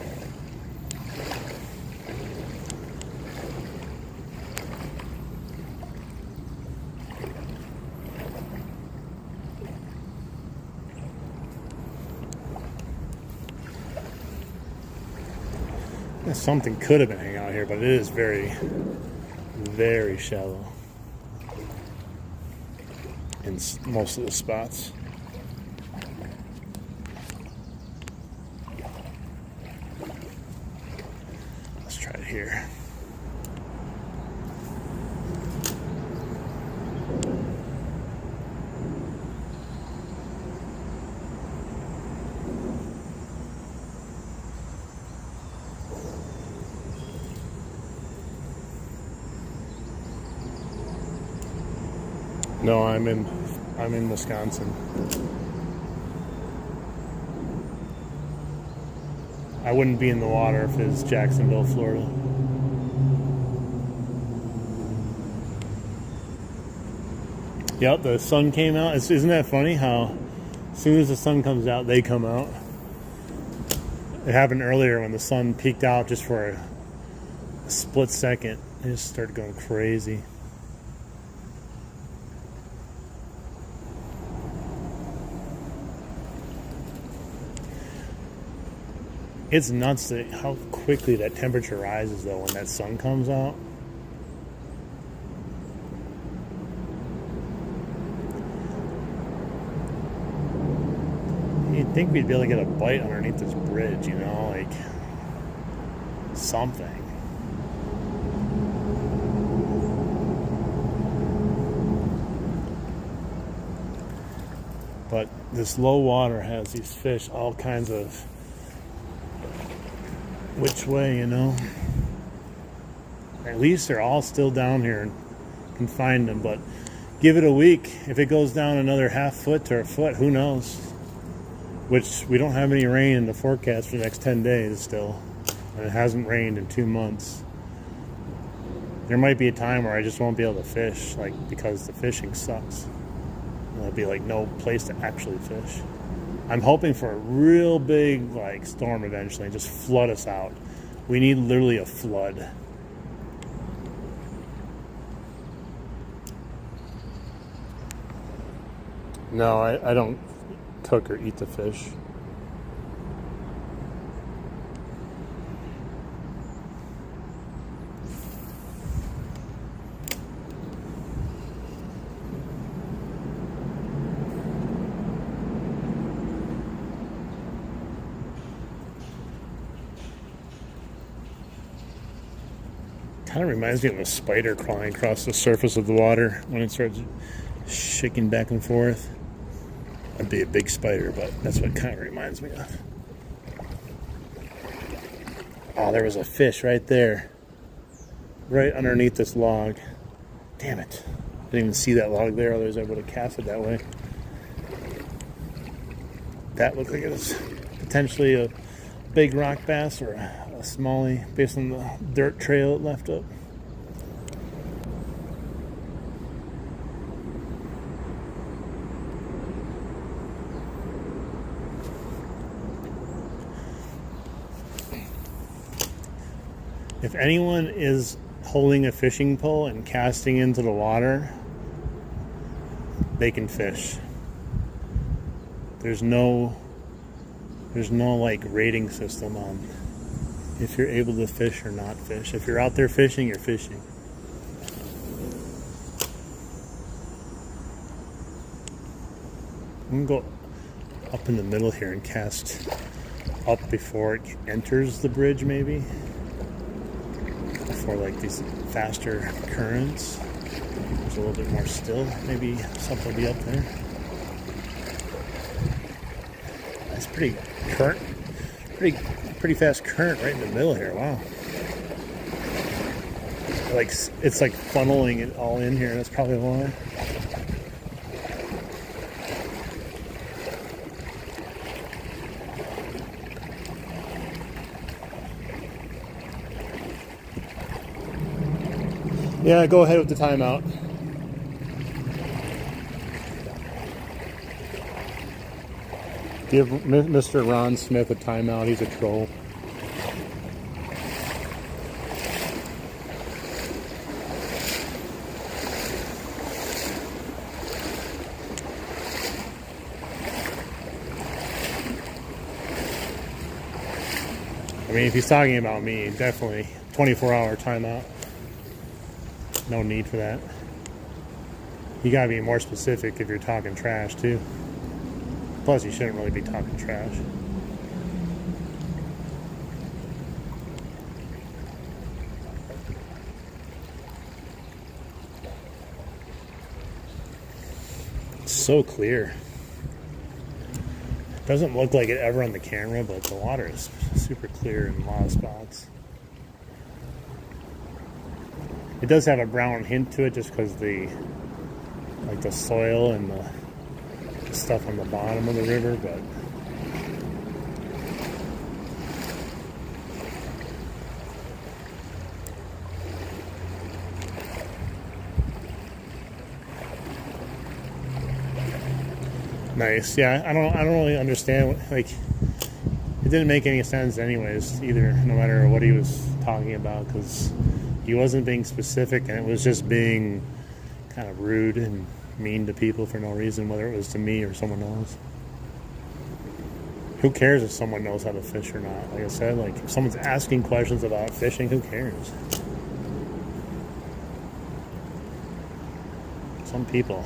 Something could have been hanging out here, but it is very, very shallow in most of the spots. Let's try it here. No, I'm in Wisconsin. I wouldn't be in the water if it's Jacksonville, Florida. Yep, the sun came out. Isn't that funny how as soon as the sun comes out, they come out? It happened earlier when the sun peeked out just for a split second. It just started going crazy. It's nuts how quickly that temperature rises, though, when that sun comes out. You'd think we'd be able to get a bite underneath this bridge, you know, like something. But this low water has these fish all kinds of which way, you know. At least they're all still down here and can find them. But give it a week. If it goes down another half foot to a foot, who knows? Which we don't have any rain in the forecast for the next 10 days still. And it hasn't rained in 2 months. There might be a time where I just won't be able to fish, like, because the fishing sucks. There'll be like no place to actually fish. I'm hoping for a real big like storm eventually, just flood us out. We need literally a flood. No, I don't cook or eat the fish. Kind of reminds me of a spider crawling across the surface of the water when it starts shaking back and forth. That'd be a big spider, but that's what it kind of reminds me of. Oh, there was a fish right there. Right underneath this log. Damn it. Didn't even see that log there, otherwise I would have cast it that way. That looked like it was potentially a big rock bass or a smallie based on the dirt trail it left up. If anyone is holding a fishing pole and casting into the water, they can fish. There's no like rating system on if you're able to fish or not fish. If you're out there fishing, you're fishing. I'm gonna go up in the middle here and cast up before it enters the bridge, maybe. For like these faster currents. There's a little bit more still. Maybe something will be up there. That's pretty current. Pretty fast current right in the middle here. Wow. Like it's like funneling it all in here. That's probably why. Yeah, go ahead with the timeout. Give Mr. Ron Smith a timeout. He's a troll. I mean, if he's talking about me, definitely 24-hour timeout. No need for that. You gotta be more specific if you're talking trash too. Plus, you shouldn't really be talking trash. It's so clear. Doesn't look like it ever on the camera, but the water is super clear in a lot of spots. It does have a brown hint to it just because the soil and the stuff on the bottom of the river, but nice. Yeah, I don't really understand, like, it didn't make any sense anyways either, no matter what he was talking about, because he wasn't being specific, and it was just being kind of rude and mean to people for no reason, whether it was to me or someone else. Who cares if someone knows how to fish or not? Like I said, like, if someone's asking questions about fishing, who cares? Some people.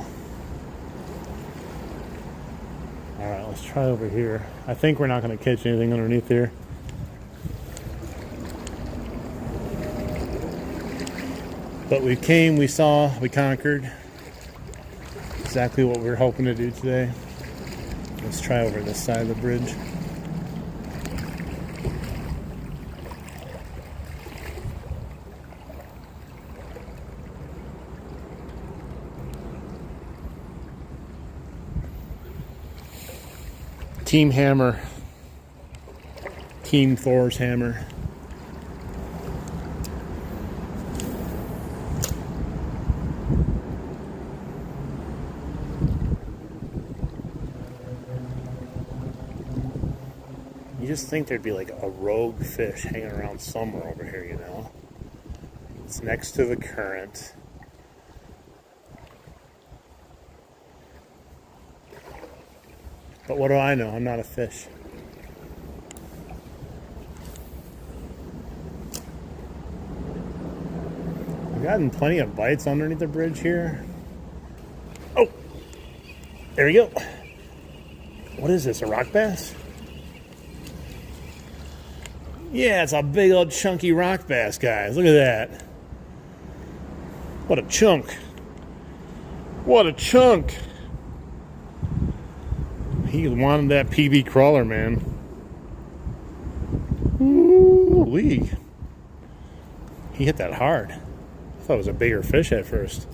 Alright, let's try over here. I think we're not going to catch anything underneath here. But we came, we saw, we conquered. Exactly what we were hoping to do today. Let's try over this side of the bridge. Team hammer. Team Thor's hammer. You just think there'd be like a rogue fish hanging around somewhere over here, you know? It's next to the current. But what do I know? I'm not a fish. I've gotten plenty of bites underneath the bridge here. Oh! There we go. What is this, a rock bass? Yeah, it's a big old chunky rock bass, guys. Look at that. What a chunk. What a chunk. He wanted that PB crawler, man. Ooh-wee. He hit that hard. I thought it was a bigger fish at first.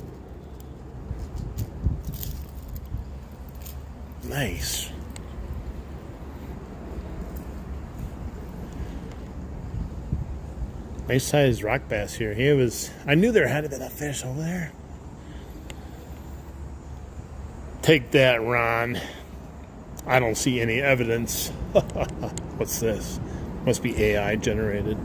Nice. Nice sized rock bass here. I knew there had to be a fish over there. Take that, Ron. I don't see any evidence. What's this? Must be AI generated.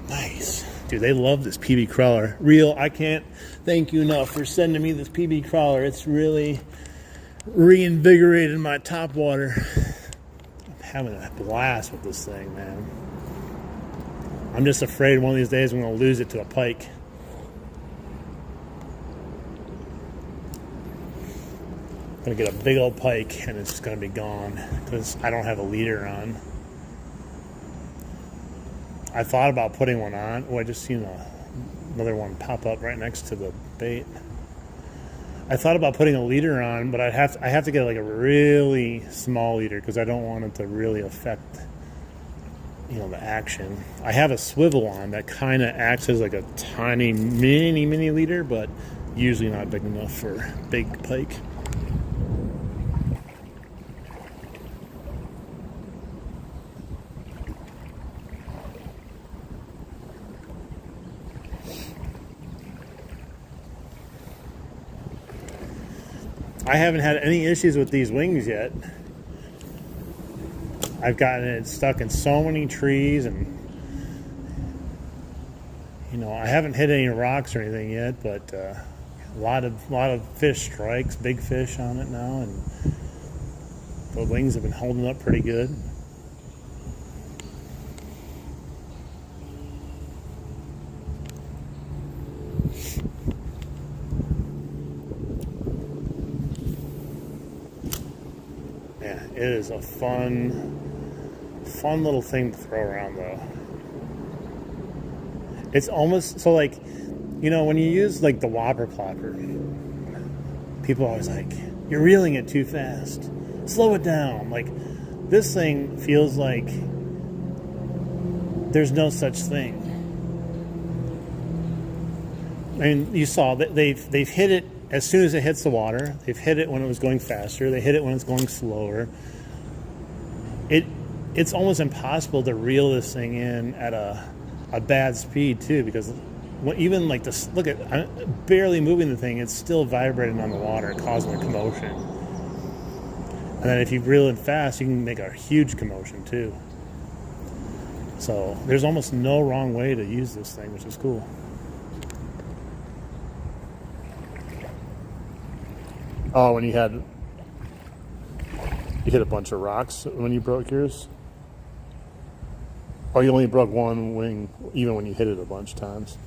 Nice. Dude, they love this PB crawler. Real, I can't thank you enough for sending me this PB crawler. It's really reinvigorated my top water. I'm having a blast with this thing, man. I'm just afraid one of these days I'm going to lose it to a pike. I'm going to get a big old pike and it's just going to be gone because I don't have a leader on. I thought about putting one on. Oh, I just seen another one pop up right next to the bait. I thought about putting a leader on, but I have to get like a really small leader because I don't want it to really affect, you know, the action. I have a swivel on that kind of acts as like a tiny mini leader, but usually not big enough for big pike. I haven't had any issues with these wings yet. I've gotten it stuck in so many trees, and you know, I haven't hit any rocks or anything yet, but a lot of fish strikes, big fish on it now, and the wings have been holding up pretty good. Yeah, it is a fun little thing to throw around, though. It's almost so like, you know, when you use like the whopper plopper, people are always like, you're reeling it too fast. Slow it down. Like, this thing feels like there's no such thing. I mean, you saw that they've hit it as soon as it hits the water. They've hit it when it was going faster. They hit it when it's going slower. It's almost impossible to reel this thing in at a bad speed too, because even like this, look at, I'm barely moving the thing, it's still vibrating on the water, causing a commotion. And then if you reel it fast, you can make a huge commotion too. So there's almost no wrong way to use this thing, which is cool. Oh, when you hit a bunch of rocks when you broke yours? Oh, you only broke one wing, even when you hit it a bunch of times.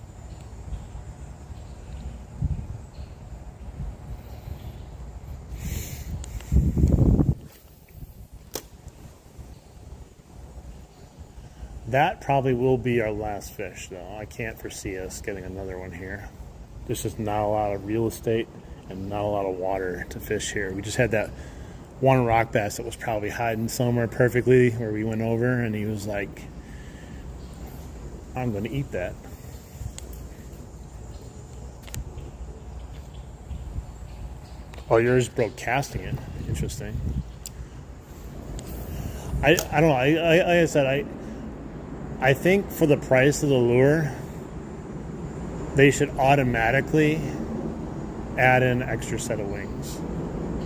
That probably will be our last fish, though. I can't foresee us getting another one here. There's just not a lot of real estate. and not a lot of water to fish here. We just had that one rock bass that was probably hiding somewhere perfectly where we went over, and he was like, I'm going to eat that. Oh, yours broke casting it. Interesting. I don't know. Like I said, I think for the price of the lure, they should automatically add an extra set of wings.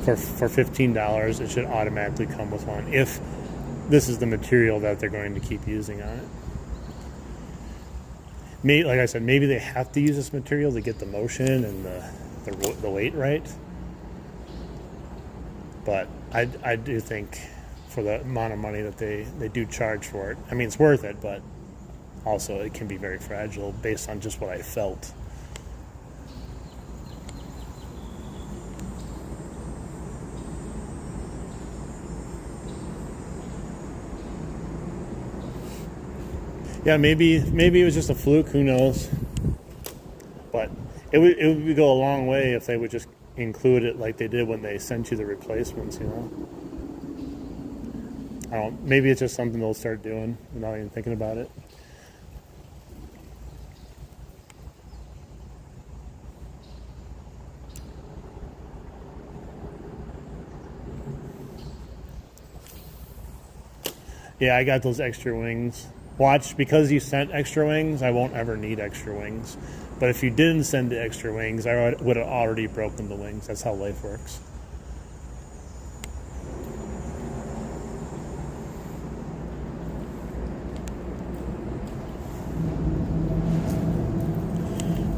For $15, it should automatically come with one if this is the material that they're going to keep using on it. Maybe, like I said, maybe they have to use this material to get the motion and the weight right. But I do think for the amount of money that they do charge for it, I mean, it's worth it, but also it can be very fragile based on just what I felt. Yeah, maybe it was just a fluke. Who knows? But it would go a long way if they would just include it like they did when they sent you the replacements. You know, I don't. Maybe it's just something they'll start doing without even thinking about it. Yeah, I got those extra wings. Watch, because you sent extra wings, I won't ever need extra wings. But if you didn't send the extra wings, I would have already broken the wings. That's how life works.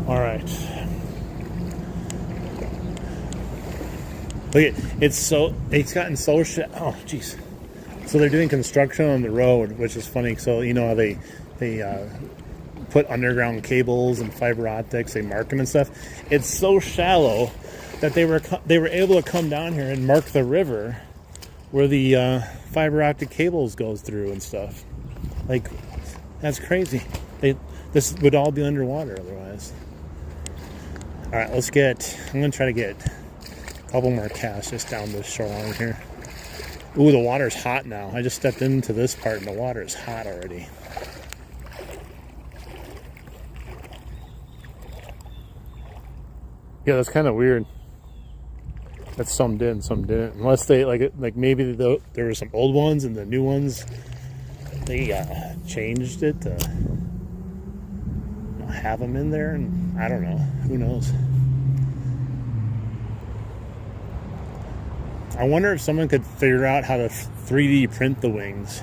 All right. Look at it's gotten so oh jeez. So they're doing construction on the road, which is funny. So you know how they put underground cables and fiber optics, they mark them and stuff. It's so shallow that they were able to come down here and mark the river where the fiber optic cables goes through and stuff. Like, that's crazy. This would all be underwater otherwise. All right, I'm gonna try to get a couple more casts just down this shoreline here. Ooh, the water's hot now. I just stepped into this part and the water is hot already. Yeah, that's kind of weird. That some did and some didn't. Unless they, like maybe there were some old ones and the new ones, they changed it to have them in there. And I don't know. Who knows? I wonder if someone could figure out how to 3D print the wings.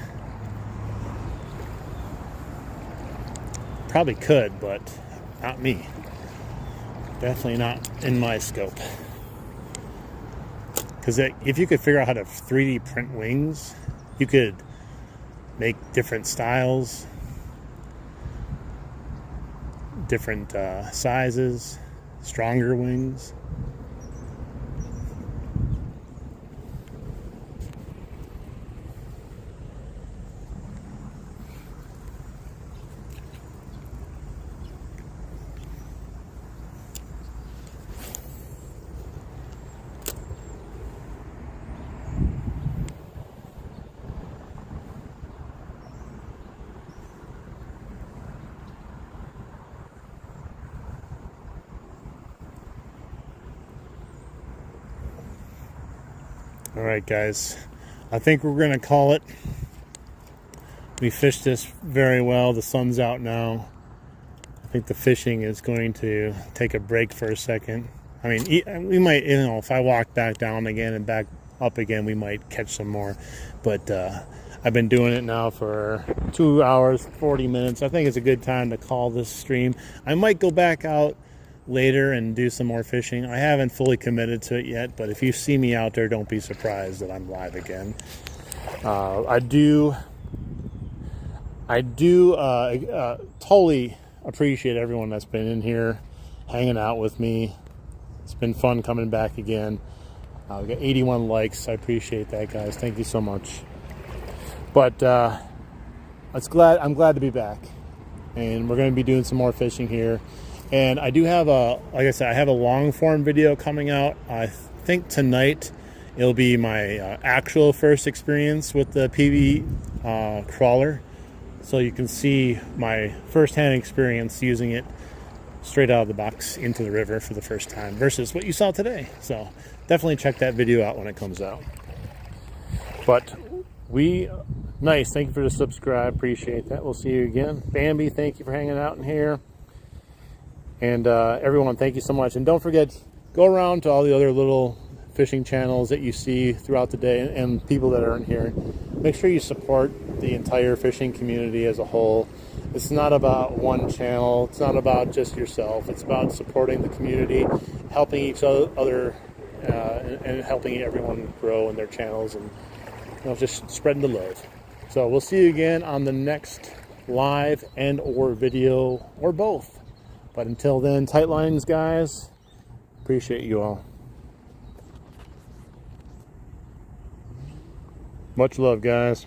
Probably could, but not me. Definitely not in my scope. Because if you could figure out how to 3D print wings, you could make different styles, different sizes, stronger wings. All right, guys, I think we're going to call it. We fished this very well. The sun's out now. I think the fishing is going to take a break for a second. I mean, we might, if I walk back down again and back up again, we might catch some more. But I've been doing it now for 2 hours, 40 minutes. I think it's a good time to call this stream. I might go back out later and do some more fishing. I haven't fully committed to it yet, but if you see me out there, don't be surprised that I'm live again. I do totally appreciate everyone that's been in here hanging out with me. It's been fun coming back again. We got 81 likes. I appreciate that, guys. Thank you so much. But I'm glad to be back, and we're going to be doing some more fishing here. And I do have like I said, I have a long form video coming out. I think tonight it'll be my actual first experience with the PV crawler. So you can see my first-hand experience using it straight out of the box into the river for the first time versus what you saw today. So definitely check that video out when it comes out. But nice. Thank you for the subscribe. Appreciate that. We'll see you again. Bambi, thank you for hanging out in here. And everyone, thank you so much. And don't forget, go around to all the other little fishing channels that you see throughout the day and people that are in here. Make sure you support the entire fishing community as a whole. It's not about one channel. It's not about just yourself. It's about supporting the community, helping each other, and helping everyone grow in their channels, and just spreading the love. So we'll see you again on the next live and or video or both. But until then, tight lines, guys. Appreciate you all. Much love, guys.